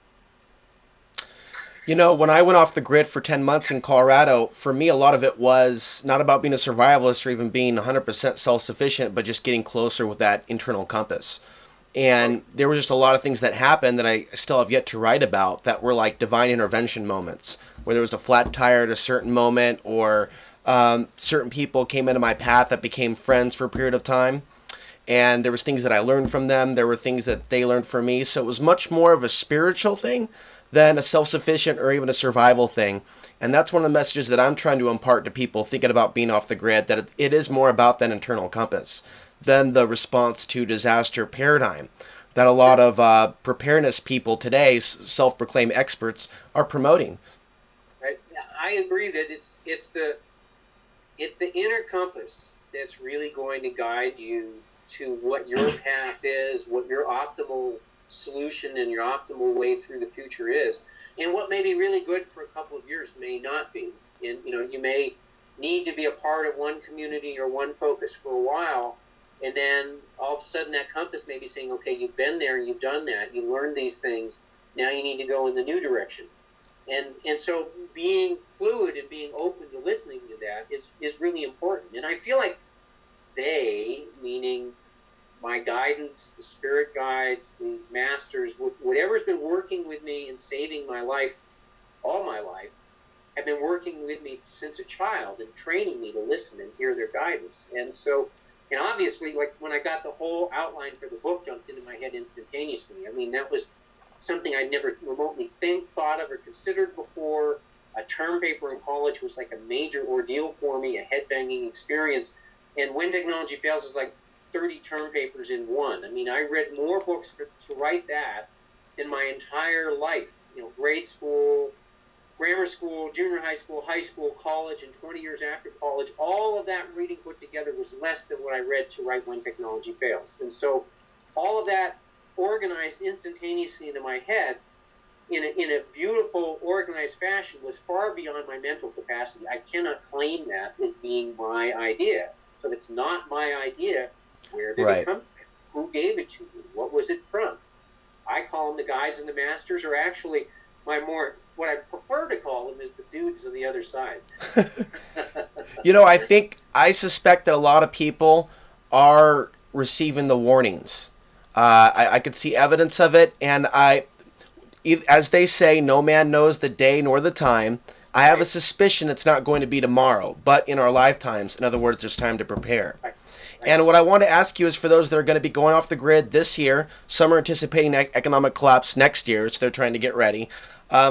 You know, when I went off the grid for 10 months in Colorado, for me, a lot of it was not about being a survivalist or even being 100% self-sufficient, but just getting closer with that internal compass. And there were just a lot of things that happened that I still have yet to write about that were like divine intervention moments, where there was a flat tire at a certain moment, or certain people came into my path that became friends for a period of time. And there was things that I learned from them. There were things that they learned from me. So it was much more of a spiritual thing than a self-sufficient or even a survival thing. And that's one of the messages that I'm trying to impart to people thinking about being off the grid, that it is more about that internal compass than the response to disaster paradigm that a lot of preparedness people today, self-proclaimed experts, are promoting. Right. I agree that it's the inner compass that's really going to guide you to what your path is, what your optimal solution and your optimal way through the future is, and what may be really good for a couple of years may not be. And you may need to be a part of one community or one focus for a while, and then all of a sudden that compass may be saying, okay, you've been there, you've done that, you learned these things, now you need to go in the new direction. And so being fluid and being open to listening to that is really important. And I feel like they, meaning my guidance, the spirit guides, the masters, whatever's been working with me and saving my life all my life, have been working with me since a child and training me to listen and hear their guidance. And so, and obviously, like when I got the whole outline for the book dumped into my head instantaneously, I mean, that was something I'd never remotely thought of or considered before. A term paper in college was like a major ordeal for me, a head-banging experience. And When Technology Fails is like 30 term papers in one. I mean, I read more books to write that in my entire life. Grade school, grammar school, junior high school, college, and 20 years after college. All of that reading put together was less than what I read to write When Technology Fails. And so all of that organized instantaneously into my head in a beautiful, organized fashion was far beyond my mental capacity. I cannot claim that as being my idea. So if it's not my idea, where did it come from? Who gave it to me? What was it from? I call them the guides and the masters, or actually what I prefer to call them is the dudes on the other side. I suspect that a lot of people are receiving the warnings. I could see evidence of it, and as they say, no man knows the day nor the time. I have a suspicion it's not going to be tomorrow, but in our lifetimes. In other words, there's time to prepare. Right. And what I want to ask you is, for those that are going to be going off the grid this year, some are anticipating economic collapse next year, so they're trying to get ready.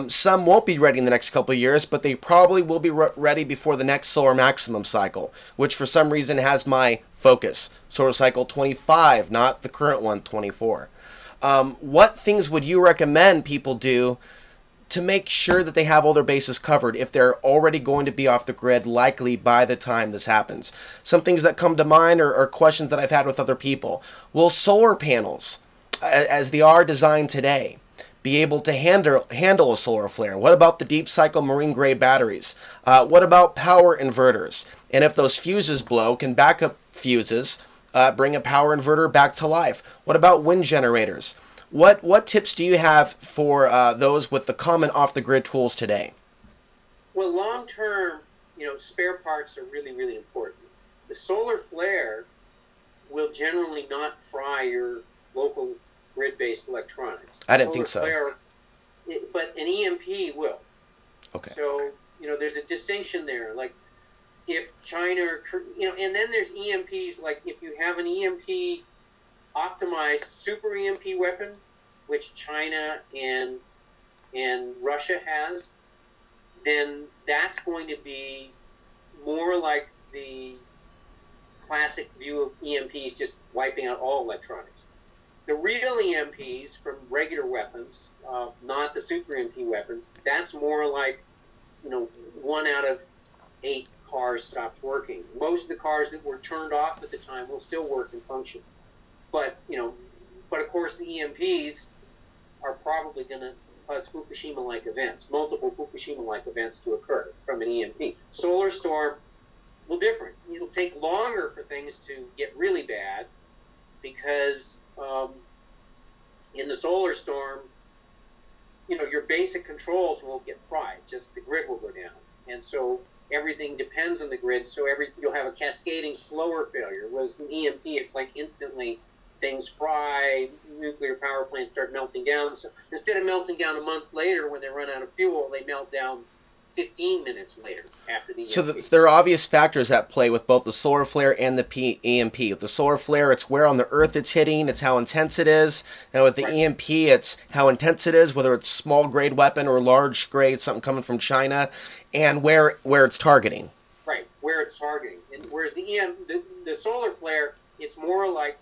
Some won't be ready in the next couple of years, but they probably will be ready before the next solar maximum cycle, which for some reason has my focus. Solar cycle 25, not the current one, 24. What things would you recommend people do to make sure that they have all their bases covered if they're already going to be off the grid likely by the time this happens? Some things that come to mind are questions that I've had with other people. Will solar panels, as they are designed today, be able to handle a solar flare? What about the deep cycle marine grade batteries? What about power inverters? And if those fuses blow, can backup fuses bring a power inverter back to life? What about wind generators? What tips do you have for those with the common off-the-grid tools today? Well, long-term, spare parts are really, really important. The solar flare will generally not fry your local grid-based electronics. I didn't think so. But an EMP will. Okay. So, there's a distinction there. Like, if China, and then there's EMPs, like if you have an EMP optimized super EMP weapon, which China and Russia has, then that's going to be more like the classic view of EMPs just wiping out all electronics. The real EMPs from regular weapons, not the super EMP weapons, that's more like, 1 out of 8 cars stopped working. Most of the cars that were turned off at the time will still work and function. But of course the EMPs are probably going to cause Fukushima-like events, multiple Fukushima-like events to occur from an EMP. Solar storm, well, different. It'll take longer for things to get really bad because in the solar storm, your basic controls won't get fried. Just the grid will go down, and so everything depends on the grid. So you'll have a cascading slower failure. Whereas in EMP, it's like instantly things fry, nuclear power plants start melting down. So instead of melting down a month later when they run out of fuel, they melt down 15 minutes later after the EMP. So there are obvious factors at play with both the solar flare and the EMP. With the solar flare, it's where on the Earth it's hitting, it's how intense it is. And with the Right. EMP, it's how intense it is, whether it's small grade weapon or large grade, something coming from China, and where it's targeting. Right, where it's targeting. And whereas the solar flare, it's more like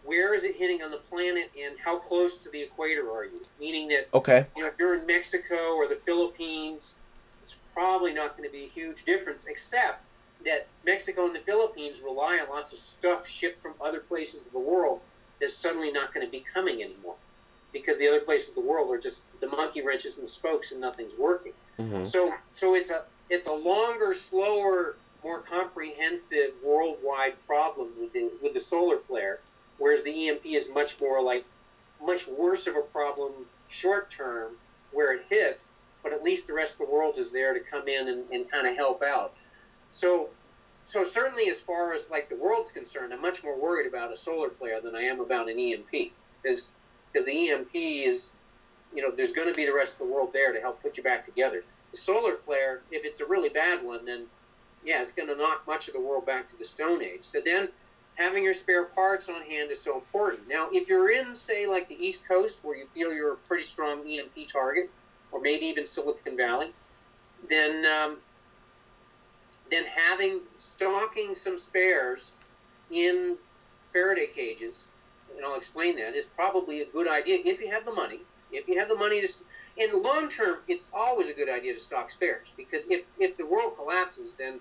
where is it hitting on the planet and how close to the equator are you? Meaning that Okay. if you're in Mexico or the Philippines, it's probably not going to be a huge difference, except that Mexico and the Philippines rely on lots of stuff shipped from other places of the world that's suddenly not going to be coming anymore because the other places of the world are just the monkey wrenches and the spokes and nothing's working. Mm-hmm. So it's a longer, slower, more comprehensive worldwide problem with the solar flare, whereas the EMP is much worse of a problem short term where it hits, but at least the rest of the world is there to come in and kind of help out. So certainly as far as like the world's concerned, I'm much more worried about a solar flare than I am about an EMP, because the EMP is, there's going to be the rest of the world there to help put you back together. The solar flare, if it's a really bad one, then yeah, it's going to knock much of the world back to the Stone Age. So then having your spare parts on hand is so important. Now, if you're in, say, like the East Coast, where you feel you're a pretty strong EMP target, or maybe even Silicon Valley, then stocking some spares in Faraday cages, and I'll explain that, is probably a good idea if you have the money. If you have the money in the long term, it's always a good idea to stock spares, because if the world collapses, then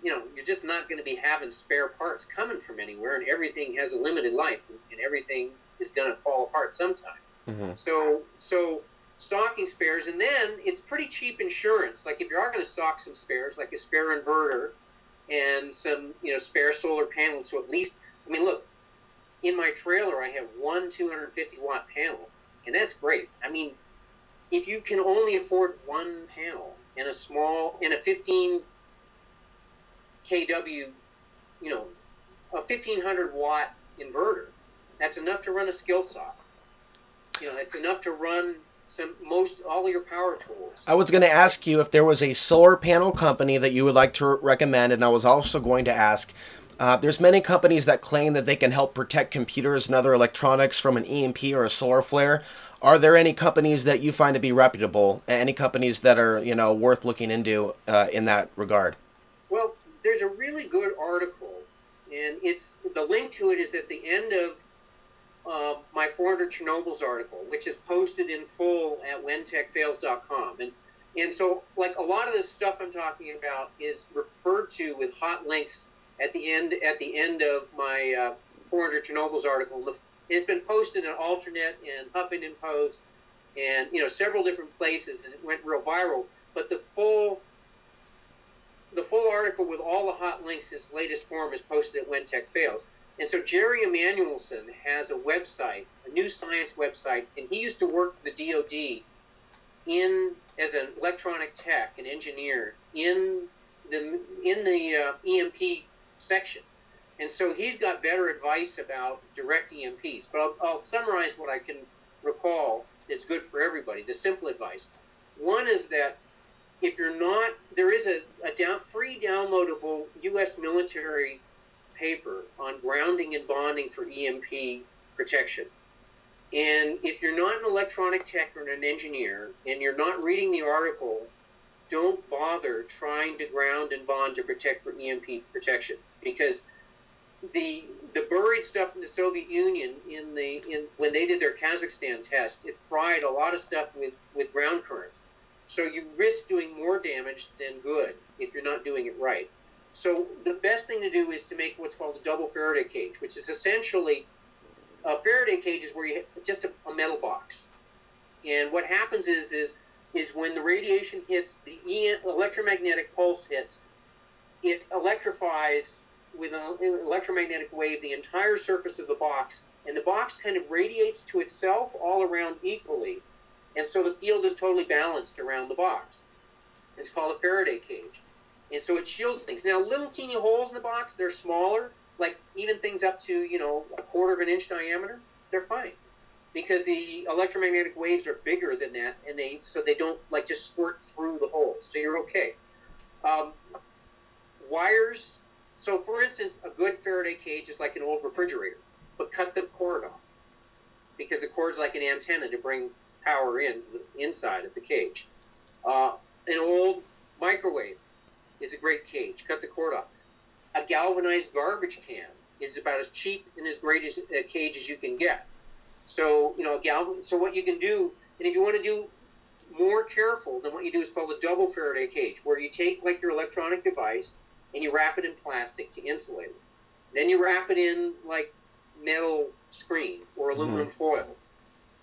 you're just not going to be having spare parts coming from anywhere, and everything has a limited life, and everything is going to fall apart sometime. Mm-hmm. So stocking spares, and then it's pretty cheap insurance. Like if you are going to stock some spares, like a spare inverter and some spare solar panels, so at least, look, in my trailer I have one 250-watt panel, and that's great. If you can only afford one panel in a 15 kW, a 1500-watt inverter, that's enough to run a skill saw. It's enough to run all of your power tools. I was going to ask you if there was a solar panel company that you would like to recommend, and I was also going to ask, there's many companies that claim that they can help protect computers and other electronics from an EMP or a solar flare. Are there any companies that you find to be reputable, any companies that are, worth looking into in that regard? Well, there's a really good article, and the link to it is at the end of my 400 Chernobyls article, which is posted in full at whentechfails.com. And so, like, a lot of the stuff I'm talking about is referred to with hot links at the end of my 400 Chernobyls article. It's been posted in Alternate and Huffington Post and several different places, and it went real viral. But the full article with all the hot links, its latest form, is posted at When Tech Fails. And so Jerry Emanuelson has a website, a new science website, and he used to work for the DoD as an electronic tech, an engineer in the EMP section. And so he's got better advice about direct EMPs. But I'll summarize what I can recall that's good for everybody, the simple advice. One is that if you're not, there is a free downloadable U.S. military paper on grounding and bonding for EMP protection. And if you're not an electronic tech or an engineer, and you're not reading the article, don't bother trying to ground and bond to protect for EMP protection, because the buried stuff in the Soviet Union when they did their Kazakhstan test, it fried a lot of stuff with ground currents. So you risk doing more damage than good if you're not doing it right. So the best thing to do is to make what's called a double Faraday cage, which is essentially a Faraday cage is where you just a metal box. And what happens is when the radiation hits, the electromagnetic pulse hits, it electrifies with an electromagnetic wave the entire surface of the box, and the box kind of radiates to itself all around equally, and so the field is totally balanced around the box. It's called a Faraday cage, and so it shields things. Now, little teeny holes in the box, they're smaller, like even things up to, you know, 1/4 of an inch diameter, they're fine, because the electromagnetic waves are bigger than that, and so they don't like just squirt through the holes, so you're okay. Wires. So, for instance, a good Faraday cage is like an old refrigerator, but cut the cord off, because the cord's like an antenna to bring power inside of the cage. An old microwave is a great cage. Cut the cord off. A galvanized garbage can is about as cheap and as great as a cage as you can get. So, you know, so what you can do, and if you want to do more careful, then what you do is called a double Faraday cage, where you take like your electronic device and you wrap it in plastic to insulate it. Then you wrap it in like metal screen or aluminum foil,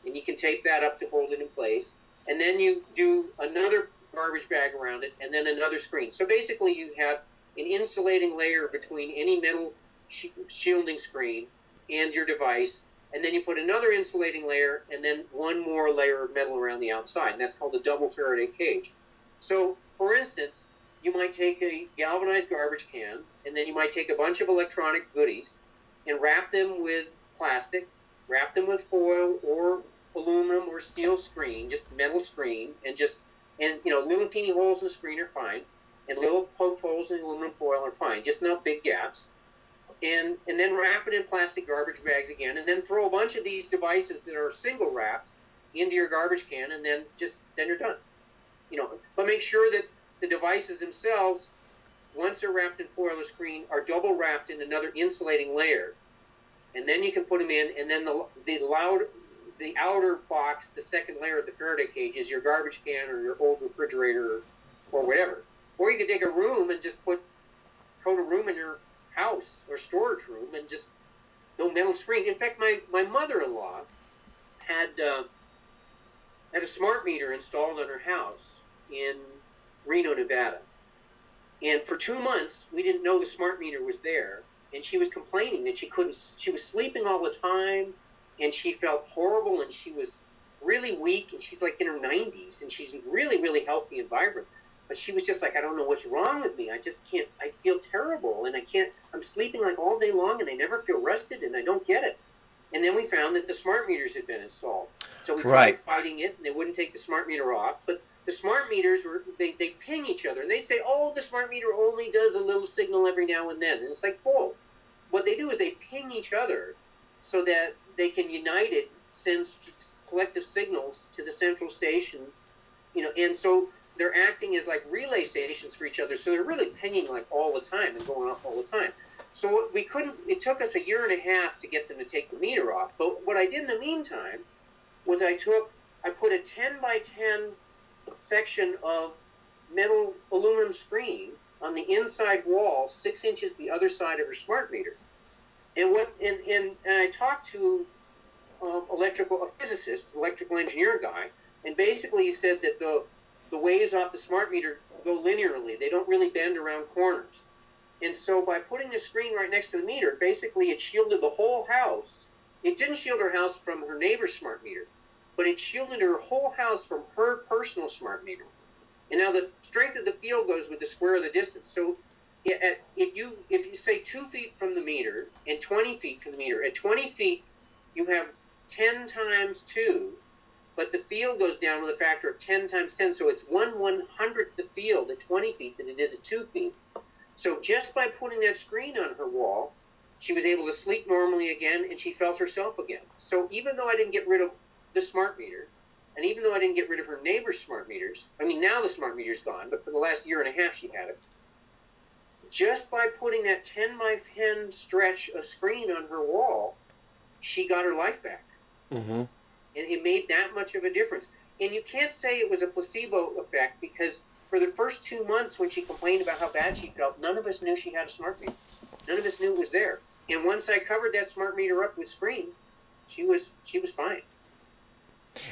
and you can tape that up to hold it in place. And then you do another garbage bag around it, and then another screen. So basically you have an insulating layer between any metal shielding screen and your device, and then you put another insulating layer, and then one more layer of metal around the outside, and that's called a double Faraday cage. So, for instance, you might take a galvanized garbage can, and then you might take a bunch of electronic goodies and wrap them with plastic, wrap them with foil or aluminum or steel screen, just metal screen, and you know, little teeny holes in the screen are fine, and little poked holes in aluminum foil are fine, just not big gaps. And then wrap it in plastic garbage bags again, and then throw a bunch of these devices that are single wrapped into your garbage can, and then you're done. You know, but make sure that the devices themselves, once they're wrapped in foil or screen, are double wrapped in another insulating layer, and then you can put them in. And then the outer box, the second layer of the Faraday cage, is your garbage can or your old refrigerator or whatever. Or you could take a room and just coat a room in your house or storage room and just no metal screen. In fact, my mother-in-law had a smart meter installed on her house in Reno, Nevada. And for 2 months, we didn't know the smart meter was there, and she was complaining that she was sleeping all the time, and she felt horrible, and she was really weak, and she's like in her 90s, and she's really, really healthy and vibrant. But she was just like, I don't know what's wrong with me. I just can't, I feel terrible, and I'm sleeping like all day long, and I never feel rested, and I don't get it. And then we found that the smart meters had been installed. So we tried fighting it, and they wouldn't take the smart meter off, but the smart meters, they ping each other, and they say, oh, the smart meter only does a little signal every now and then. And it's like, whoa. What they do is they ping each other so that they can unite it, send collective signals to the central station, you know, and so they're acting as like relay stations for each other, so they're really pinging like all the time and going off all the time. So it took us 1.5 years to get them to take the meter off. But what I did in the meantime was I put a 10 by 10 section of metal aluminum screen on the inside wall, 6 inches the other side of her smart meter. And I talked to a physicist, electrical engineer guy, and basically he said that the waves off the smart meter go linearly. They don't really bend around corners. And so by putting the screen right next to the meter, basically it shielded the whole house. It didn't shield her house from her neighbor's smart meter, but it shielded her whole house from her personal smart meter. And now the strength of the field goes with the square of the distance. So if you say 2 feet from the meter and 20 feet from the meter, at 20 feet you have 10 times 2, but the field goes down with a factor of 10 times 10, so it's 1/100th the field at 20 feet than it is at 2 feet. So just by putting that screen on her wall, she was able to sleep normally again, and she felt herself again. So even though I didn't get rid of the smart meter, and even though I didn't get rid of her neighbor's smart meters, I mean, now the smart meter's gone, but for the last 1.5 years she had it, just by putting that 10 by 10 stretch of screen on her wall, she got her life back. Mm-hmm. And it made that much of a difference. And you can't say it was a placebo effect, because for the first 2 months when she complained about how bad she felt, none of us knew she had a smart meter. None of us knew it was there. And once I covered that smart meter up with screen, she was fine.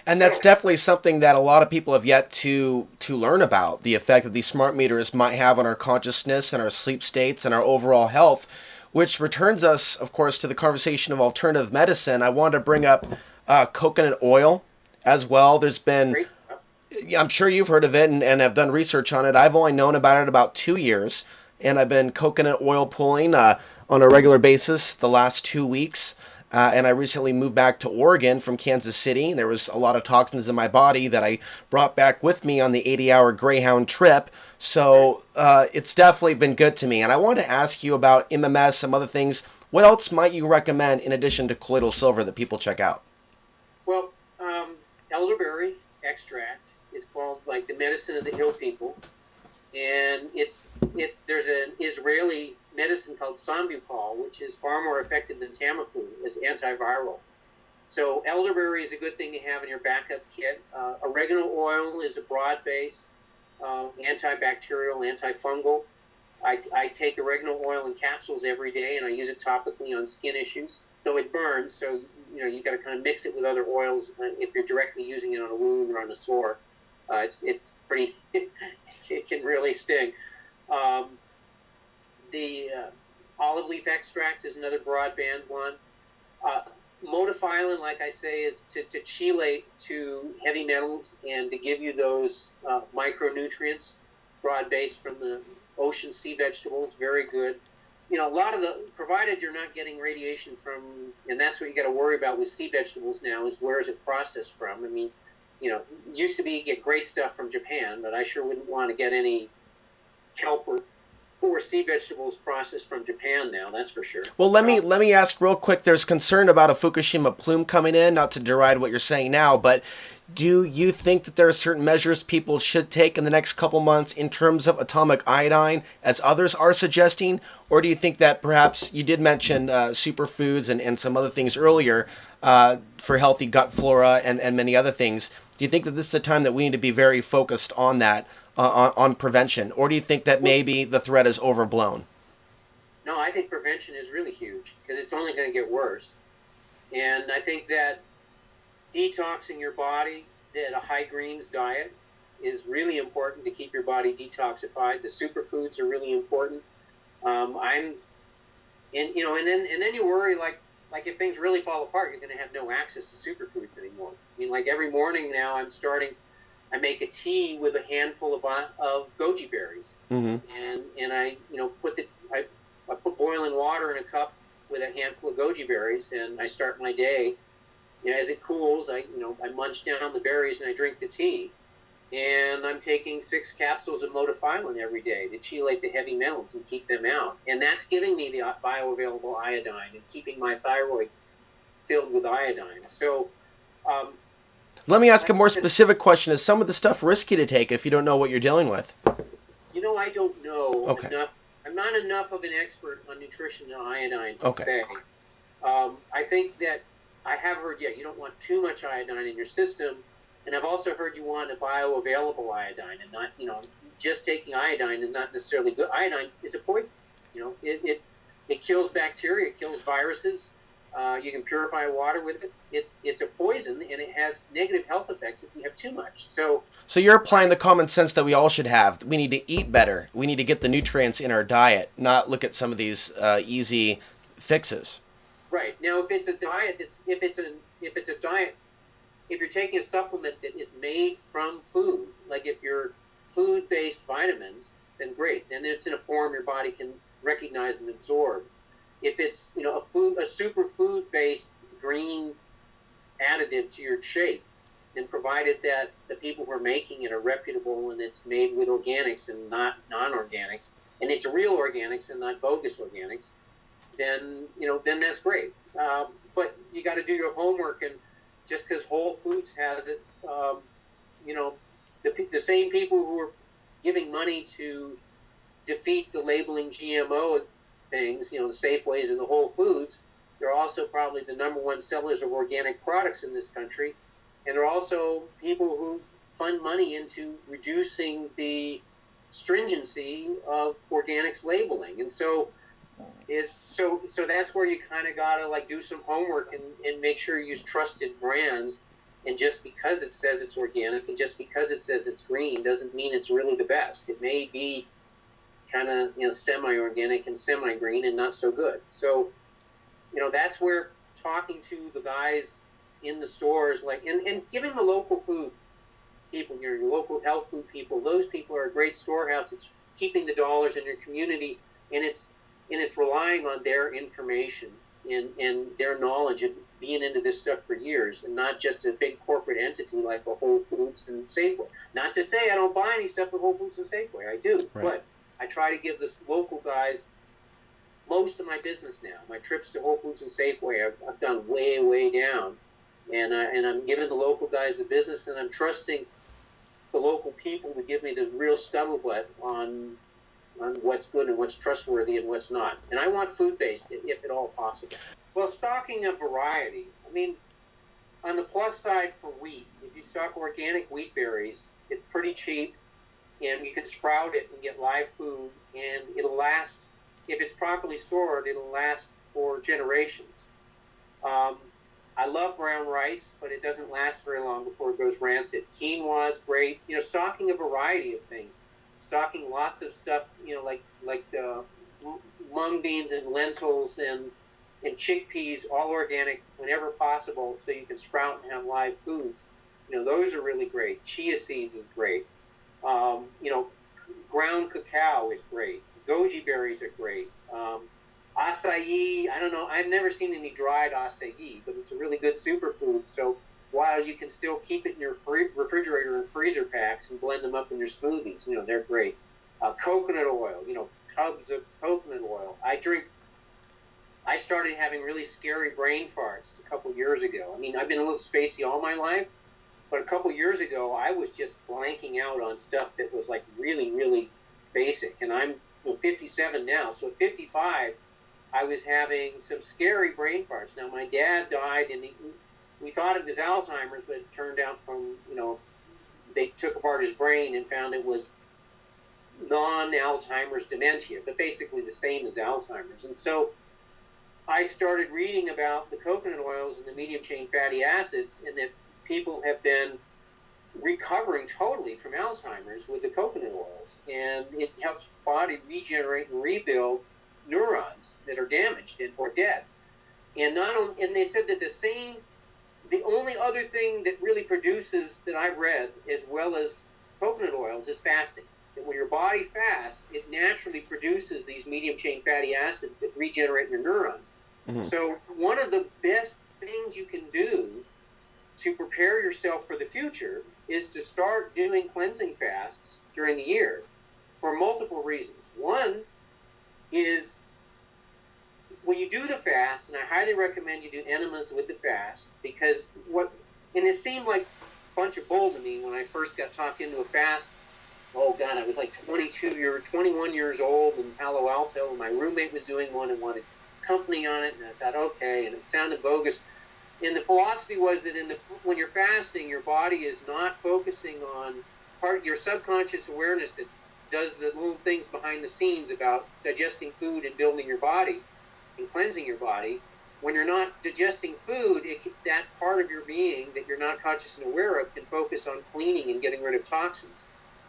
And that's definitely something that a lot of people have yet to learn about, the effect that these smart meters might have on our consciousness and our sleep states and our overall health, which returns us, of course, to the conversation of alternative medicine. I want to bring up coconut oil as well. There's been, Great. I'm sure you've heard of it and have done research on it. I've only known about it about 2 years, and I've been coconut oil pulling on a regular basis the last 2 weeks. And I recently moved back to Oregon from Kansas City. There was a lot of toxins in my body that I brought back with me on the 80-hour Greyhound trip. So it's definitely been good to me. And I wanted to ask you about MMS, some other things. What else might you recommend in addition to colloidal silver that people check out? Well, elderberry extract is called like the medicine of the hill people, and there's an Israeli medicine called Sambupal, which is far more effective than Tamiflu as antiviral. So elderberry is a good thing to have in your backup kit. Oregano oil is a broad-based antibacterial, antifungal. I take oregano oil in capsules every day, and I use it topically on skin issues. Though it burns, so you've got to kind of mix it with other oils if you're directly using it on a wound or on a sore. It's pretty. It can really sting. The olive leaf extract is another broadband one. Modafinil, like I say, is to chelate to heavy metals and to give you those micronutrients, broad-based from the ocean sea vegetables, very good. A lot of provided you're not getting radiation from, and that's what you got to worry about with sea vegetables now, is where is it processed from? I mean, used to be you get great stuff from Japan, but I sure wouldn't want to get any kelp or sea vegetables processed from Japan now, that's for sure. Well, let me ask real quick. There's concern about a Fukushima plume coming in, not to deride what you're saying now, but do you think that there are certain measures people should take in the next couple months in terms of atomic iodine, as others are suggesting? Or do you think that perhaps you did mention superfoods and some other things earlier for healthy gut flora and many other things? Do you think that this is a time that we need to be very focused on that, on prevention? Or do you think that maybe the threat is overblown? No, I think prevention is really huge because it's only going to get worse. And I think that detoxing your body at a high greens diet is really important to keep your body detoxified. The superfoods are really important. And then you worry like if things really fall apart, you're going to have no access to superfoods anymore. I mean, like every morning now, I make a tea with a handful of goji berries, Mm-hmm. and I put boiling water in a cup with a handful of goji berries, and I start my day. As it cools, I munch down the berries and I drink the tea. And I'm taking 6 capsules of modafinil every day to chelate the heavy metals and keep them out. And that's giving me the bioavailable iodine and keeping my thyroid filled with iodine. So, let me ask a more specific question. Is some of the stuff risky to take if you don't know what you're dealing with? I don't know Okay. enough. I'm not enough of an expert on nutrition and iodine to Okay. say. I think that I have heard, you don't want too much iodine in your system. And I've also heard you want a bioavailable iodine, and not, just taking iodine is not necessarily good. Iodine is a poison. It kills bacteria, it kills viruses. You can purify water with it. It's a poison, and it has negative health effects if you have too much. So you're applying the common sense that we all should have. We need to eat better. We need to get the nutrients in our diet, not look at some of these easy fixes. Right. Now, if it's a diet, if you're taking a supplement that is made from food, like if you're food-based vitamins, then great. Then it's in a form your body can recognize and absorb. If it's a superfood-based green additive to your shake, then provided that the people who are making it are reputable and it's made with organics and not non-organics, and it's real organics and not bogus organics, then that's great. But you got to do your homework, and just because Whole Foods has it, the same people who are giving money to defeat the labeling GMO things, the Safeways and the Whole Foods, they're also probably the number one sellers of organic products in this country. And they're also people who fund money into reducing the stringency of organics labeling. And so that's where you kind of got to do some homework and make sure you use trusted brands And just because it says it's organic and just because it says it's green doesn't mean it's really the best. It may be kind of, semi-organic and semi-green and not so good. So, that's where talking to the guys in the stores, and giving the local food people, your local health food people, those people are a great storehouse. It's keeping the dollars in your community, and it's relying on their information and their knowledge of being into this stuff for years, and not just a big corporate entity like a Whole Foods and Safeway. Not to say I don't buy any stuff at Whole Foods and Safeway. I do, right. But I try to give the local guys most of my business now. My trips to Whole Foods and Safeway, I've done way, way down, and I'm giving the local guys the business, and I'm trusting the local people to give me the real scuttlebutt on what's good and what's trustworthy and what's not. And I want food-based, if at all possible. Well, stocking a variety. I mean, on the plus side for wheat, if you stock organic wheat berries, it's pretty cheap, and you can sprout it and get live food, and it'll last. If it's properly stored, it'll last for generations. I love brown rice, but it doesn't last very long before it goes rancid. Quinoa is great. Stocking a variety of things. Stocking lots of stuff, like mung beans and lentils and chickpeas, all organic whenever possible, so you can sprout and have live foods. Those are really great. Chia seeds is great. Ground cacao is great. Goji berries are great. Acai, I don't know, I've never seen any dried acai, but it's a really good superfood. So while you can still keep it in your refrigerator and freezer packs and blend them up in your smoothies, they're great. Coconut oil, tubs of coconut oil. I started having really scary brain farts a couple years ago. I mean, I've been a little spacey all my life, but a couple years ago, I was just blanking out on stuff that was like really, really basic. And I'm 57 now, so at 55, I was having some scary brain farts. Now, my dad died, and we thought it was Alzheimer's, but it turned out they took apart his brain and found it was non-Alzheimer's dementia, but basically the same as Alzheimer's. And so I started reading about the coconut oils and the medium-chain fatty acids, and that people have been recovering totally from Alzheimer's with the coconut oils, and it helps the body regenerate and rebuild neurons that are damaged or dead. And they said that the only other thing that really produces, that I've read, as well as coconut oils, is fasting. That when your body fasts, it naturally produces these medium-chain fatty acids that regenerate your neurons. Mm-hmm. So one of the best things you can do to prepare yourself for the future is to start doing cleansing fasts during the year for multiple reasons. One is, when you do the fast, and I highly recommend you do enemas with the fast, because and it seemed like a bunch of bull to me when I first got talked into a fast. Oh God, I was like 21 years old in Palo Alto, and my roommate was doing one and wanted company on it, and I thought, okay, and it sounded bogus. And the philosophy was that when you're fasting, your body is not focusing on part of your subconscious awareness that does the little things behind the scenes about digesting food and building your body and cleansing your body. When you're not digesting food, that part of your being that you're not conscious and aware of can focus on cleaning and getting rid of toxins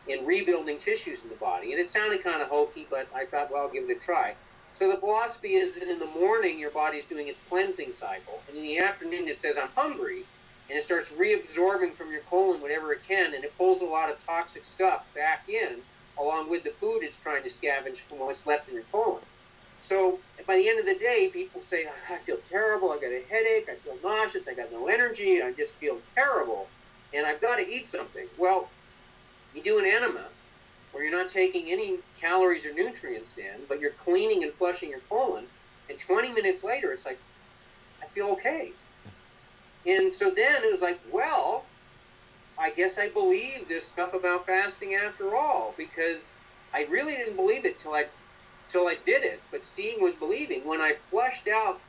and rebuilding tissues in the body. And it sounded kind of hokey, but I thought, well, I'll give it a try. So the philosophy is that in the morning, your body's doing its cleansing cycle, and in the afternoon, it says, I'm hungry, and it starts reabsorbing from your colon whatever it can, and it pulls a lot of toxic stuff back in, along with the food it's trying to scavenge from what's left in your colon. So by the end of the day, people say, I feel terrible, I got a headache, I feel nauseous, I got no energy, I just feel terrible, and I've got to eat something. Well, you do an enema, where you're not taking any calories or nutrients in, but you're cleaning and flushing your colon, and 20 minutes later, it's like, I feel okay. And so then it was like, well, I guess I believe this stuff about fasting after all, because I really didn't believe it till I did it, but seeing was believing. When I flushed out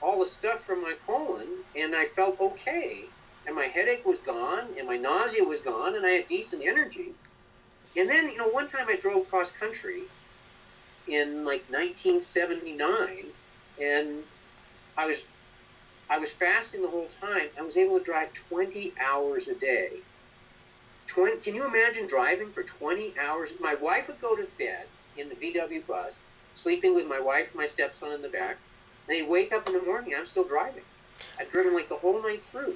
all the stuff from my colon, and I felt okay, and my headache was gone, and my nausea was gone, and I had decent energy. And then, one time I drove cross country in like 1979, and I was I was fasting the whole time. I was able to drive 20 hours a day. Can you imagine driving for 20 hours? My wife would go to bed in the VW bus, sleeping with my wife and my stepson in the back. And they'd wake up in the morning, I'm still driving. I've driven like the whole night through.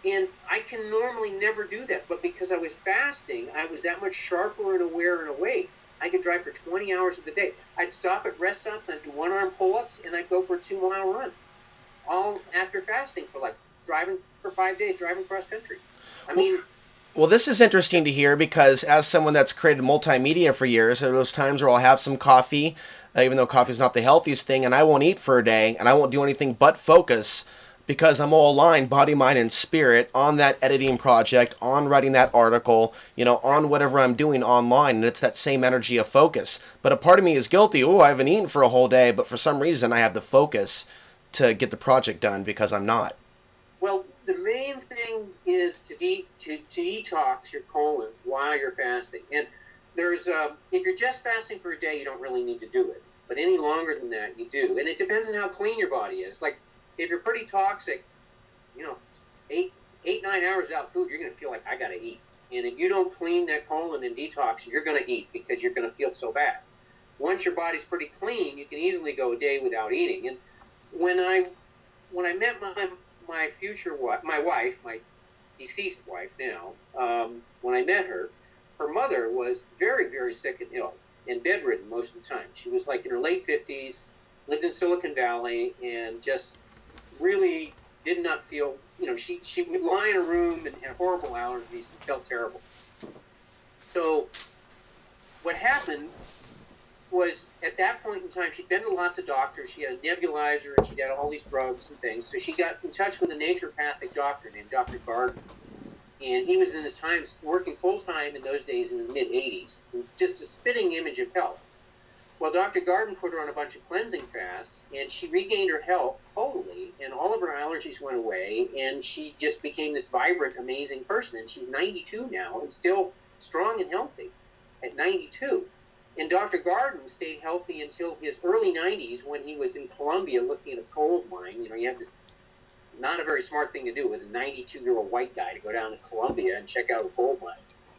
And I can normally never do that. But because I was fasting, I was that much sharper and aware and awake. I could drive for 20 hours of the day. I'd stop at rest stops, I'd do one-arm pull-ups, and I'd go for a 2-mile run. All after fasting for driving for 5 days, driving cross country. I mean... Well, this is interesting to hear because as someone that's created multimedia for years, there are those times where I'll have some coffee, even though coffee is not the healthiest thing, and I won't eat for a day, and I won't do anything but focus because I'm all aligned, body, mind, and spirit, on that editing project, on writing that article, on whatever I'm doing online, and it's that same energy of focus. But a part of me is guilty. Oh, I haven't eaten for a whole day, but for some reason I have the focus to get the project done because I'm not. Well, the main thing is to detox your colon while you're fasting. And there's if you're just fasting for a day, you don't really need to do it. But any longer than that, you do. And it depends on how clean your body is. Like, if you're pretty toxic, 8, 9 hours without food, you're going to feel like, I got to eat. And if you don't clean that colon and detox, you're going to eat because you're going to feel so bad. Once your body's pretty clean, you can easily go a day without eating. And when I met my future wife, my deceased wife now, when I met her, her mother was very, very sick and ill and bedridden most of the time. She was like in her late 50s, lived in Silicon Valley, and just really did not feel, she would lie in a room and had horrible allergies and felt terrible. So what happened was, at that point in time, she'd been to lots of doctors. She had a nebulizer, and she'd had all these drugs and things. So she got in touch with a naturopathic doctor named Dr. Garden. And he was in his time working full-time in those days in his mid-80s. Just a spitting image of health. Well, Dr. Garden put her on a bunch of cleansing fasts, and she regained her health totally, and all of her allergies went away, and she just became this vibrant, amazing person. And she's 92 now and still strong and healthy at 92. And Dr. Garden stayed healthy until his early 90s when he was in Colombia looking at a gold mine. You have this not a very smart thing to do with a 92-year-old white guy to go down to Colombia and check out a gold mine.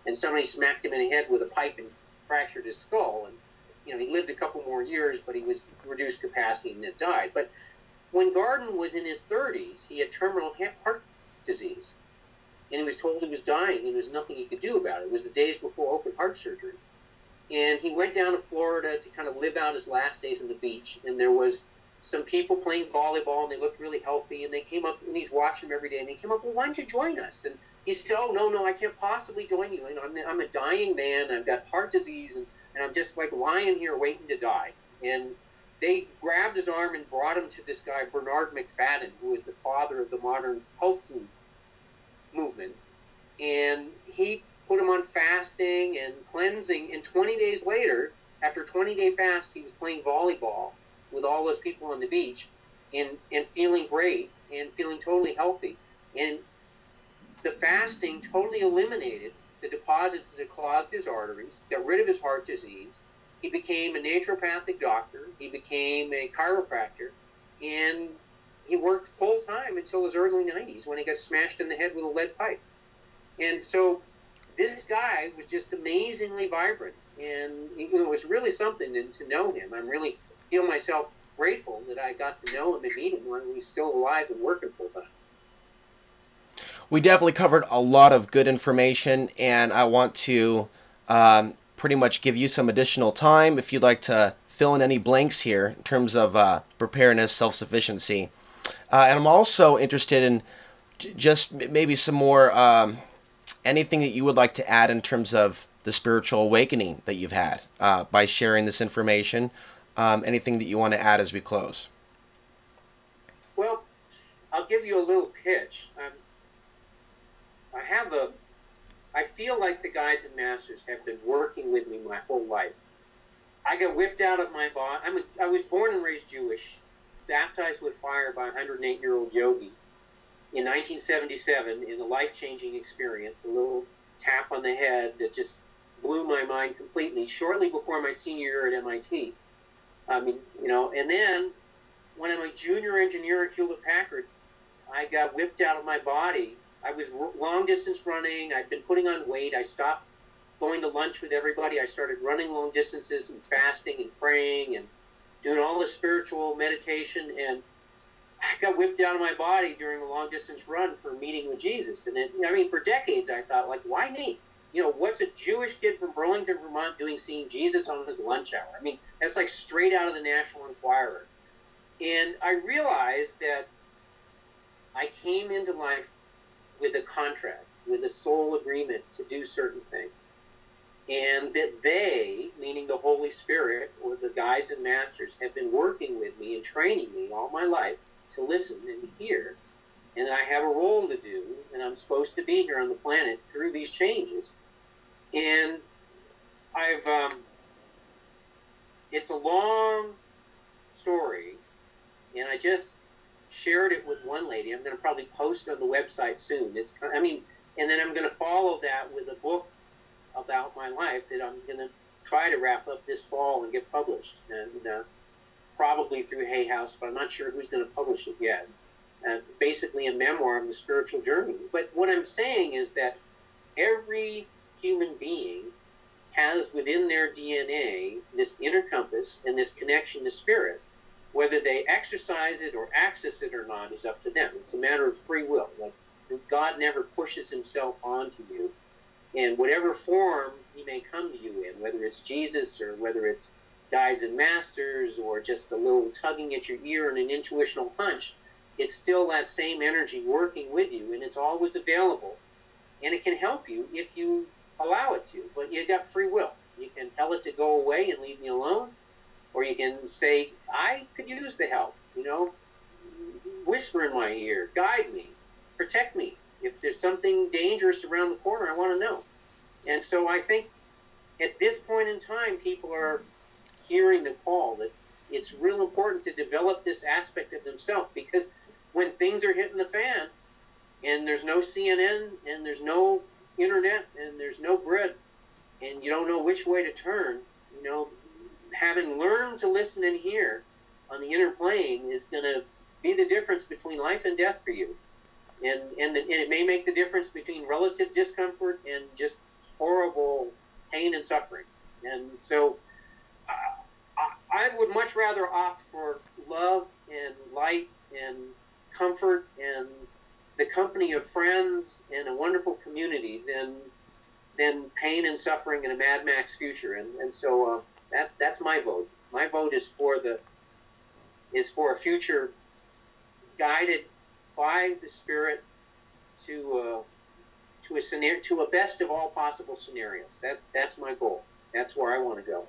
And somebody smacked him in the head with a pipe and fractured his skull. And, he lived a couple more years, but he was reduced capacity and then died. But when Garden was in his 30s, he had terminal heart disease. And he was told he was dying, and there was nothing he could do about it. It was the days before open heart surgery. And he went down to Florida to kind of live out his last days on the beach. And there was some people playing volleyball, and they looked really healthy. And they came up, and he's watching them every day. And they came up, well, why don't you join us? And he said, oh, no, I can't possibly join you. I'm a dying man. I've got heart disease, and I'm just like lying here waiting to die. And they grabbed his arm and brought him to this guy, Bernard McFadden, who was the father of the modern health food movement. And he put him on fasting and cleansing, and 20 days later, after a 20-day fast, he was playing volleyball with all those people on the beach and feeling great and feeling totally healthy. And the fasting totally eliminated the deposits that had clogged his arteries, got rid of his heart disease. He became a naturopathic doctor. He became a chiropractor, and he worked full-time until his early 90s when he got smashed in the head with a lead pipe. And so this guy was just amazingly vibrant, and it was really something to know him. I really feel myself grateful that I got to know him and meet him when he was still alive and working full-time. We definitely covered a lot of good information, and I want to pretty much give you some additional time if you'd like to fill in any blanks here in terms of preparedness, self-sufficiency. And I'm also interested in just maybe some more anything that you would like to add in terms of the spiritual awakening that you've had by sharing this information. Anything that you want to add as we close? Well, I'll give you a little pitch. I feel like the guides and masters have been working with me my whole life. I got whipped out of my body. I was born and raised Jewish, baptized with fire by a 108-year-old yogi in 1977 in a life-changing experience, a little tap on the head that just blew my mind completely shortly before my senior year at MIT. And then when I'm a junior engineer at Hewlett-Packard, I got whipped out of my body. I was long distance running. I'd been putting on weight. I stopped going to lunch with everybody. I started running long distances and fasting and praying and doing all the spiritual meditation, and I got whipped out of my body during a long distance run for meeting with Jesus. And for decades I thought, like, why me? What's a Jewish kid from Burlington, Vermont seeing Jesus on his lunch hour? That's like straight out of the National Enquirer. And I realized that I came into life with a contract, with a soul agreement to do certain things. And that they, meaning the Holy Spirit or the guides and masters, have been working with me and training me all my life to listen and hear. And I have a role to do, and I'm supposed to be here on the planet through these changes. And it's a long story, and I just shared it with one lady. I'm going to probably post on the website soon. And then I'm going to follow that with a book about my life that I'm going to try to wrap up this fall and get published, and probably through Hay House, but I'm not sure who's going to publish it yet. Basically a memoir of the spiritual journey. But what I'm saying is that every human being has within their DNA this inner compass and this connection to spirit. Whether they exercise it or access it or not is up to them. It's a matter of free will. Like, God never pushes himself onto you. In whatever form he may come to you in, whether it's Jesus or whether it's guides and masters or just a little tugging at your ear and an intuitional hunch, it's still that same energy working with you, and it's always available. And it can help you if you allow it to, but you got free will. You can tell it to go away and leave me alone, or you can say, I could use the help, whisper in my ear, guide me, protect me. If there's something dangerous around the corner, I want to know. And so I think at this point in time, people are hearing the call that it's real important to develop this aspect of themselves, because when things are hitting the fan and there's no CNN and there's no internet and there's no grid and you don't know which way to turn, having learned to listen and hear on the inner plane is going to be the difference between life and death for you. And it may make the difference between relative discomfort and just horrible pain and suffering. And so I would much rather opt for love and light and comfort and the company of friends and a wonderful community than pain and suffering in a Mad Max future. And so that's my vote. My vote is for a future guided by the Spirit to a best of all possible scenarios. That's my goal. That's where I want to go.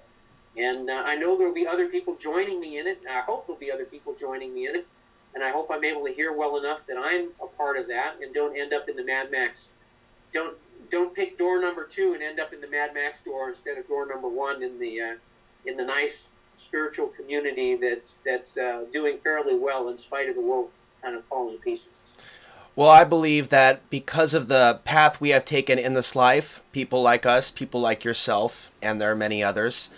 And I know there will be other people joining me in it. I hope there'll be other people joining me in it. And I hope I'm able to hear well enough that I'm a part of that and don't end up in the Mad Max. Don't pick door number 2 and end up in the Mad Max door instead of door number 1 in the nice spiritual community that's doing fairly well in spite of the world kind of falling to pieces. Well, I believe that because of the path we have taken in this life, people like us, people like yourself, and there are many others,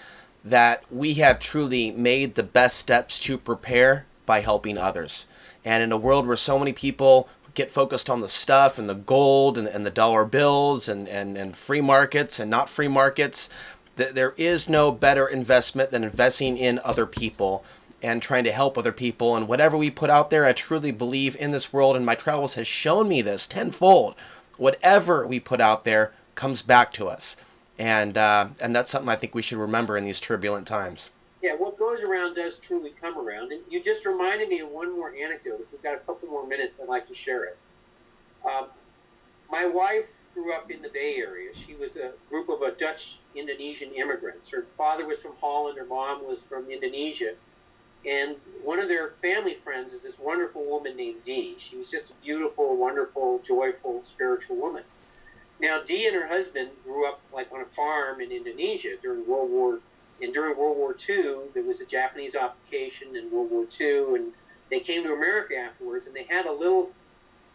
that we have truly made the best steps to prepare by helping others. And in a world where so many people get focused on the stuff and the gold and the dollar bills and free markets and not free markets, there is no better investment than investing in other people and trying to help other people. And whatever we put out there, I truly believe in this world, and my travels has shown me this tenfold. Whatever we put out there comes back to us. And that's something I think we should remember in these turbulent times. Yeah, what goes around does truly come around. And you just reminded me of one more anecdote. If we've got a couple more minutes, I'd like to share it. My wife grew up in the Bay Area. She was a group of Dutch-Indonesian immigrants. Her father was from Holland. Her mom was from Indonesia. And one of their family friends is this wonderful woman named Dee. She was just a beautiful, wonderful, joyful, spiritual woman. Now, Dee and her husband grew up like on a farm in Indonesia during World War II. There was a Japanese occupation in World War II, and they came to America afterwards, and they had a little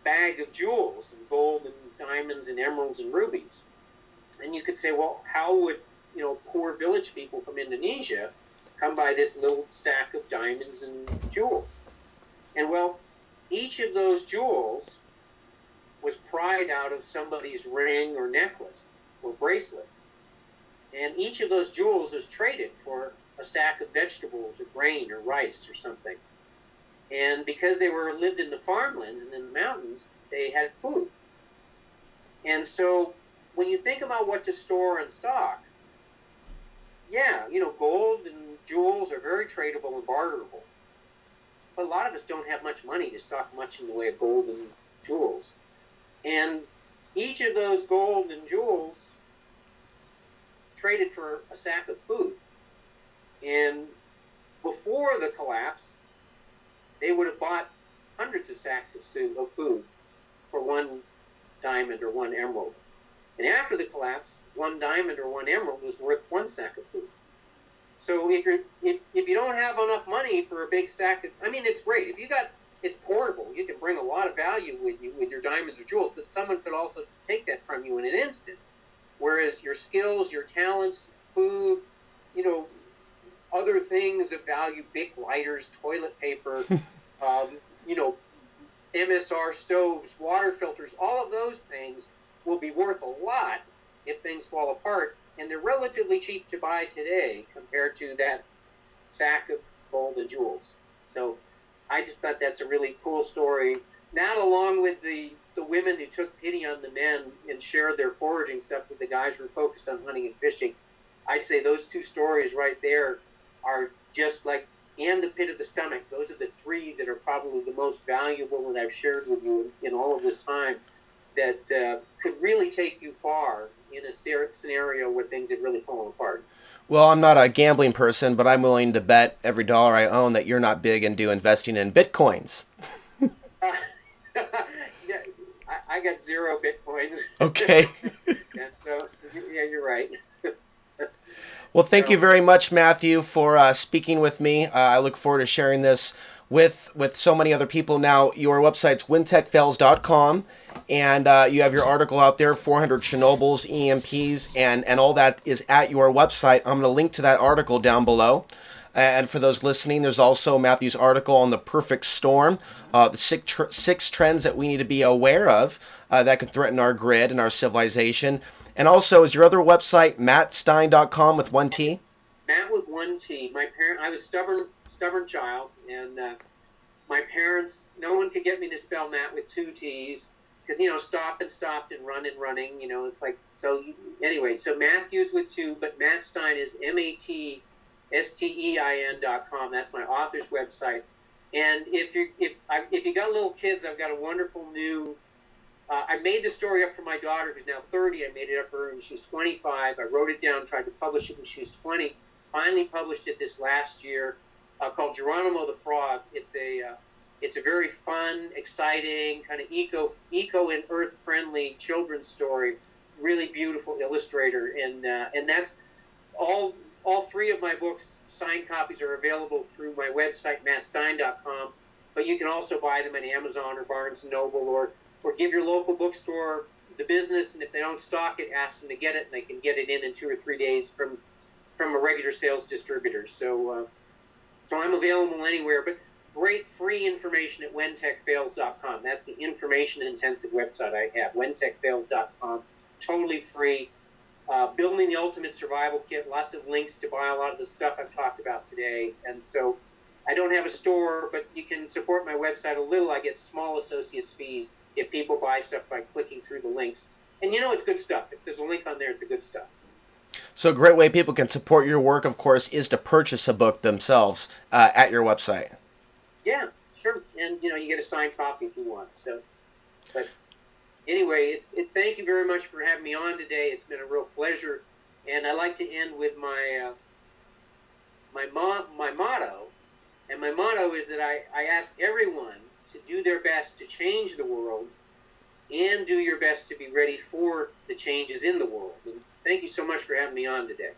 bag of jewels and gold and diamonds and emeralds and rubies. And you could say, well, how would poor village people from Indonesia come by this little sack of diamonds and jewels? And well, each of those jewels was pried out of somebody's ring or necklace or bracelet. And each of those jewels was traded for a sack of vegetables or grain or rice or something. And because they lived in the farmlands and in the mountains, they had food. And so when you think about what to store and stock, yeah, gold and jewels are very tradable and barterable. But a lot of us don't have much money to stock much in the way of gold and jewels. And each of those gold and jewels traded for a sack of food. And before the collapse, they would have bought hundreds of sacks of food for one diamond or one emerald. And after the collapse, one diamond or one emerald was worth one sack of food. So if you don't have enough money for a big sack of, it's great. It's portable. You can bring a lot of value with you with your diamonds or jewels, but someone could also take that from you in an instant. Whereas your skills, your talents, food, other things of value, Bic lighters, toilet paper, MSR stoves, water filters, all of those things will be worth a lot if things fall apart. And they're relatively cheap to buy today compared to that sack of gold and jewels. So I just thought that's a really cool story. That, along with the women who took pity on the men and shared their foraging stuff with the guys who were focused on hunting and fishing, I'd say those two stories right there are just like, and the pit of the stomach, those are the three that are probably the most valuable that I've shared with you in all of this time that could really take you far in a scenario where things have really fallen apart. Well, I'm not a gambling person, but I'm willing to bet every dollar I own that you're not big into investing in bitcoins. Yeah, I got 0 bitcoins. Okay. And so, yeah, you're right. Well, thank you very much, Matthew, for speaking with me. I look forward to sharing this with so many other people. Now, your website's wintechfails.com, and you have your article out there, 400 Chernobyls, EMPs, and all that is at your website. I'm going to link to that article down below. And for those listening, there's also Matthew's article on the perfect storm, the six trends that we need to be aware of that could threaten our grid and our civilization. And also, is your other website mattstein.com with one T? Matt with one T. I was a stubborn child, and my parents, no one could get me to spell Matt with 2 T's, because, stop and stopped and run and running, it's like, so anyway, so Matthew's with 2, but Matt Stein is MattStein.com. That's my author's website. And if you got little kids, I've got a wonderful new, I made the story up for my daughter, who's now 30. I made it up for her when she was 25. I wrote it down, tried to publish it when she was 20. Finally published it this last year, called Geronimo the Frog. It's a very fun, exciting, kind of eco and earth friendly children's story. Really beautiful illustrator, and that's all 3 of my books. Signed copies are available through my website, mattstein.com, but you can also buy them at Amazon or Barnes & Noble, or give your local bookstore the business, and if they don't stock it, ask them to get it, and they can get it in 2 or 3 days from a regular sales distributor. So I'm available anywhere, but great free information at whentechfails.com. That's the information-intensive website I have, whentechfails.com, totally free. Building the Ultimate Survival Kit, lots of links to buy a lot of the stuff I've talked about today. And so I don't have a store, but you can support my website a little. I get small associates fees if people buy stuff by clicking through the links. And it's good stuff. If there's a link on there, it's a good stuff. So a great way people can support your work, of course, is to purchase a book themselves at your website. Yeah, sure. And, you get a signed copy if you want. So, but anyway, thank you very much for having me on today. It's been a real pleasure. And I like to end with my motto. And my motto is that I ask everyone to do their best to change the world and do your best to be ready for the changes in the world. And thank you so much for having me on today.